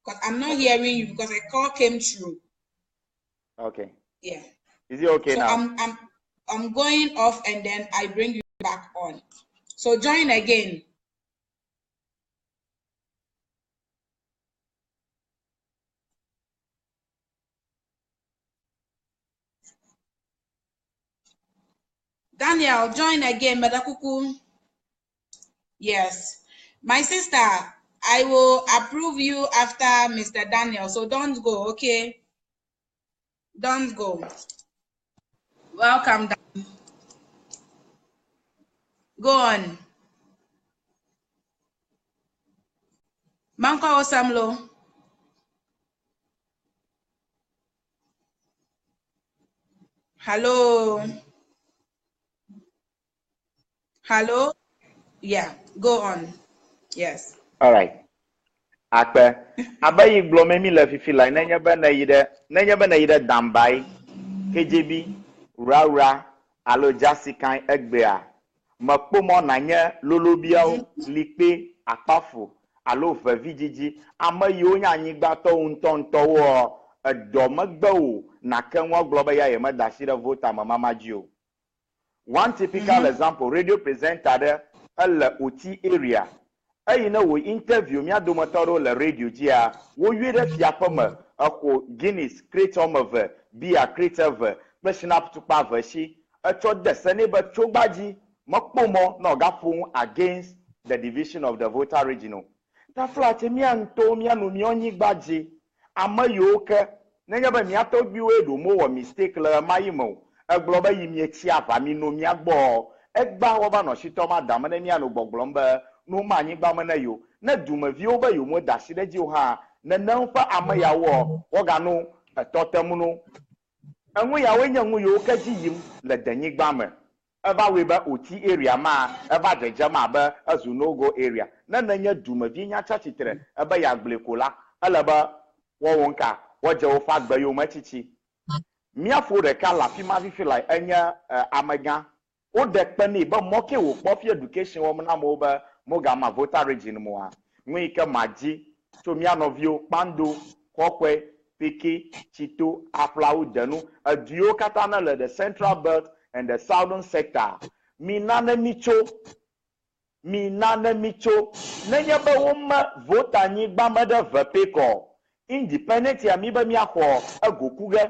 because I'm not hearing you because a call came through. Okay. Yeah. Is it okay so now? I'm going off and then I bring you back on. So join again. Daniel, join again, Madakuku. Yes. My sister, I will approve you after Mr. Daniel. So don't go, okay? Don't go. Welcome. Go on. Manko Osamlo. Hello. Hello. Yeah. Go on. Yes. All right. Akpe abayi glome mi le fifi la nenya ba na yide dambai KJB raura alo jasikan egbea mapomo nanya lolobiao lipe apafu alo vavijiji amayi onya anyigba to untonto wo edomagbawo na kenwo globe ya yema dashira vota mama majio. One typical example, radio presenter there oti area ayi na wo interview mi adomotoro le radio dia wo yire fiapama ako Guinness creator of be a creator of snap to pa vashi cho desene ba chogbaji mokpomo no gafun against the division of the voter regional ta flat mi anto mi anu mi onyi gbaji amayoke nenya ba mi ato bi we do mo wo mistake la mayimo eglo ba yimi echi ava mi no mi agbo egba wo ba no shito madam na mi anu gbogblo mba no ma anyi gba mana yo na dumavi o ba yo mo dashi de ji ha na nanfa amayawo wo ga no totem no enwu ya we nyanwu yo ka ji yim le danyi gba me eba we ba oti area ma eba jeje ma ba azunogo area na nanya dumavi nya chachitere eba ya gblekola alaba wo wonka wo je wo fa gba yo ma chichi miafo de kala fi ma fi like enya amaga o de pe ni ba moke wo pop education wo na mo ba mo ga ma voter region mo a nwi ke maji to mi anovio pando kokwe piki chito aflau denu aduo katana le the central belt and the southern sector minana micho nenya ba wo ma voter ni gba ma de vepeko independent ya mi ba mi akwo agokuge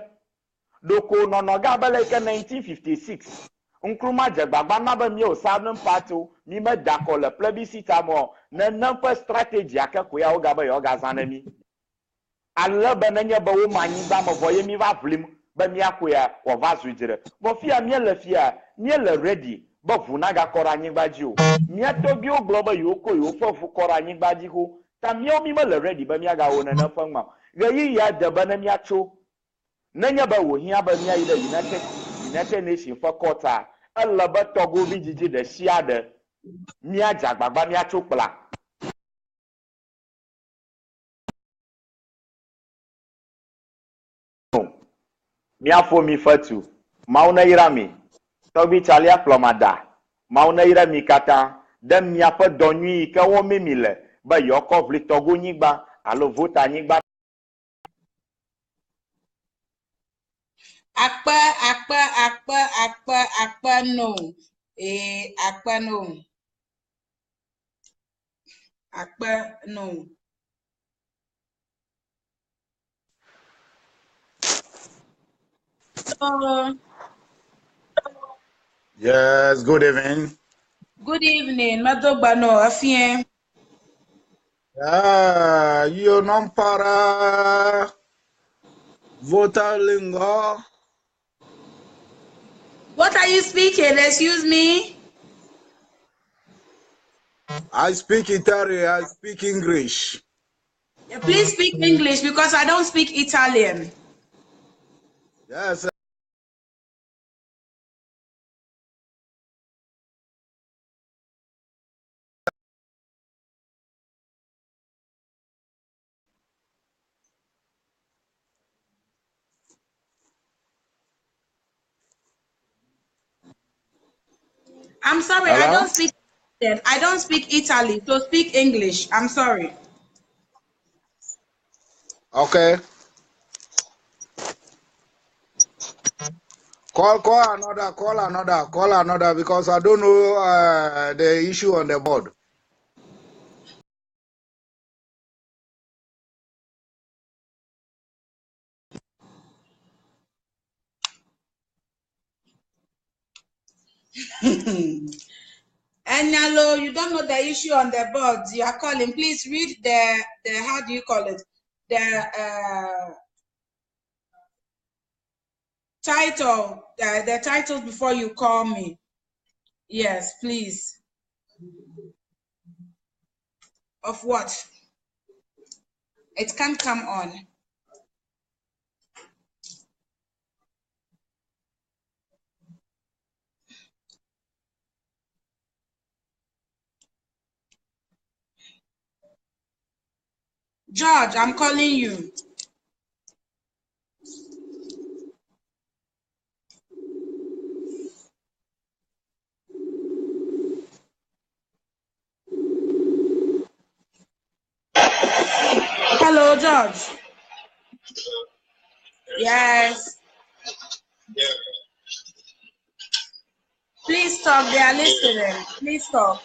doko nonoga baleke 1956 nkruma jegbagba na ba mi o southern party mi me dako le plebiscite mo na nampa strategy akeko ya oga ba yo ga zanami alla benenya ba wo manyi ba mo voye mi va vlim ba mi akoya wo va zujire bo fia mi le fia mi le ready ba vuna ga kora nyi gbaji o mi ato bi o global yo ko yo fofu kora nyi gbaji ko ta mi o mi me le ready ba mi aga wo na fa ma ga yi ya de ba na mi acho nanya ba wo hia ba mi ayi da United Nation for quarter alla ba togo bi jiji de sia de mi ajagbagba mi achopla mi afo mi fatu mauna irami tobi chalia plomada mauna irami kata dem mi afa donui ke wo memile ba yo kovli togo nyigba alo vota nyigba Akpa no. Akpa no. Akpa no. Hello. Yes, good evening. Good evening, Madogbano Afien. You non para voter lingo. What are you speaking? Excuse me. I speak Italian, I speak English. Please speak English because I don't speak Italian. Yes. I'm sorry, Hello? I don't speak Italian. I don't speak Italy, so speak English. I'm sorry. Okay. Call another because I don't know the issue on the board. And Nalo, you don't know the issue on the board. You are calling. Please read the how do you call it? The title, the title before you call me. Yes, please. Of what? It can't come on. George, I'm calling you. Hello, George. Yes. Please talk. They are listening. Please talk.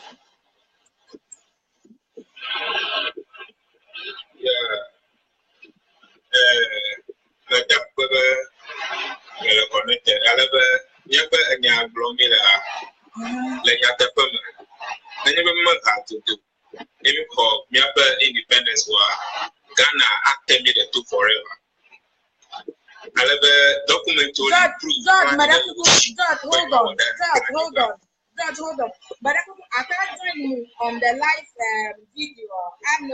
Nyaba anya blomila. Lenya tepem. Nanya be to do. Maybe call Nyaba independence war. Ghana acted me the two forever. I have a document to prove. God, hold on. But I can't join you on the live video. I'm I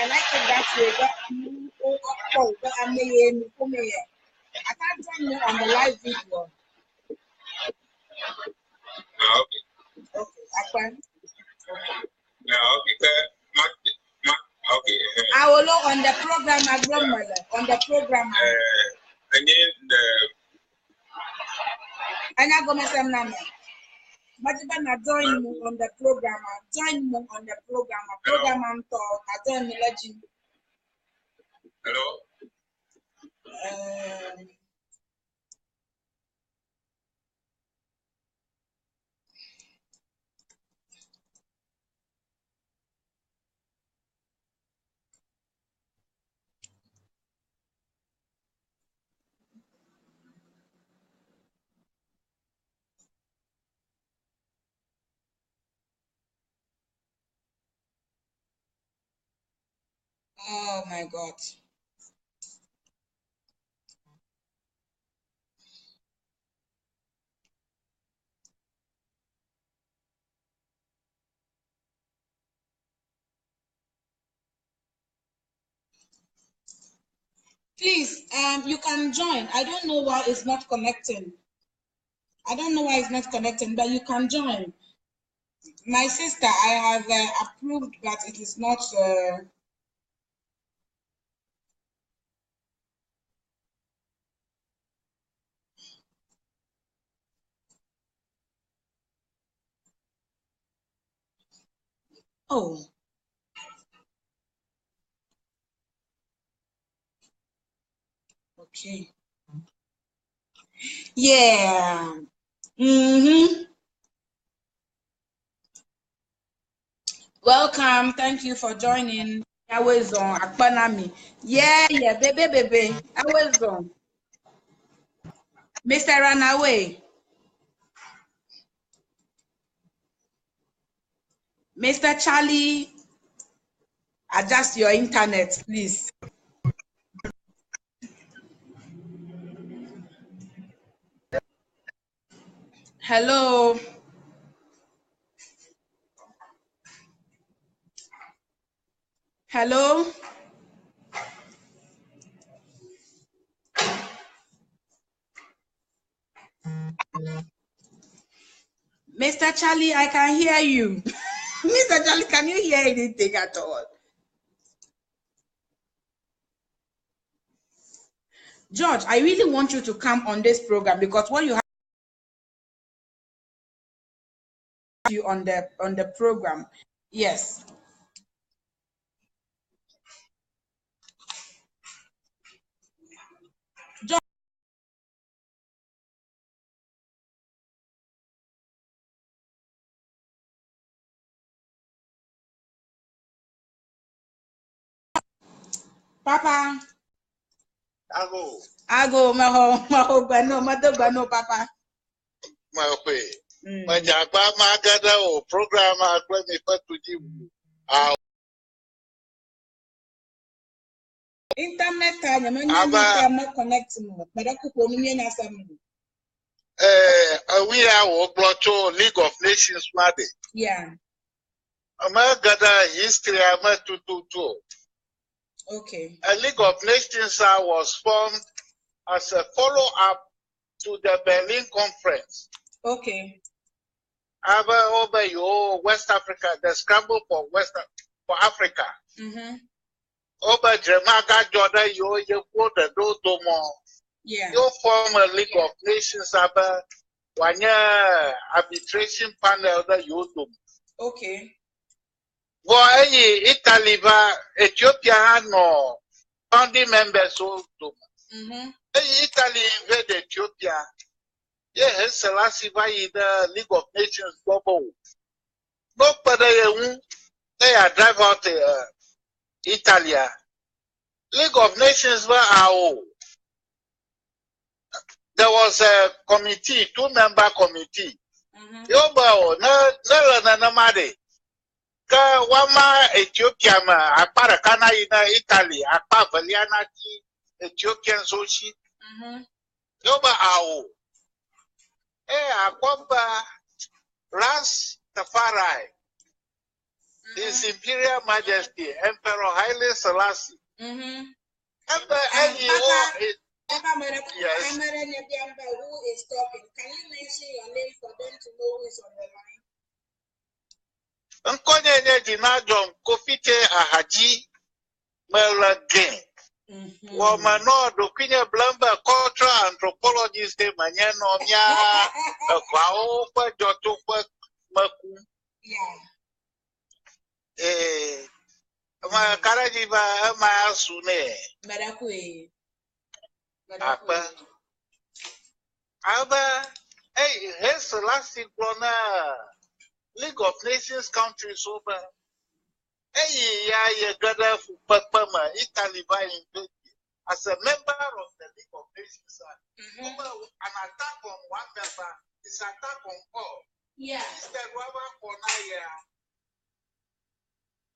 like it that way. But I can't join you on the live video. Okay, I can. Okay. I will look on the program, my grandmother. On the program. I need the. I'm not going to say no. But if I join you on the program, join you on the program. Program I'm talk. I join the legend. Hello. Oh my God. Please, you can join. I don't know why it's not connecting. I don't know why it's not connecting, but you can join. My sister, I have approved, but it is not. Oh. Okay. Yeah. Welcome. Thank you for joining. I was on Akpanami. Yeah, baby. I was on. Mr. Runaway. Mr. Charlie, adjust your internet, please. Hello. Hello. Mr. Charlie, I can hear you. Mr. Charlie, can you hear anything at all? George, I really want you to come on this program because what you have you on the program. Yes. George, Papa. Ago, maho, bano, Papa. My way. My jagba magada o program akwe mi pa tuji. Internet time, I'm connect mo. Madako ko ni na sam. We are blocho League of Nations made. Yeah. Amagada history ama tututu. Okay. A League of Nations was formed as a follow-up to the Berlin Conference. Okay. Over your West Africa, the scramble for Africa. Over Jemaga Jordan, you put the Domo. Yeah. You form a League of Nations, aber one arbitration panel that you do. Okay. Well, Italy, Ethiopia, no founding members. Italy invaded Ethiopia. Yes, Selassie in the League of Nations global. Nobody they are drive out Italy. League of Nations were our there was a committee, 2-member committee. Yoba na made. Ka wama Ethiopia ma akpara kana ina Italy akpa valiana ti Ethiopian sochi. Yoba awo. Akwamba Ras Tafari, His Imperial Majesty Emperor Haile Selassie. Yes. Who is talking? Can you mention your name for them to know who is on the line? Nkonye Jinajom Kofite Ahaji Melagain. Womano Dokinya Blamba cultural anthropologist Manyano Mia Kwaopa Jotopa Maku. Ma Karajiva Ma Sune. Merakui. Aba, hey, Selassie Brona, League of Nations countries over. Hey, ya gather for Papa, Italy as a member of the League of Nations. An attack on one member is an attack on all. Yeah. Instead, Robert Konaya,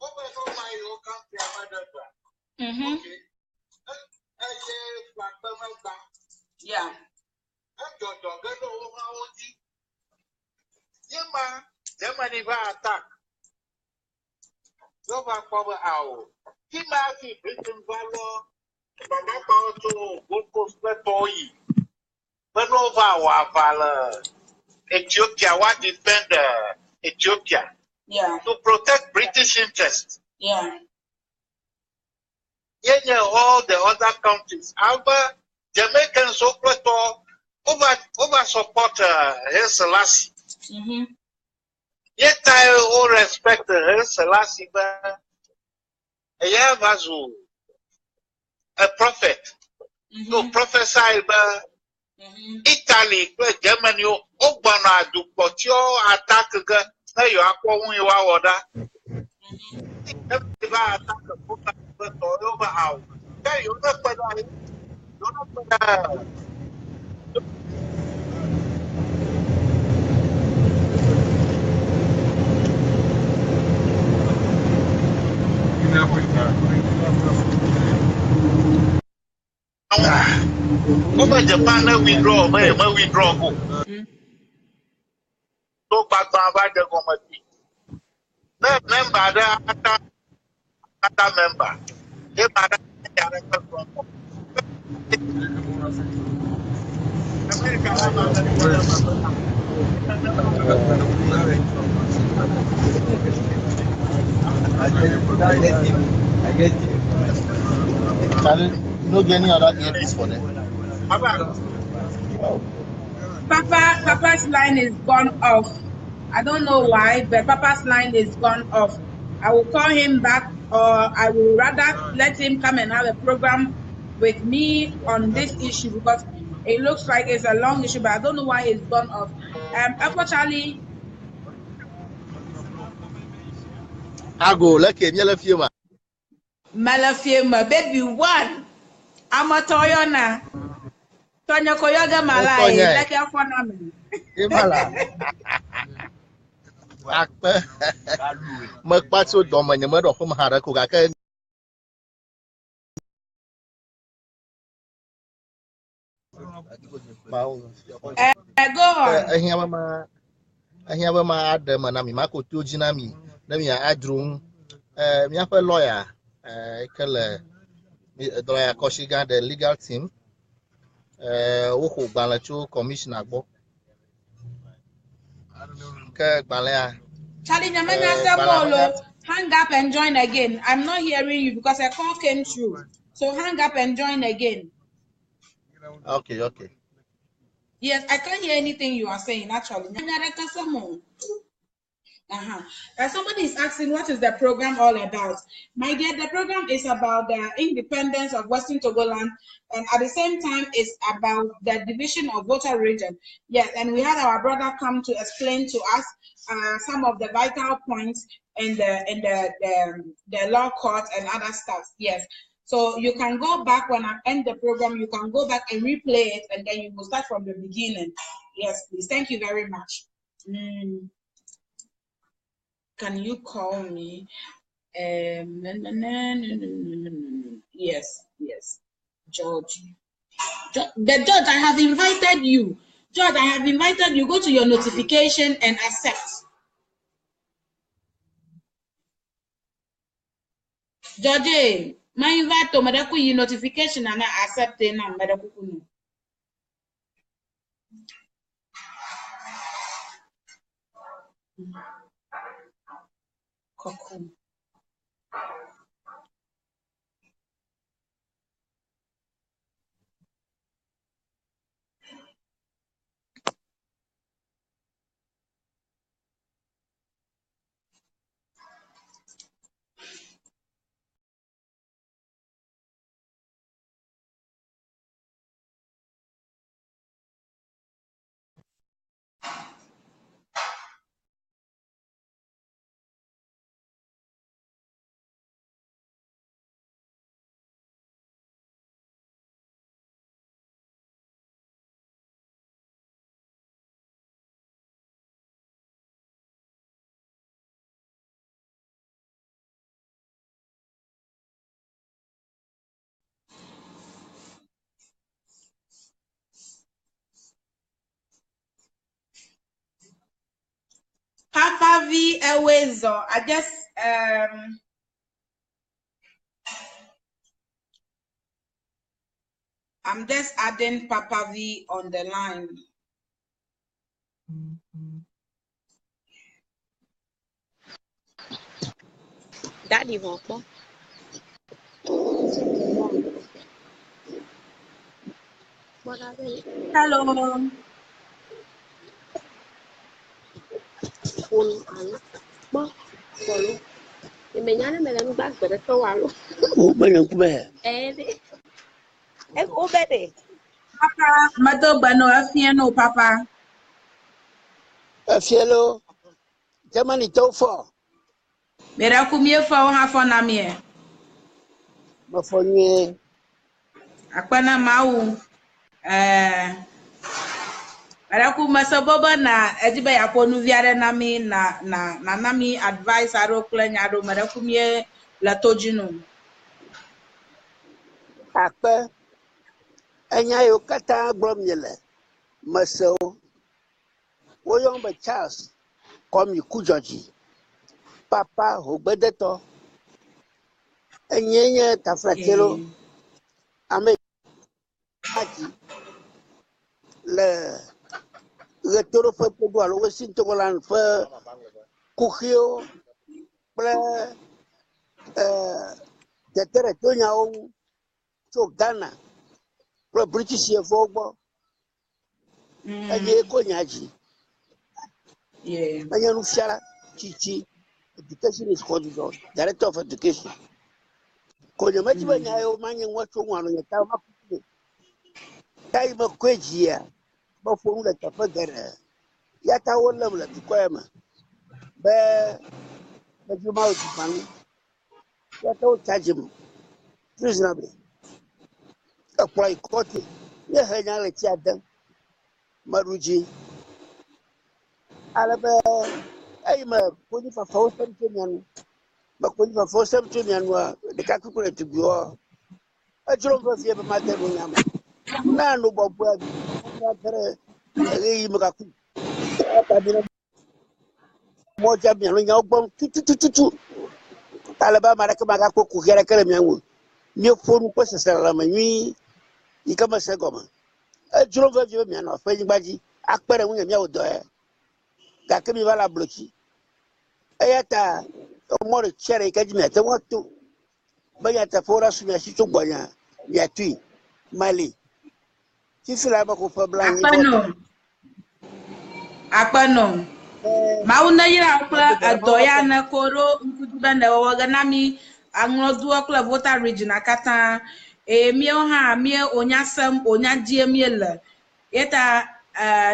over my own country, okay. Yeah. Germany va attack. Over power hour. He might be Britain valor. Baba to good coast toy. But over our valor. Ethiopia what defend Ethiopia. Yeah. To protect British interests. Yeah. Yeah, all the other countries. Alba, Jamaicans over support Haile Selassie. Yet I all respect Haile Selassie, but a prophet. No prophesy, but Italy, Germany, Obana do potio attack again. Now you are calling you order. Attack over how. You're not over Japan, withdraw, withdraw. So back about the committee. Member, other member. I get you. Charlie, no get any other earpiece for them. Papa's line is gone off. I don't know why, but Papa's line is gone off. I will call him back, or I will rather let him come and have a program with me on this issue, because it looks like it's a long issue, but I don't know why it's gone off. Uncle Charlie. I go like a yellow few. Malafiema, baby one. I'm a Toyona. Tonya Koyoga Malay, like a phenomenon. Akpe makpatso domanya mado fo mahara ko ga ka Go on. ahia ba ma adam na mi makoto jina mi na mi adrum mi afa lawyer kala lawyer Koshiga the legal team wo ko gbalacho commissioner gbo ka gbalaya Charlie, hang up and join again. I'm not hearing you because a call came through. So hang up and join again. Okay. Yes, I can't hear anything you are saying, actually. Somebody is asking, what is the program all about? My dear, the program is about the independence of Western Togoland, and at the same time, it's about the division of voter region. Yes, and we had our brother come to explain to us some of the vital points in the law court and other stuff. Yes. So you can go back when I end the program, you can go back and replay it, and then you will start from the beginning. Yes, please. Thank you very much. Can you call me? Yes, yes. George. The George, I have invited you. George, I have invited you. Go to your notification and accept. George, my invite to Madaku you notification and I accept it now. Madaku. Cocoon. Papa V Ewezo. I just I'm just adding Papa V on the line. Daddy Papa. Hello. Papa, Mado Bano Afiano, Papa. Afielo, Germany Tofo. Merakumie for half on a mere. Mafonye. Akwana Mau. Meraku Masaboba na Ejiba Yaponu Viare Nami na Nami advice Aro Klanyado Merakumie Latojino. Akpe. Enya yo kata gromyele. Maso. Woyombe Charles. Komi kujoji. Papa Hobedeto. Enyenye tafratelo. Ame. Le. Retoro fe pogo alo wesinto golan fe. Kukio. Ple. Tetere tonya on. So Ghana. Ple British ye fogbo. Enye konyaji. Yeah. Chichi, education is corridor, director of education. Konya majiba nyayo manye watu wano nyata makuti. Tai makwejia, mafu ule tafagara. Yata wala mla tukwema. Be, majuma utipani. Yata utajimu. Reasonably. Apply koti. Ye hanyale chiadam. Maruji. Alabe, ayima kuni fa fawsam kenyan. Bakuni fa fawsam kenyan wa dekakukule tibio. Ajulom fa fiye bamate nyama. Na no babwa bi. Na tere yi makaku. Tabina moja bi no nyawo tutututu. Alaba maraka makako kugera kala myangu. Ni fonu ko sesala manyi. Ni kama segoma. Ajulom fa fiye miano fa yigbaji. Akpere wunya miawo do e. Kakemi vala bloki. Ayata omore chere kajime te watu bayata fora sunya shitu bonya ya tui mali sifila ba ko fa blanyi Akpano mauna yira okla adoya na koro nkuduba na waganami anglodu okla voter region akata mi ha mi onyasam onyadie miele yeta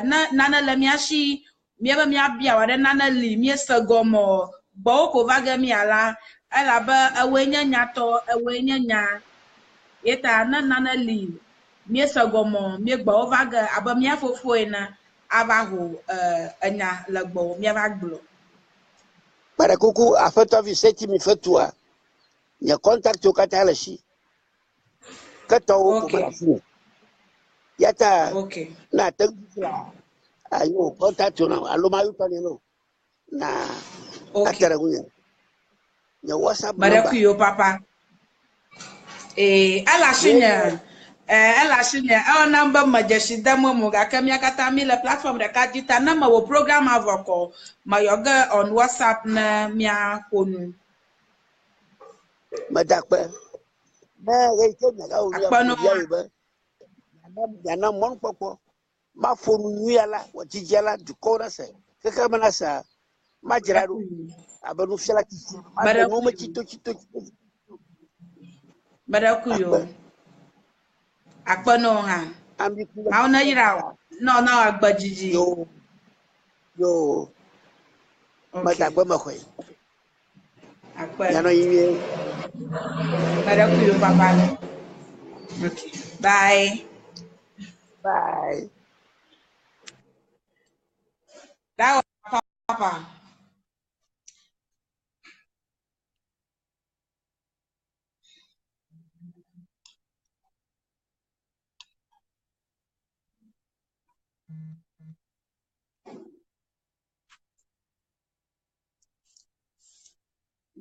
na lemiashi mieba mi abia wade nana li mi segomo bo ko vaga mi ala ba awenya nyato awenya nya Yeta na nana leave. Mie sagomo, mie gba ovaga, aba mia fofo na abaho anya lagbo, mia baglo. Para kuku afeto vi seti mi fetua. Nya contact yo kata la shi. Kata wo ko mala Okay. fu. Yata Okay. na tangla. Ayo contact yo na aloma yu tani no. Na Okay. atara gunya. Nya WhatsApp number. Madakuyo papa. Ye Ala shinya number majeshi demo muga kamia kata mi le platform de kadita na ma wo program avoko ma yoga on WhatsApp na mia konu. madakpe. Na re ke na ga uri Akpano aprovia we ba. Yana mon popo. Ma fonu nyala watijala dukora se. Kaka mana sa majrado. Abanu fela kisi. Ado no ma Madakuyo. chito. Madakuyo. Akpe. Akpano ha. Ambi kula Mauna yira. No agbajiji. yo Okay. madakpe makwe. Yano Akpano. yinye. Madakuyo papa. Okay. Bye. Bye. That was papa.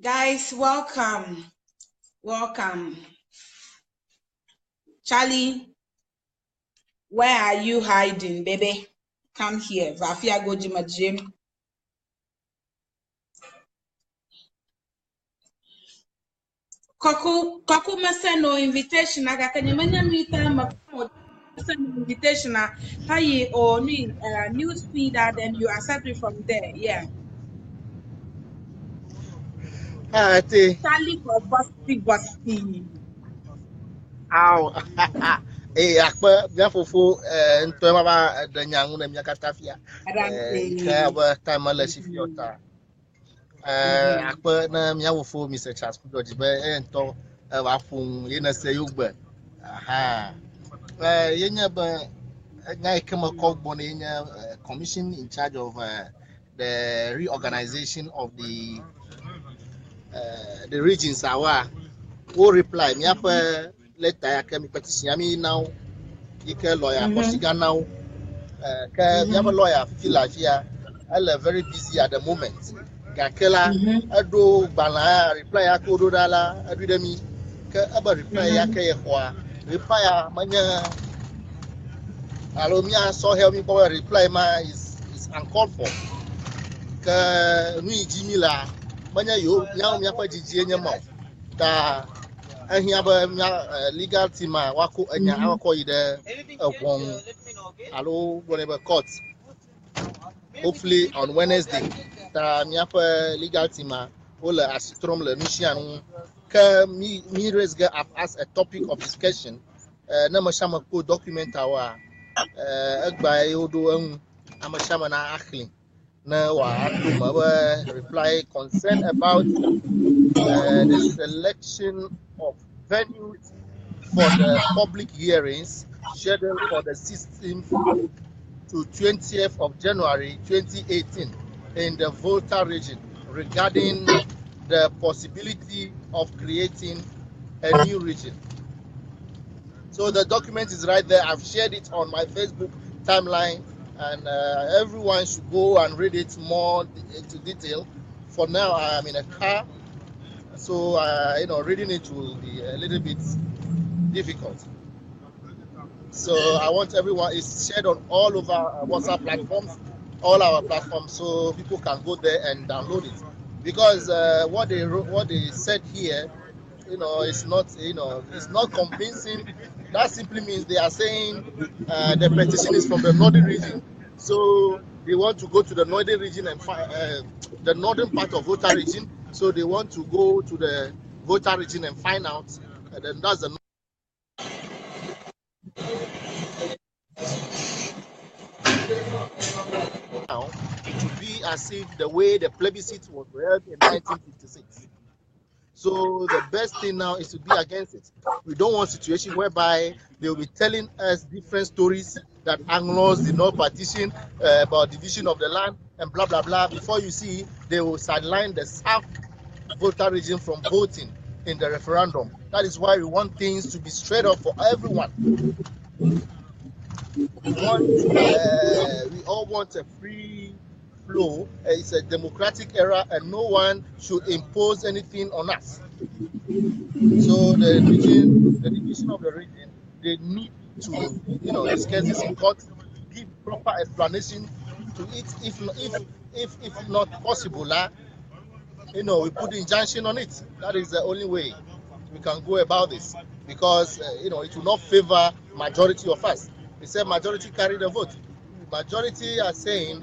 Guys, welcome. Welcome. Charlie, where are you hiding, baby? Come here. Vafia go Jima Jim. Koku masa no invitation. Aga kanya manya mita mapamo invitation. How you or need news feed then you accept it from there. Yeah. Ate. Charlie for busty. Ow. Akpa biafofo ntwe mama da nyangu na miakatafia. Ika Adante. ba time la sifiota. Akpa na miawofo Mr. Charles Kudoji be ento wa fun yena se yugbe. Aha. Yenya ba guy came a call commission in charge of the reorganization of the regions. Our will reply me up later. I can petition me now. You can lawyer Koshiga now. Me have a lawyer Philadelphia. I'm very busy at the moment. Gakela ado bana reply akodo dala adudemi ka aba reply yake yehwa reply manya alomia saw help me power reply ma is uncalled for ka nui jimi la manya yo nya mi akwa jiji enya ma ta ahia ba legal team a wako anya awako ide won alo whatever court hopefully on Wednesday ta mi akwa legal team a wala asitrom la mission ka mi raise up as a topic of discussion na mashama ko document awa agba yodo amashama na akhlin na wa reply concern about the selection of venues for the public hearings scheduled for the 16th to 20th of January 2018 in the Volta region regarding the possibility of creating a new region. So the document is right there. I've shared it on my Facebook timeline, and everyone should go and read it more into detail. For now, I am in a car, so reading it will be a little bit difficult. So I want everyone, it's shared on all of our WhatsApp platforms, all our platforms, so people can go there and download it. Because what they said here, it's not, it's not convincing. That simply means they are saying the petition is from the northern region, so they want to go to the northern region and find the northern part of Volta region. So they want to go to the Volta region and find out. Then that's the now. It would be as if the way the plebiscite was held in 1956. So the best thing now is to be against it. We don't want a situation whereby they will be telling us different stories that Anglos did not partition about division of the land and blah blah blah. Before you see, they will sideline the South voter region from voting in the referendum. That is why we want things to be straight up for everyone. We all want a free flow. It's a democratic era, and no one should impose anything on us. So the division of the region, they need to, discuss this in court, give proper explanation to it. If not possible, we put the injunction on it. That is the only way we can go about this, because it will not favor majority of us. We say majority carry the vote. Majority are saying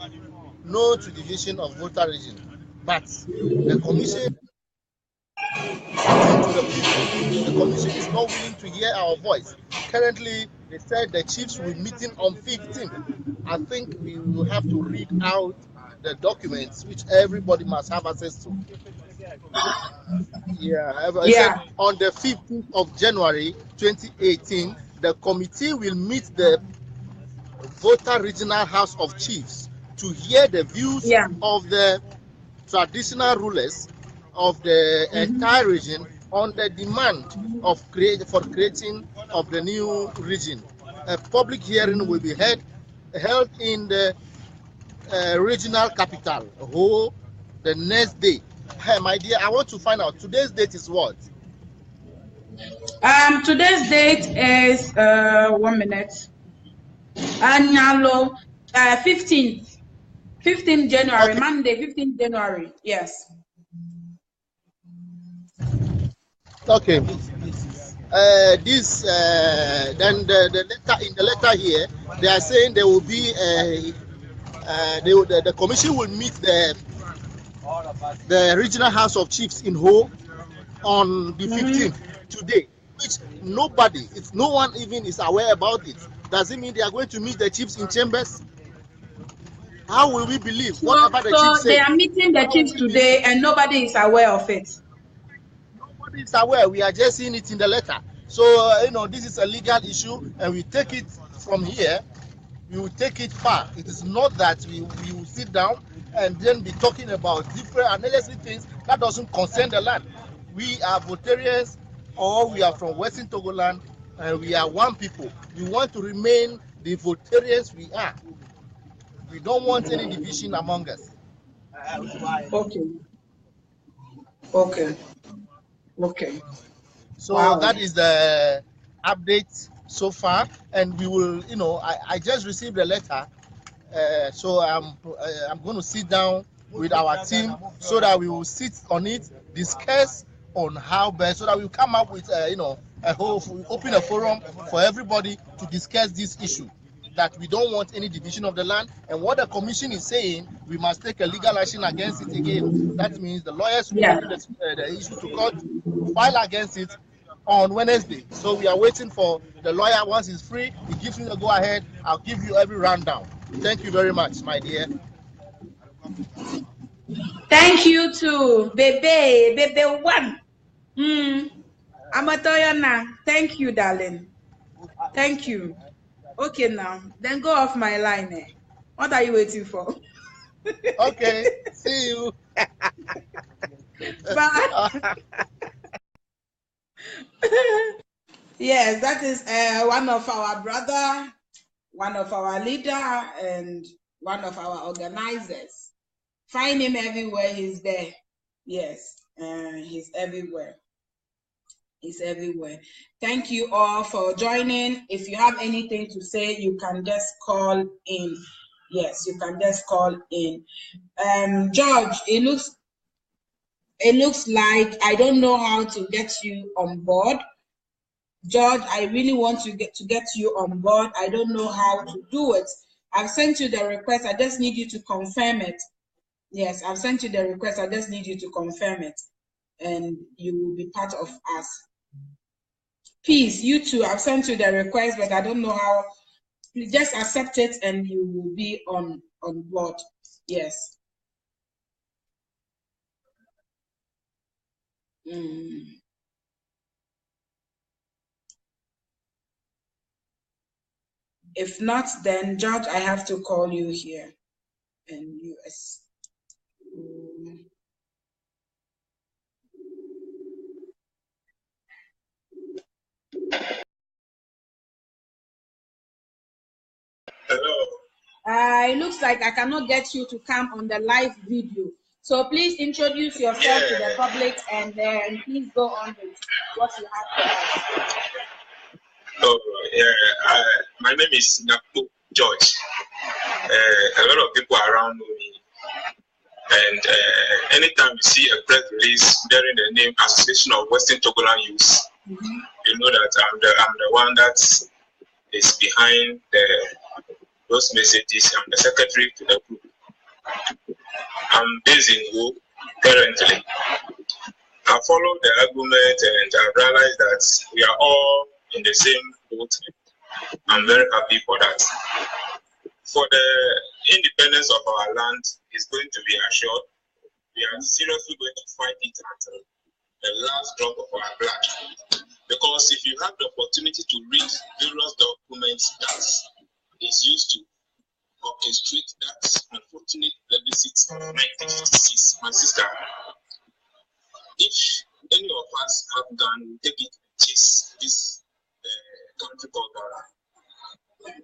no to division of voter region, but the commission to the people. The commission is not willing to hear our voice. Currently, they said the chiefs will be meeting on 15th. I think we will have to read out the documents which everybody must have access to. Yeah, I said on the 15th of January 2018, the committee will meet the voter regional house of chiefs to hear the views of the traditional rulers of the entire region on the demand of creating of the new region. A public hearing will be held in the regional capital, Ho, the next day. Hey, my dear, I want to find out today's date is what? Today's date is 1 minute. Anyalo, 15th January, okay. Monday, 15th January. Yes. Okay. Then the letter in the letter here, they are saying there will be the commission will meet the regional house of chiefs in Ho on the 15th today, which nobody, if no one even is aware about it. Does it mean they are going to meet the chiefs in chambers? How will we believe whatever the chiefs say? So they are meeting the chiefs today and nobody is aware of it. Nobody is aware. We are just seeing it in the letter. So, this is a legal issue and we take it from here. We will take it far. It is not that we will sit down and then be talking about different unnecessary things that doesn't concern the land. We are Votarians, or we are from Western Togoland, and we are one people. We want to remain the Votarians we are. We don't want any division among us. Okay. So that is the update so far, and we will, I just received a letter, so I'm going to sit down with our team so that we will sit on it, discuss on how best, so that we come up with, we open a forum for everybody to discuss this issue, that we don't want any division of the land, and what the commission is saying, we must take a legal action against it again. That means the lawyers will take the issue to court, file against it on Wednesday. So we are waiting for the lawyer. Once he's free, he gives me the go ahead. I'll give you every rundown. Thank you very much, my dear. Thank you too, baby one. Amatoyana, thank you, darling. Thank you. Okay, now then go off my line. What are you waiting for? Okay, see you. Bye. Yes, that is one of our brother, one of our leader, and one of our organizers. Find him everywhere. He's there. Yes, he's everywhere. He's everywhere. Thank you all for joining. If you have anything to say, you can just call in. Yes, you can just call in. George, it looks like I don't know how to get you on board. George, I really want to get you on board. I don't know how to do it. I've sent you the request. I just need you to confirm it. Yes, I've sent you the request. I just need you to confirm it, and you will be part of us. Peace, you too. I've sent you the request, but I don't know how. Please just accept it, and you will be on board. Yes. Mm. If not, then George, I have to call you here in US. Mm. Hello. It looks like I cannot get you to come on the live video. So please introduce yourself to the public and then please go on with what you have for us. Oh, yeah. My name is Napo George. A lot of people around know me. And anytime you see a press release bearing the name Association of Western Togoland Youth, you know that I'm the one that is behind those messages. I'm the secretary to the group. I'm based in Wo currently. I follow the argument and I realize that we are all in the same boat. I'm very happy for that. For the independence of our land is going to be assured. We are seriously going to fight it until the last drop of our blood. Because if you have the opportunity to read various documents that is used to orchestrate that unfortunate plebiscite of 1956, my sister, if any of us have done, we take it to chase this country called Ghana.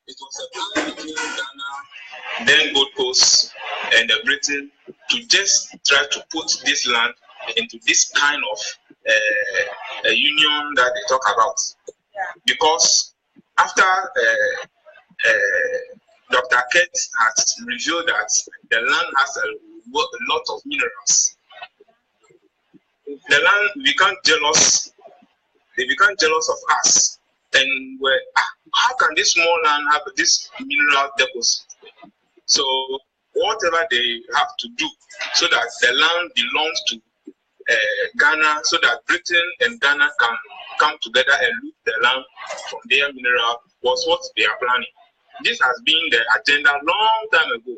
It was a plan between Ghana, then Gold Coast, and Britain to just try to put this land into this kind of a union that they talk about. Because after Dr. Kett has revealed that the land has a lot of minerals, the land became jealous. They become jealous of us, and how can this small land have this mineral deposit? So whatever they have to do so that the land belongs to Ghana, so that Britain and Ghana can come together and loot the land from their mineral was what they are planning. This has been the agenda long time ago.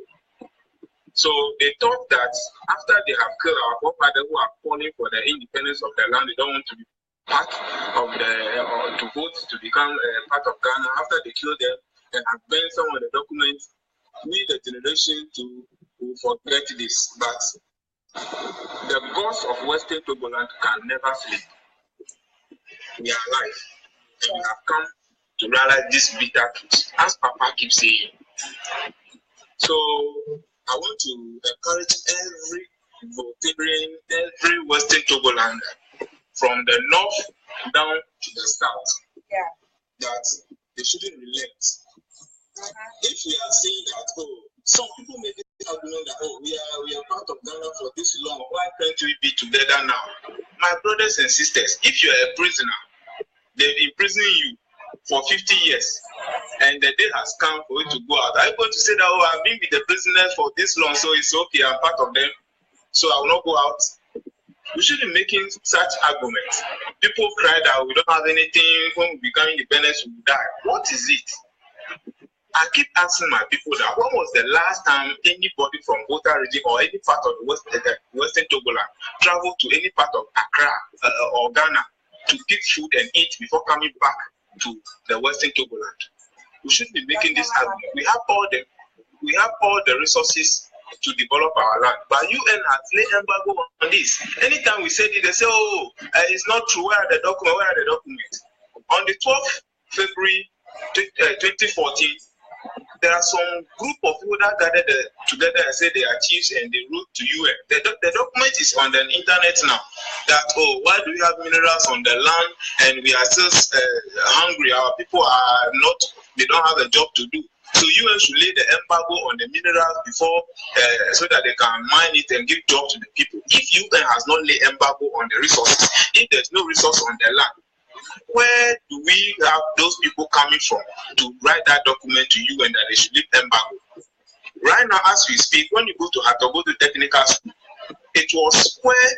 So they thought that after they have killed our forefathers who are calling for the independence of the land, they don't want to be part of or to vote to become part of Ghana. After they killed them and have burned some of the documents, we, the generation, will forget this. But the gods of Western Togoland can never sleep. We are alive, and we have come to realize this bitter truth, as Papa keeps saying. So I want to encourage every Votarian, every Western Togolander, from the north down to the south, that they shouldn't relent. If we are saying that, some people make this argument that, we are part of Ghana for this long, why can't we be together now? My brothers and sisters, if you are a prisoner, they've imprisoned you for 50 years, and the day has come for you to go out. Are you going to say that, I've been with the prisoners for this long, so it's okay, I'm part of them, so I will not go out? We shouldn't be making such arguments. People cry that we don't have anything, when we become independent, we will die. What is it? I keep asking my people that when was the last time anybody from Volta region or any part of the Western Togoland traveled to any part of Accra or Ghana to pick food and eat before coming back to the Western Togoland? We shouldn't be making this argument. We have all the resources to develop our land, but UN has laid embargo on this. Anytime we say it, they say, it's not true. Where are the documents? On the 12th February 2014, there are some group of people that gathered together and said they are chiefs and they wrote to UN. The document is on the internet now. That, why do we have minerals on the land and we are still hungry? Our people are not, they don't have a job to do. So UN should lay the embargo on the minerals before, so that they can mine it and give jobs to the people. If UN has not laid embargo on the resources, if there's no resource on the land, where do we have those people coming from to write that document to you and that they should leave embargo? Right now, as we speak, when you go to Atogodo Technical School, it was where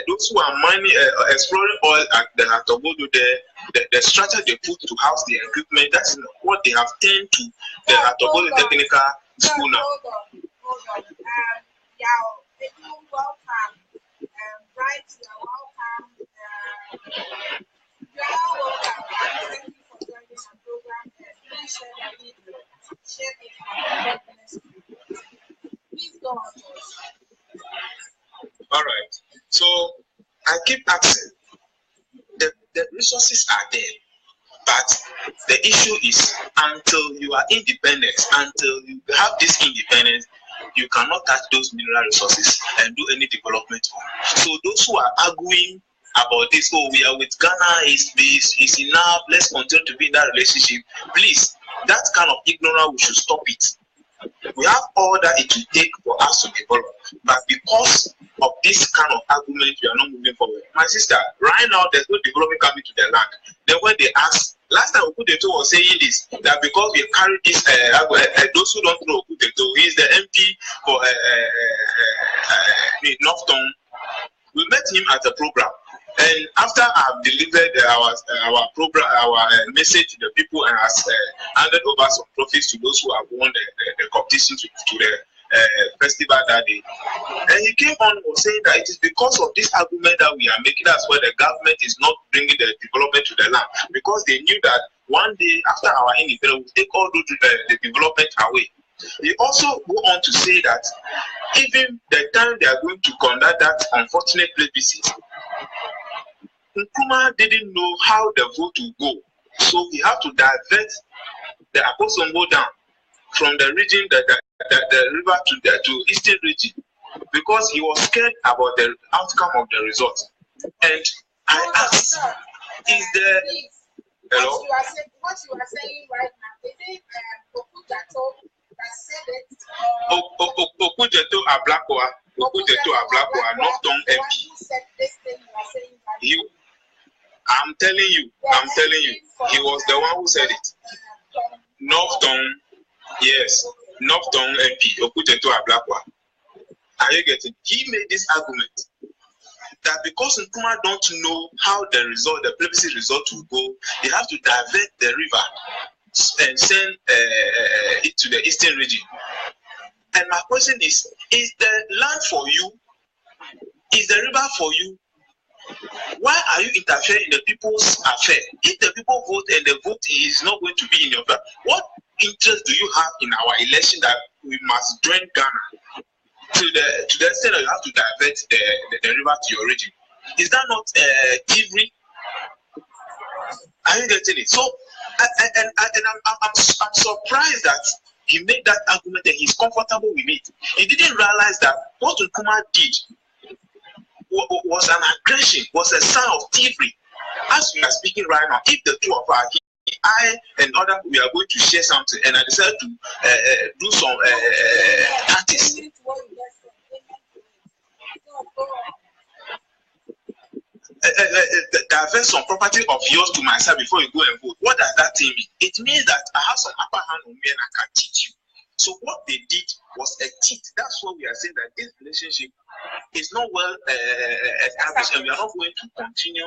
those who are mining, exploring oil at the Atogodo, the structure they put to house the equipment, that's what they have turned to the Atogodo Technical School now. Hold on. Welcome. Right, you're welcome. All right. So I keep asking, the resources are there, but the issue is until you are independent, until you have this independence, you cannot touch those mineral resources and do any development. So those who are arguing about this, oh, we are with Ghana, is enough, let's continue to be in that relationship. Please, that kind of ignorance, we should stop it. We have all that it will take for us to develop, but because of this kind of argument, we are not moving forward. My sister, right now, there's no development coming to the land. Then when they ask, last time Okudeto was saying this, that because we carry this, those who don't know Okudeto, he is the MP for Northtown. We met him at a program, and after I've delivered our program, our message to the people, and has handed over some profits to those who have won the competition to the festival that day, and he came on was saying that it is because of this argument that we are making, that's why the government is not bringing the development to the land, because they knew that one day after our independence, we'll take all the development away. He also go on to say that even the time they are going to conduct that unfortunate plebiscite, Nkrumah didn't know how the vote will go, so he had to divert the Akosombo Dam from the region, the river to eastern region, because he was scared about the outcome of the result. And I asked, is there hello? What you are saying right now, is it Okudato that said it? Okudeto Ablakwa, not Tom MP. I'm telling you, he was the one who said it. Northtown, yes, Northtown MP, Okudeto Ablakwa. Are you getting? He made this argument that because Nkrumah don't know how the plebiscite result will go, they have to divert the river and send it to the eastern region. And my question is the land for you? Is the river for you? Why are you interfering in the people's affair? If the people vote and the vote is not going to be in your favor, what interest do you have in our election that we must join Ghana to the extent that you have to divert the river to your region? Is that not thievery? Are you getting it? So, I'm surprised that he made that argument and he's comfortable with it. He didn't realize that what Nkrumah did was an aggression, was a sign of thievery. As we are speaking right now, if the two of us, I and other, we are going to share something, and I decided to do some practice. Divest some property of yours to myself before you go and vote. What does that mean? It means that I have some upper hand on me and I can teach you. So what they did was a cheat. That's why we are saying that this relationship is not well established, and we are not going to continue.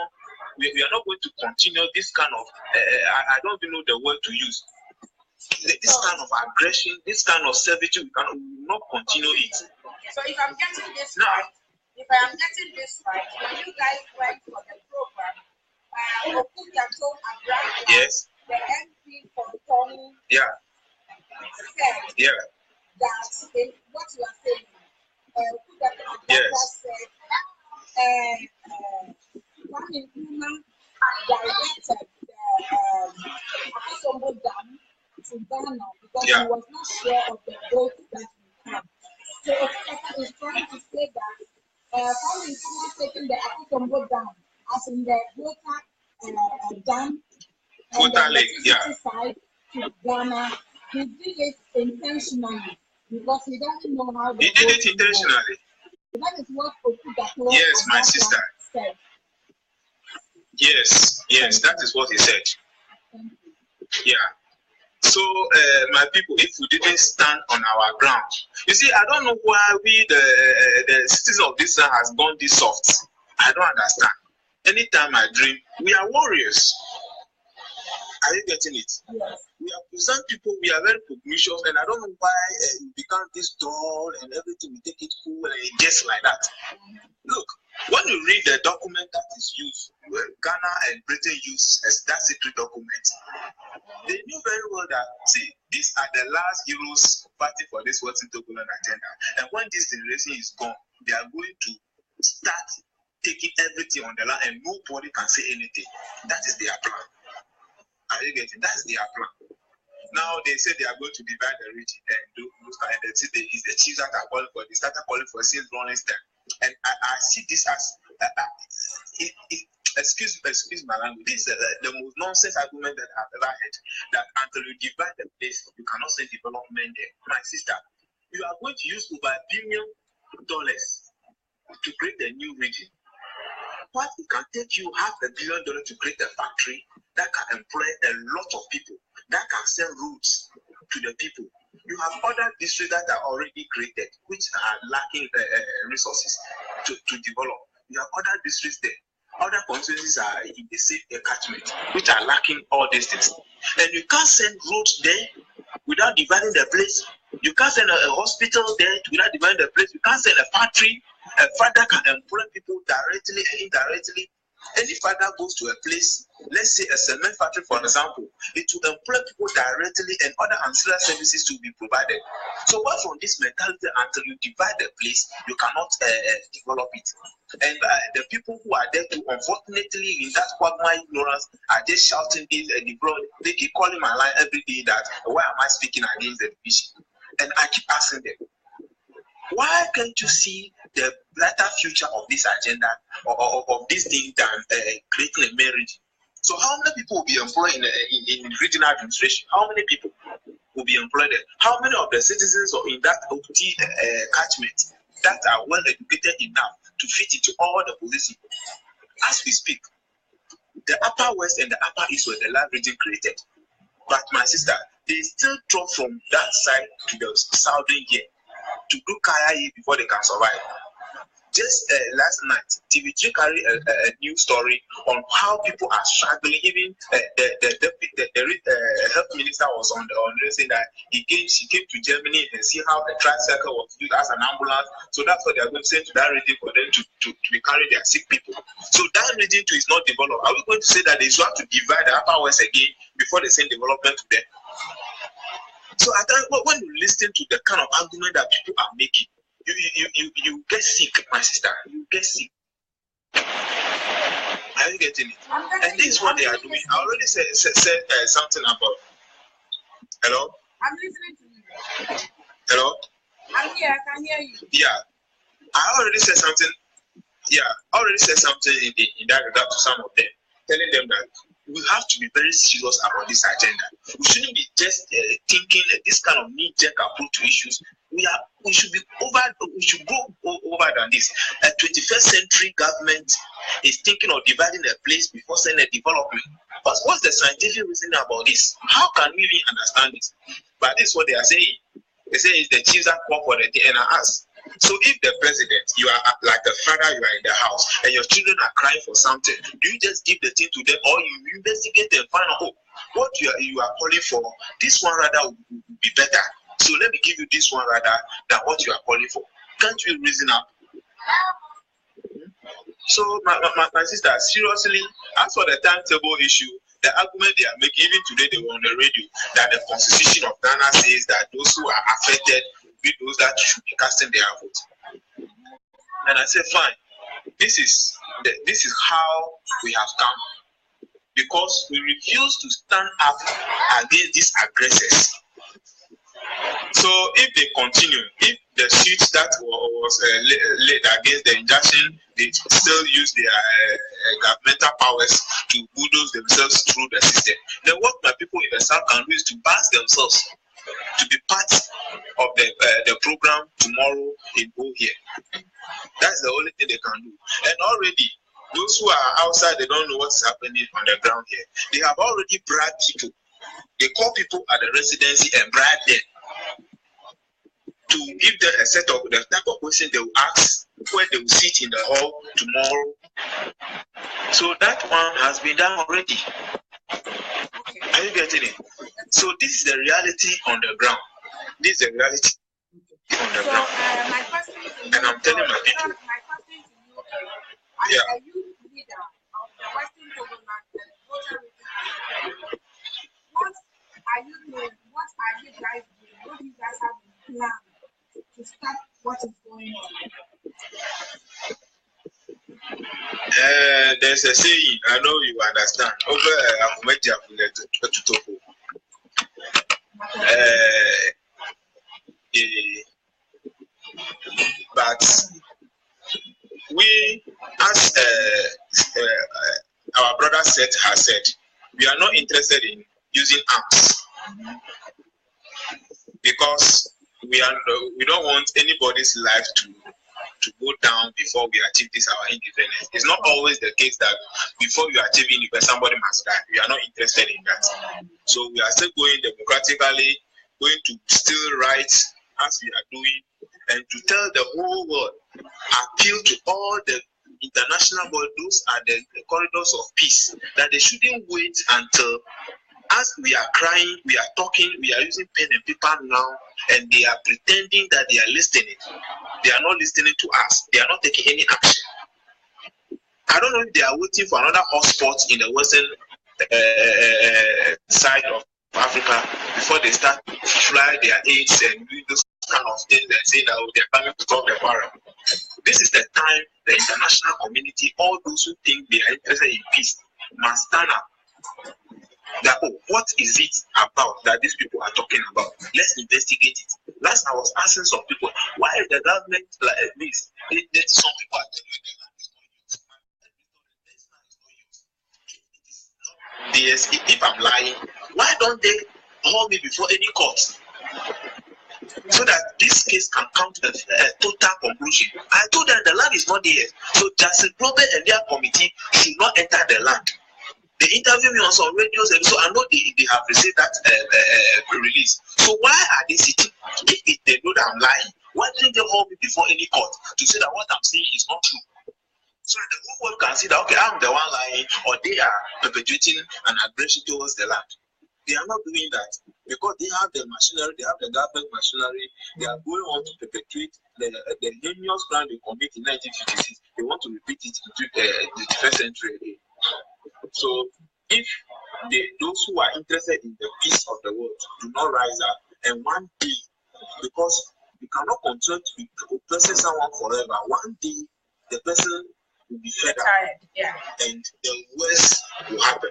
We are not going to continue this kind of. I don't even know the word to use. This kind of aggression, this kind of servitude, we will not continue it. So if I'm getting this right, when you guys went for the program, Okudato Abraham, yes, the MP for Tony, yeah, said yeah, that in what you are saying, Okudato Abraham yes, said, Kwame Nkrumah directed the Akosombo Dam to Ghana because he was not sure of the vote that we had. So Okudata is trying to say that Kwame Nkrumah taking the Akosombo Dam, as in the water dam, and the electricity side to Ghana, he did it intentionally because he doesn't know how the he did it intentionally. That is what Okudato yes, my sister said. Yes, that is what he said. Yeah. So, my people, if we didn't stand on our ground, you see, I don't know why the citizens of this land has gone this soft. I don't understand. Anytime I dream, we are warriors. Are you getting it? Yes. Some people, we are very pugnacious, and I don't know why we become this dull and everything, we take it cool and it gets like that. Look, when you read the document that is used, Ghana and Britain use as that secret document, they knew very well that, see, these are the last heroes fighting for this Washington agenda. And when this generation is gone, they are going to start taking everything on the land and nobody can say anything. That is their plan. Are you getting? That's their plan. Now they say they are going to divide the region and do and they say it's the chiefs that are calling for. They started calling for since long time. And I see this as excuse my language. This is the most nonsense argument that I've ever heard. That until you divide the place, you cannot say development there. My sister, you are going to use over $1 billion to create a new region. What it can take you $500 million to create a factory that can employ a lot of people, that can sell roads to the people. You have other districts that are already created, which are lacking resources to develop. You have other districts there. Other constituencies are in the same catchment, which are lacking all these things. And you can't send roads there without dividing the place. You can't send a hospital there without dividing the place. You can't send a factory. A father can employ people directly and indirectly. Any father goes to a place, let's say a cement factory, for example, it will employ people directly and other ancillary services to be provided. So, what from this mentality, until you divide the place, you cannot develop it. And the people who are there too, unfortunately, in that quagmire ignorance, are just shouting this and they keep calling my line every day that why am I speaking against the division? And I keep asking them, why can't you see the brighter future of this agenda or of this thing than creating a marriage? So how many people will be employed in regional administration? How many people will be employed there? How many of the citizens in that OT catchment that are well educated enough to fit into all the positions? As we speak, the upper west and the upper east were the land region created. But my sister, they still drop from that side to the southern here to do kaya before they can survive. Just last night, TV3 carried a new story on how people are struggling. Even the health minister was on the saying that she came to Germany and see how a tricycle was used as an ambulance. So that's what they are going to send to that region for them to be carrying their sick people. So that region too is not developed. Are we going to say that they should have to divide the upper west again before they send development to them? So I think when you listen to the kind of argument that people are making, you get sick, my sister. You get sick. Are you getting it? And this is what they are doing. I already said something about. Hello? I'm listening to you. Hello? I'm here, I can hear you. Yeah. I already said something. Yeah, I already said something in that regard to some of them, telling them that we have to be very serious about this agenda. We shouldn't be just thinking this kind of knee-jerk approach to issues. We should go over than this. A 21st century government is thinking of dividing a place before saying a development. But what's the scientific reason about this? How can we really understand this? But this is what they are saying. They say it's the chiefs that call for the DNRs. So if the president, you are like the father, you are in the house, and your children are crying for something, do you just give the thing to them, or you investigate and find out, what you are calling for, this one rather would be better. So let me give you this one rather than what you are calling for. Can't you reason up? So my sister, seriously, as for the timetable issue, the argument they are making, even today they were on the radio, that the constitution of Ghana says that those who are affected be those that should be casting their vote. And I said, fine, this is how we have come, because we refuse to stand up against these aggressors. So if they continue, if the suit that was laid against the injunction, they still use their governmental powers to bulldoze themselves through the system, then what my people in the South can do is to pass themselves to be part of the program tomorrow in Go Here. That's the only thing they can do. And already, those who are outside, they don't know what's happening on the ground here. They have already bribed people. They call people at the residency and bribe them to give them a set of the type of questions they will ask, where they will sit in the hall tomorrow. So that one has been done already. Okay. Are you getting it? So this is the reality on the ground. This is the reality on the ground. My question to you, and I'm telling my people. Are you leader of the Western Togo Land and Voter Registration? What are you doing? What are you guys doing? What do you guys have in plan to stop what is going on? There's a saying, I know you understand. Over but we, as our brother has said, we are not interested in using arms because we don't want anybody's life to go down before we achieve this our independence. It's not always the case that before you achieve independence, somebody must die. We are not interested in that. So we are still going democratically, going to still rights as we are doing, and to tell the whole world, appeal to all the international bodies, those are the corridors of peace, that they shouldn't wait until as we are crying, we are talking, we are using pen and paper now, and they are pretending that they are listening. They are not listening to us. They are not taking any action. I don't know if they are waiting for another hotspot in the western side of Africa before they start fly their aids and doing those kind of things and say that they are coming to solve the problem. This is the time the international community, all those who think they are interested in peace, must stand up. That what is it about that these people are talking about? Let's investigate it. Last I was asking some people, why is the government like this? Some people are telling me that if I'm lying, why don't they hold me before any court so that this case can come to a total conclusion? I told them the land is not there, so Justice Global and their committee should not enter the land. They interview me on some radios, so I know they have received that release. So why are they sitting? If they know that I'm lying, why didn't they hold me before any court to say that what I'm saying is not true? So the whole world can see that, okay, I'm the one lying, or they are perpetuating an aggression towards the land. They are not doing that because they have the machinery, they have the government machinery. They are going on to perpetuate the heinous crime they commit in 1956. They want to repeat it into the 21st century again. So if those who are interested in the peace of the world do not rise up, and one day, because you cannot continue to be oppressing someone forever, one day the person will be fed up, and the worst will happen.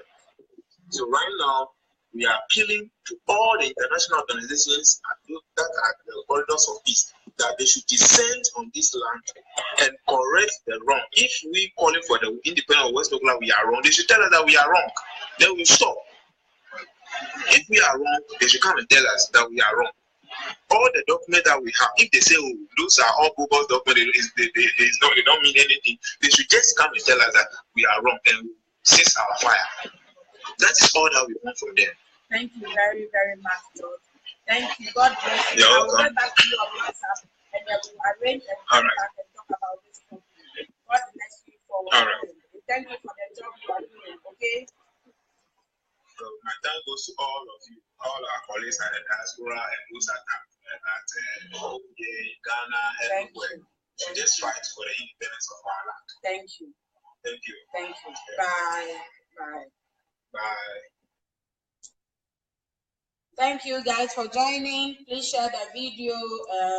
So right now, we are appealing to all the international organizations that are the corridors of peace, that they should descend on this land and correct the wrong. If we calling for the independence of West Oakland, we are wrong, they should tell us that we are wrong. Then we stop. If we are wrong, they should come and tell us that we are wrong. All the documents that we have, if they say, oh, those are all bogus documents, they don't mean anything, they should just come and tell us that we are wrong and cease our fire. That is all that we want from them. Thank you very, very much, George. Thank you. God bless you. You're I will welcome. get back to you on WhatsApp and then we'll arrange and come back and talk about this topic. God bless you for what you're doing. Thank you for the job you are doing, okay? So my thanks goes to all of you, all our colleagues at the diaspora and those at Ghana, everywhere. Just fight for the independence of our land. Thank you. Thank you. Thank you. Bye. Bye. Bye. Thank you guys for joining. Please share the video.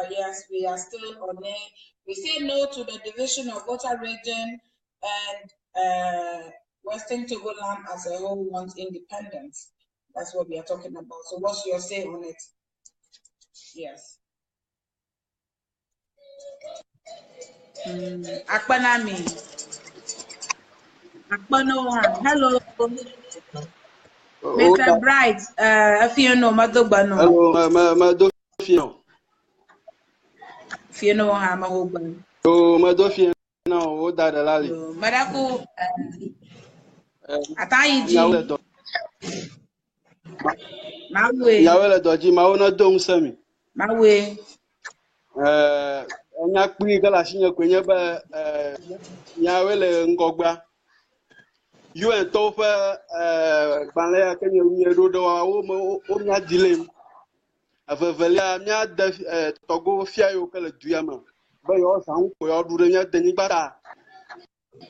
Yes, we are still on it. We say no to the division of Volta region, and Western Togo land as a whole wants independence. That's what we are talking about. So what's your say on it? Yes. Akpanami. Akpanoha. Hello. Mr. Bright, Fiona Madogbano. Hello, Madofino. Fiona Hamahoban. Oh, Madofino, what that alley? Madaku, Ataiji. Mawe. Yawela doji, Maona dong semi. Mawe. Nyakpi galashinya kwenye ba Yawele Ngogba. You and Tofa, Balea, can you do the delay? Avelia, Mia, Togo, Fia, Duama. By your sound, we are doing it, then Ibara.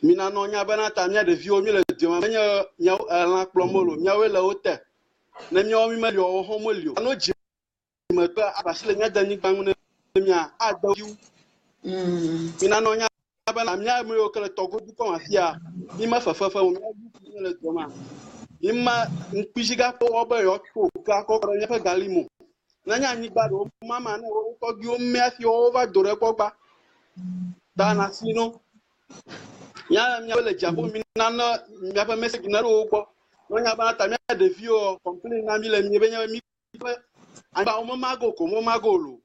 Mina no nya bana ta nya de vio mi le dio nya nya la plomolo nya we la hote na nya mi ma yo ho mo lio no ji ma ba abasile nya da ni bang ne mia a da yu mina no nya bana nya mi yo kala togo du ko afia mi ma fa mi yu le dio ma mi ma npishiga ko oba yo ko ka ko nya fa galimo na nya ni ba do mama na wo ko gi o me afi over do re ko gba ta na sino nya le japo mi na no mi apa message na ro ko no nya ba ta mi de view complain na mi le mi be nya mi aba o mago ko mo mago lo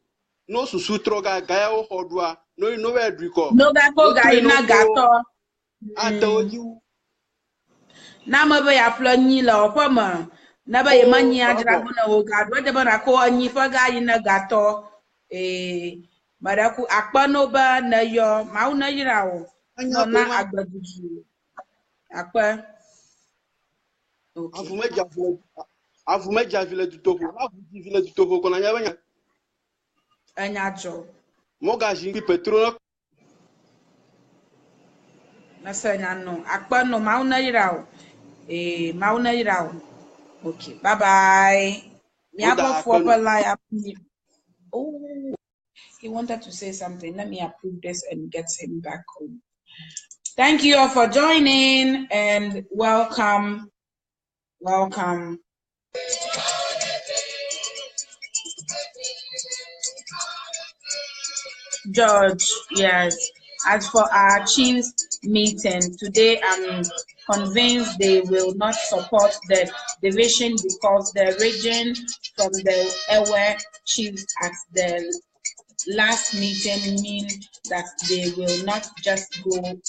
no susu troga ga ya o hodua no we adriko No ba ko ga ina gato. Ata oju Na ma ba ya plo nyi la o ma. Na ba ye manyi ajra bu na o ga do de ba na ko anyi fa ga ina gato. Madaku akpa no ba na yo ma una yira o. No na agbaduju. Akpa. Okay. avume javile du topo avu vile du topo ko na nya banya Anyajo. mo ga jingi petrol Na sanya no. Akpa no ma una yira o. Ma una yira o. Okay. Bye bye. oda For akpano oh, he wanted to say something. Let me approve this and get him back home. Thank you all for joining and welcome. Welcome. George, yes. As for our chiefs meeting, today I'm convinced they will not support the division because the region from the Ewe chiefs at the last meeting mean that they will not just go,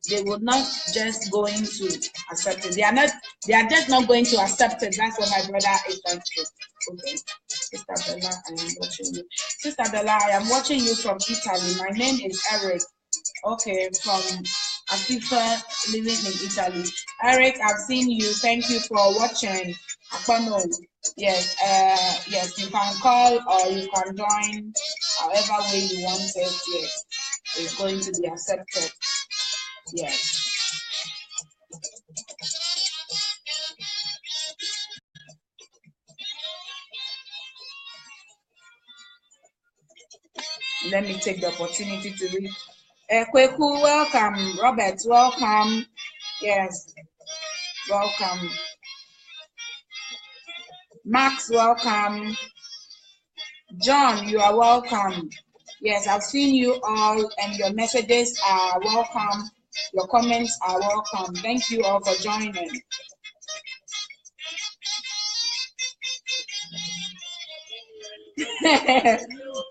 they will not just going to accept it. They are just not going to accept it. That's what my brother is trying to say. Okay. Sister Bella, I am watching you. Sister Bella, I am watching you from Italy. My name is Eric. Okay, from Afifa, living in Italy. Eric, I've seen you. Thank you for watching. Akpano. Yes, yes, you can call or you can join however way you want it. Yes, it's going to be accepted. Yes. Let me take the opportunity to read. Kweku, welcome. Robert, welcome. Yes, welcome. Max, welcome. John, you are welcome. Yes, I've seen you all and your messages are welcome. Your comments are welcome. Thank you all for joining.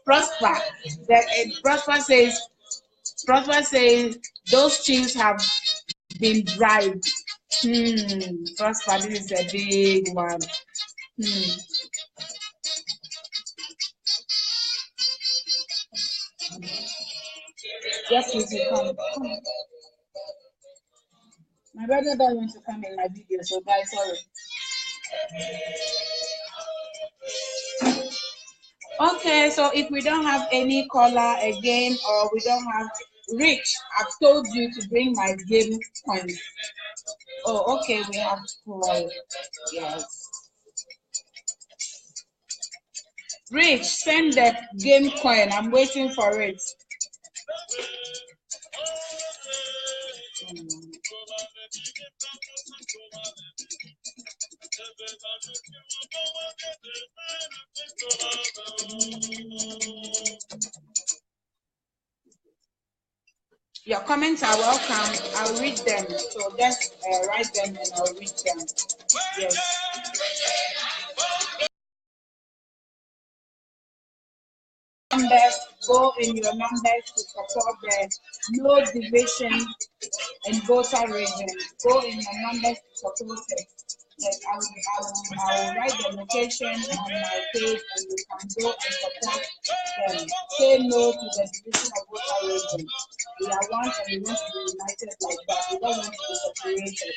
Prosper. Prosper says those chiefs have been bribed. Prosper, this is a big one. Yes, please, you come. My brother don't want to come in my video, so guys, sorry. Okay, so if we don't have any caller again, or we don't have Rich, I've told you to bring my game coins. Oh, okay, we have 12. Yes. Rich, send the game coin. I'm waiting for it. Your comments are welcome. I'll read them. So just write them and I'll read them. Yes. Numbers, go in your numbers to support the no division in voter region. Go in your numbers to support it. Yes, I will write the location on my page and you can go and support them. Say no to the division of voter region. We are one and we want to be united like that. We don't want to be separated.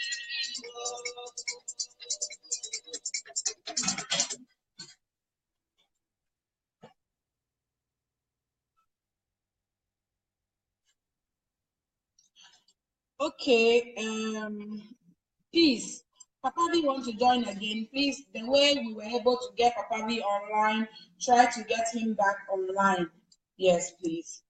Okay, please, Papa V want to join again. Please, the way we were able to get Papa V online, try to get him back online. Yes, please.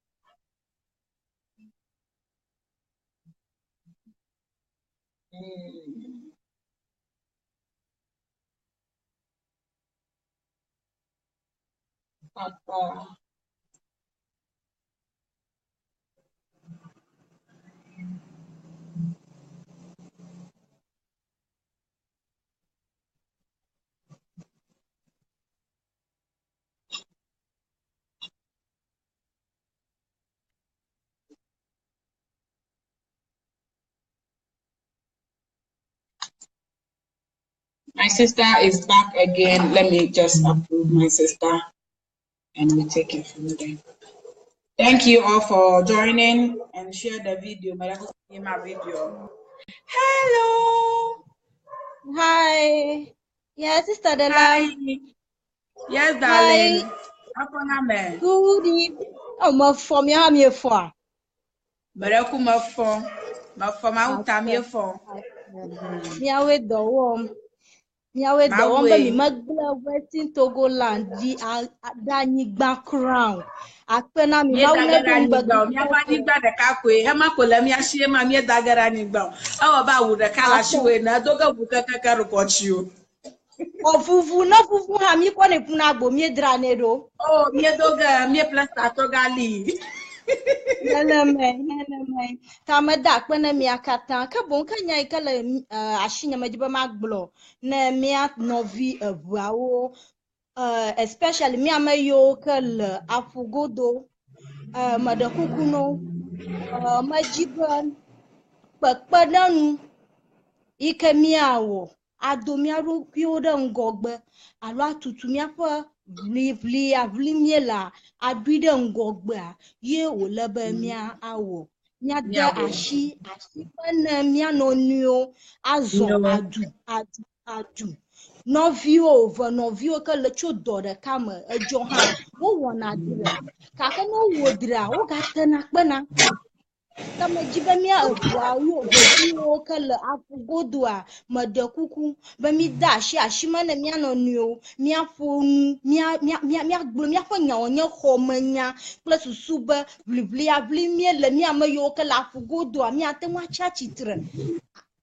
Papa. My sister is back again. Let me just approve my sister and we take it from there. Thank you all for joining and share the video. My video. Hello. Hi. Yeah, Sister Della. Hi. Yes, darling. Hi. Good evening. Oh, my phone. Me have me phone. Baraku my phone. My phone. My uta me phone. Me awe do Me awe do But me magbla Western Togoland di danigba crown. Akpena mi ma une to mbagba. Mi abani gba de ka kwe. E ma ko le mi ahie ma mi dagara ni gba. E wo ba wu de kala shiwe na doga wu kaka rokochi o. Ofufu na fufu ha mi ko ne puna gbo mi dra ne do. Oh, mi doga mi plasta to gali. Nene. Tamada kwena mi akata ka bon kanya ikala ashinya majiba magblo na mi novi ebuawo especially mi amayo kala afugodo madakukuno majiban pakpadanu ike miawo adomiaru pioda ngogbe alo atutu miafa vli miela aduide ngogbe ye olebe mia awo mia de ashi pana mia no nio azo adu novio ka lecho dore kama ejo ha wo wona dire kaka no wodira wo gatana kpena kama jibamia abua yo bajiwo kala afugodua madakuku ba mi dashi ashima na mia no nyo mia fonu mia gbo mia fanya onye khomanya plus suba blibli avli mia le mia mayo kala afugodua mia te mwa chachitre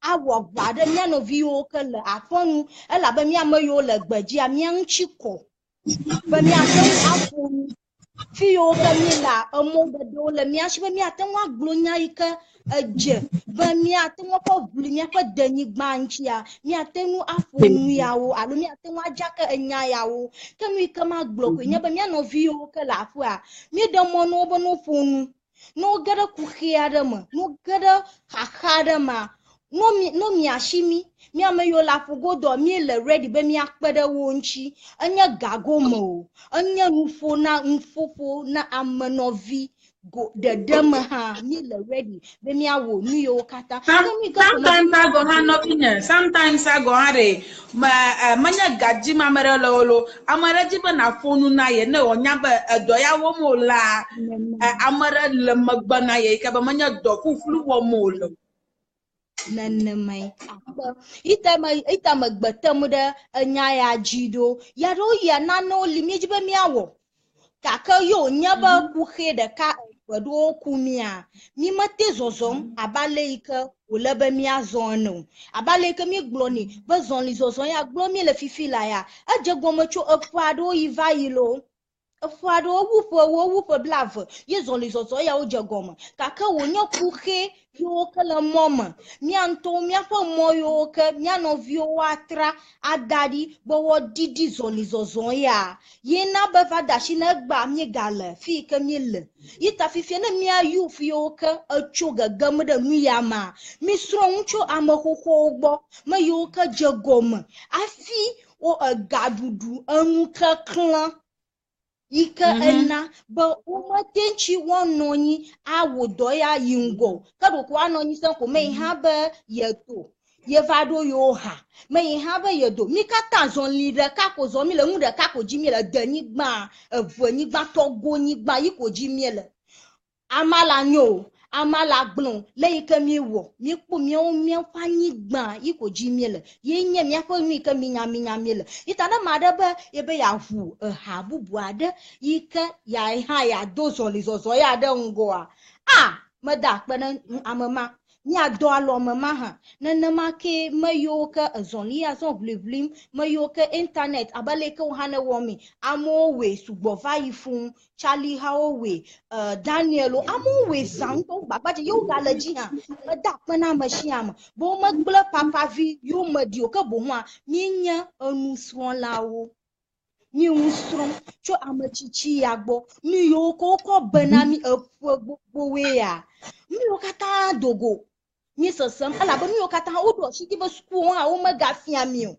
awo gbade mia no viwo kala afonu ela ba mia mayo le gbaji mia nchiko ba mia te afonu fiyo ka mila omo bedo le mia shi mia te wa glonya ika eje ba mia te wa ko buli mia fa danyi gbanchia mia te nu afonu yawo alo mia te wa jaka enya yawo ka mi ka ma glo ko nya ba mia no fiyo ka la fu a mi de mo no bo no fonu no gada ku khiada ma no gada khada ma no mi ashimi mi amayo la fugodo mi le ready be mi akpede wonchi anya gago mo anya nufo na amanovi go the dem ha mi le ready be mi awo mi yo kata sometimes I go ha nothing sometimes I go hare manya gaji mamere lolo amara jiba na fonu na ye na onya ba edo ya wo mo la amara le magba na ye ka ba manya do fufulu wo mo lo mai ita magbatam da anya ya jido ya ro ya na no limi jiba miawo kaka yo nyaba ku da ka wado kumia mi mate zozom abale ika ulaba mi azono abale ika mi gloni bazon li zozon ya glomi le fifila ya aje gomocho afado iva yilo afado wupo blave ye zon li zozon ya oje gomo kaka wonyo ku yo kala mama mianto miafa moyo ke miano vio watra adadi bo wo didi zoli zozon ya ye na bava dashi na gba mi gale fi ke mi le yita fi na mi ayu fi yo ke achoga gam da mi ya ma mi sro ncho amahoko gbo ma yo ke jegom afi o gadudu anu ka klan ike ena ba uma tenchi wononyi awodo ya yingo kado ko anonyi san ko me ha ba yeto ye vado yo ha me ha ba yedo mi kata zon lire ka ko zo mi le mu de ka ko ji mi le dani gba evu ni gba to go ni gba yi ko ji mi le amala nyo amala gbon le ike mi wo mi po mi o mi fa ni gba yi ko ji mi le ye nye mi afa mi ike mi nya mi le ita na ma de ba ye be ya vu ha bubu ade ike ya ha ya do zoli zozo ya de ngoa meda kpena amama ni ado alo mama ha na ma ke mayo ka zoli ya so bliblim mayo ka internet abale ka ha na wo mi amo we sugbo vai fun Charlie Howe Daniel amo we santo baba je yo ga laji ha meda kpena mashiam bo magble papa vi yo madio ka bo ho mi nya anu swon lawo mi unstrom cho amachichi yagbo mi yo ko banami afo gbogbo we ya mi yo kata dogo mi sosam ala ba mi yo kata odo shi give school ha o maga fia mi o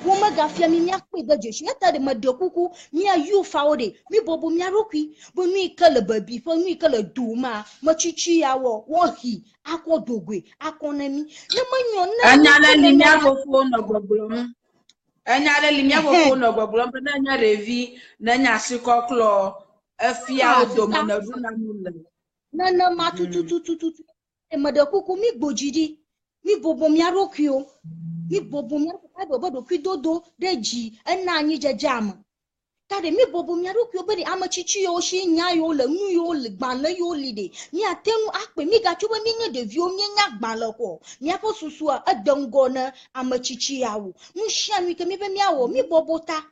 wo maga fia mi akpe da je shi ata de madokuku mi ayu faode mi bobo mi arokwi bo mi kala babi fo mi kala duma machichi yawo wo hi akodogwe akonami na manyo na anyala limia fofo no gbogbolo anyala limia fofo no gbogbolo na nya revi na nya sikoklo afia odomo na runa mule na matututututu e madokuku mi gbojidi mi bobo mi arokwi mi bobo mi arokwi bodo kwidodo deji enna anyi jejam tade mi bobo mi arokwi obedi amachichi yo shi nya yo le nu yo le gban le yo lide mi atenu akpe mi ga chuba mi nya devi o mi nya gban le ko mi afo susu a adango na amachichi yawo mu shia mi ke mi be mi awo mi bobo ta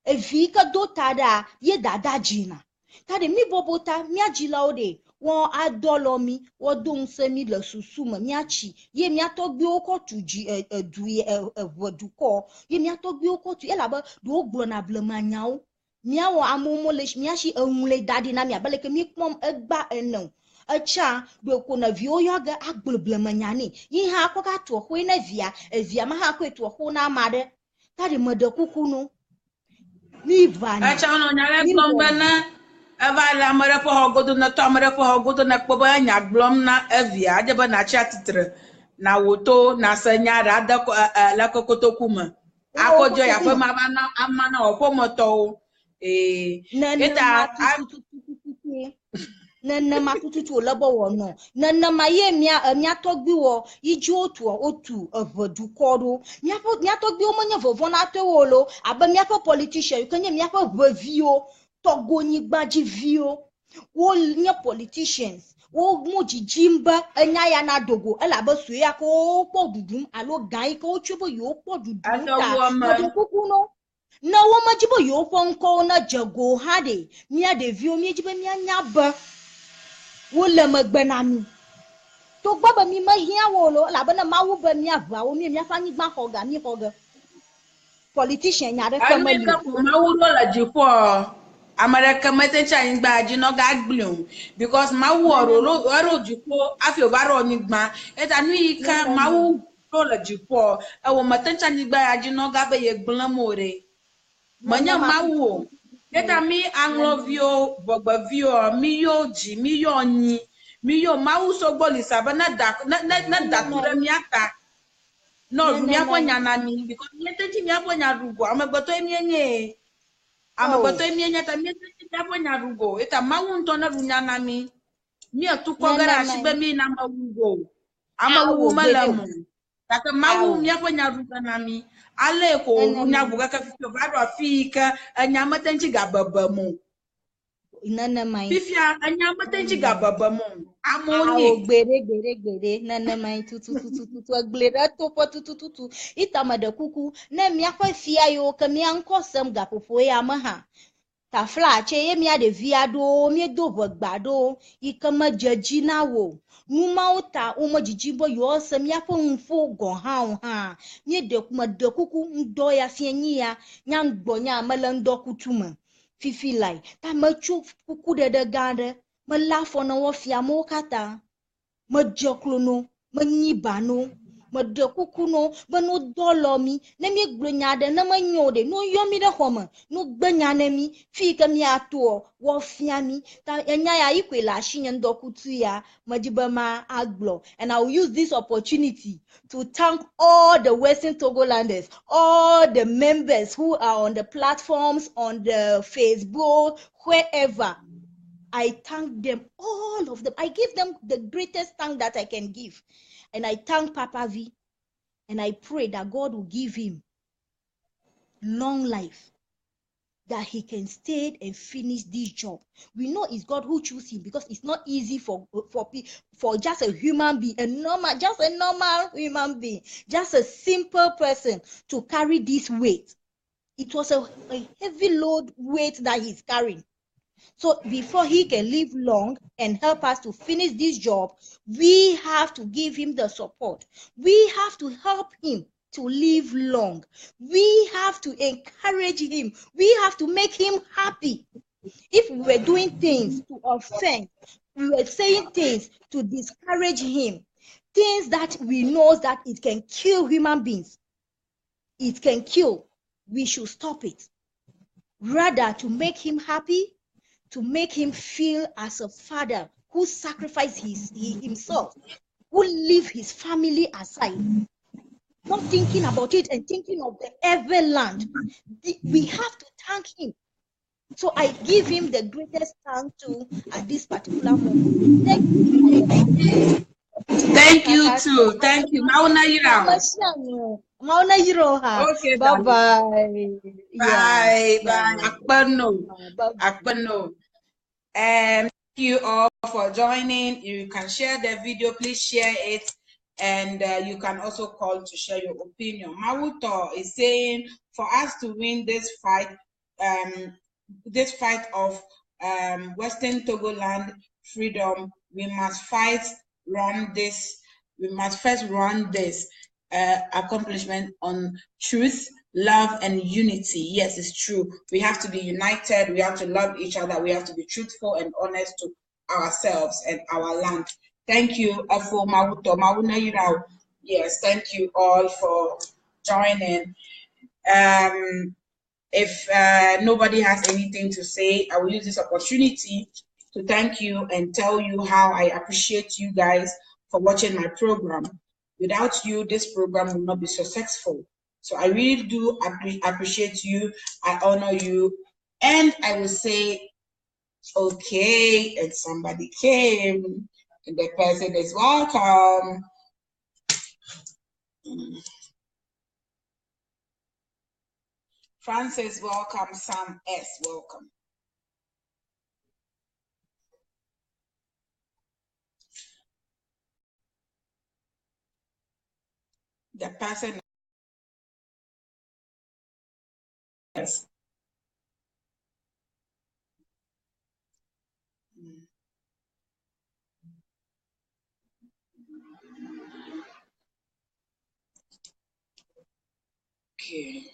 evi ka do tada ye dada jina tade mi bobo ta mi ajila ode won adolo mi wodun se mi le susu mo mi achi ye mi atogbe okotu ji edui evoduko ye mi atogbe okotu e laba do gblo na blemanyao mi awo amomo le mi ashi enule dadi na mi abeleke mi pom egba eno acha do ko na vi oyoga agbleblemmanyani yi ha akoka to ho na via ma ha ko to ho na amade tade modakuku no mi vani acha no nyare plombana ava la mare po hogodo na to mare po hogodo na kpo ba nya glom na avia de ba na cha titre na woto na sanyara da ko la kokoto kuma akojo ya fa ma ba na amana opo moto eta nana matututu labo wono nana maye mia togbi wo iji otu obodu kodo mia togbi omonye vovo na tewolo aba mia fa politician you kanye mia fa vio togoni gbaji vio wo nye politicians wo mojijimba enya ya na dogo ela ba su ya ko po dudum alo gan ko chubo yo po dudum ta mo kuku no na wo majibo yo po nko na jago hade mia de vio mi jibe mia nyaba wo le magbenami to gbaba mi ma hia wo lo la bana ma wo ba mi ava wo mi fa ni gba hoga mi hoga politician nya de family ka ma wo lo la jipo America mete cha ngba ji no ga gblun because ma wo ro jipo afi o ba ro ni gba eta nu ika ma wo lo la jipo e wo mete cha ngba ji no ga be ye gblan more manya ma wo eta mi anglovio bogbavio mi yo ji mi yo nyi mi yo ma wo so gbo lisaba na da tura mi aka no mi aponya na mi because mi ete mi aponya rugo amagboto emienye amagboto emienye ta mi ete mi aponya rugo eta ma wo nto na runya na mi atuko gara shibe mi na ma rugo ama wo malamu taka ma wo mi aponya rugo na mi ale ko runya buga ka fifio vado afika anyama tanchi gababamu nana mai fifia anyama tanchi gababamu amoni gbere nana mai tutu glera to po tutu itama da kuku na mi afa fia yo ka mi ankosam gapofo ya maha ta flache ye mi ade viado mi do gbado ikama jaji na wo numa uta umo jijibo yo se mi afa mfo go ha mi de kuma de kuku ndo ya fienyi ya nya ngbo nya mala ndo kutuma fifi lai ta machu kuku de gade malafo na wo fia mo kata majoklono manyibano de kuku no be no dolo mi ne mi gblenya de na manyo de no yomi de home no gbenya na mi fi ka mi ato wo fia mi ta enya ya ikwe la shinye ndokutu ya majibama aglo. And I will use this opportunity to thank all the Western Togolanders, all the members who are on the platforms, on the Facebook, wherever. I thank them, all of them. I give them the greatest thank that I can give. And I thank Papa V. And I pray that God will give him long life, that he can stay and finish this job. We know it's God who chooses him, because it's not easy for just a human being, a normal human being, just a simple person to carry this weight. It was a heavy load weight that he's carrying. So before he can live long and help us to finish this job, we have to give him the support. We have to help him to live long. We have to encourage him. We have to make him happy. If we were doing things to offend, we were saying things to discourage him, things that we know that it can kill human beings, it can kill, we should stop it. Rather, to make him happy, to make him feel as a father who sacrificed himself, who leave his family aside, not thinking about it and thinking of the ever land. We have to thank him. So I give him the greatest thank to at this particular moment. Thank you. Thank you too. Thank you. Mauna Yirao. Mauna Yiroha. Okay, Bye bye. Bye. Bye. Akbano. Akbano. Thank you all for joining. You can share the video. Please share it. And you can also call to share your opinion. Mawuto is saying, for us to win this fight of Western Togoland freedom, we must first run this accomplishment on truth, love, and unity. Yes, it's true. We have to be united. We have to love each other. We have to be truthful and honest to ourselves and our land. Thank you, Afo Mawuto Mauna Yirao. Yes, thank you all for joining. If nobody has anything to say, I will use this opportunity to thank you and tell you how I appreciate you guys for watching my program. Without you, this program will not be successful. So I really do appreciate you. I honor you. And I will say, okay, and somebody came, and the person is welcome. Francis, welcome. Sam S, welcome. The person is. Okay.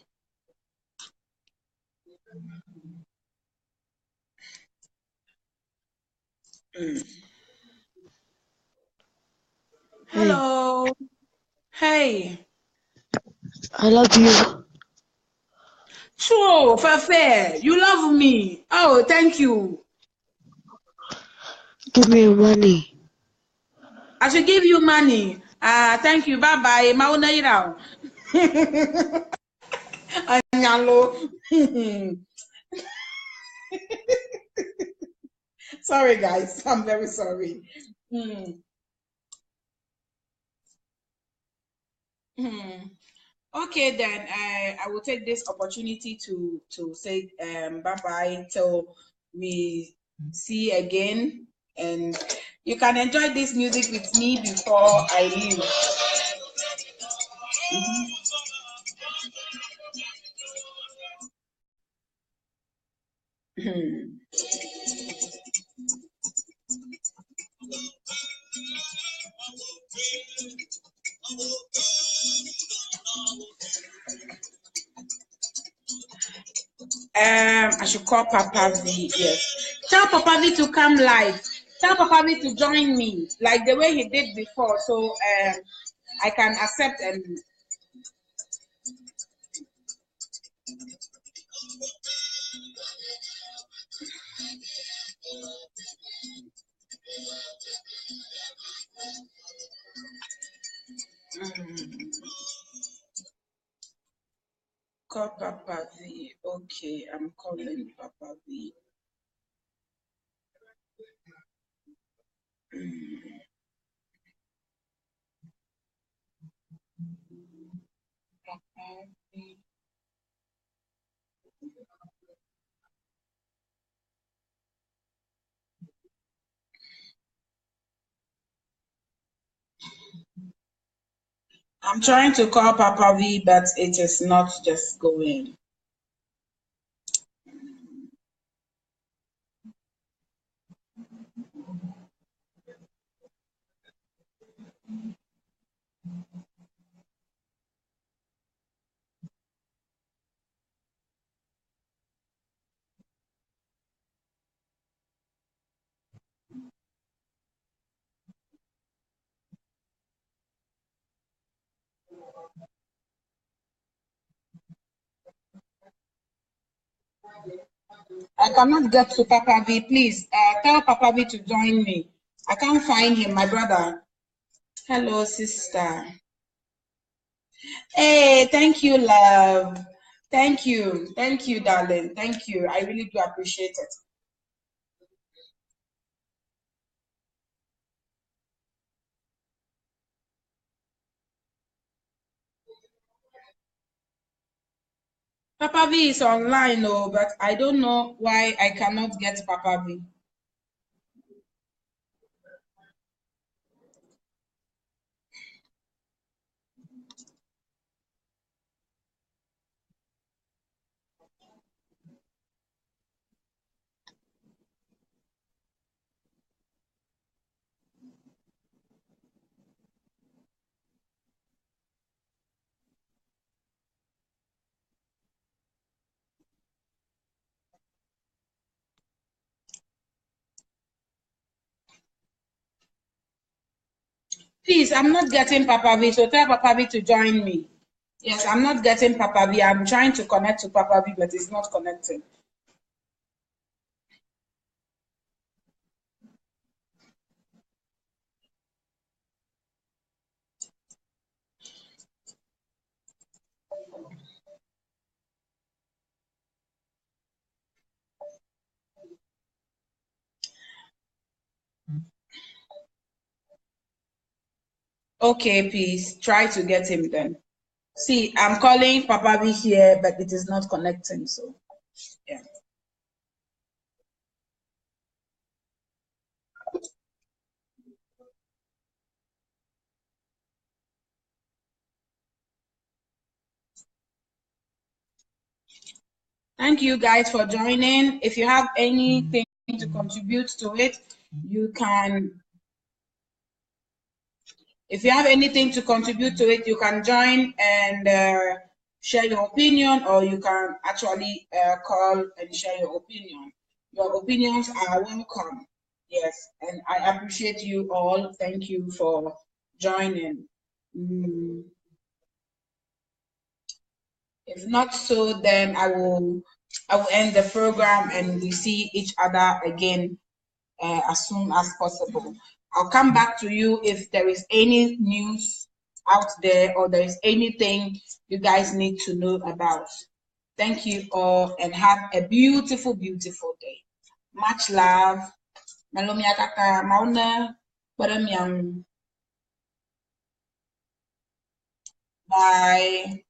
Hello. Hey. I love you. Sure, Fair. You love me. Oh, thank you. Give me money. I should give you money. Thank you. Bye bye. Mauna Yirao. Sorry, guys. I'm very sorry. Okay, then I will take this opportunity to say bye bye till we see again, and you can enjoy this music with me before I leave. I should call Papa V. Yes. Tell Papa V to come live. Tell Papa V to join me like the way he did before. So I can accept and call Papa V. Okay, I'm calling Papa V. Papa V. I'm trying to call Papa V, but it is not just going. I cannot get to Papa V. Please tell Papa V to join me. I can't find him, my brother. Hello, sister. Hey, thank you, love. Thank you, darling. Thank you. I really do appreciate it. Papa V is online, but I don't know why I cannot get Papa V. Please, I'm not getting Papa V, so tell Papa V to join me. Yes, I'm not getting Papa V. I'm trying to connect to Papa V, but it's not connecting. Okay, please try to get him then. See, I'm calling Papa V here, but it is not connecting, so yeah. Thank you guys for joining. If you have anything to contribute to it, you can. If you have anything to contribute to it, you can join and share your opinion, or you can actually call and share your opinion. Your opinions are welcome. Yes, and I appreciate you all. Thank you for joining. If not so, then I will end the program and we see each other again as soon as possible. I'll come back to you if there is any news out there or there is anything you guys need to know about. Thank you all and have a beautiful, beautiful day. Much love. Malomia kaka mauna Bye.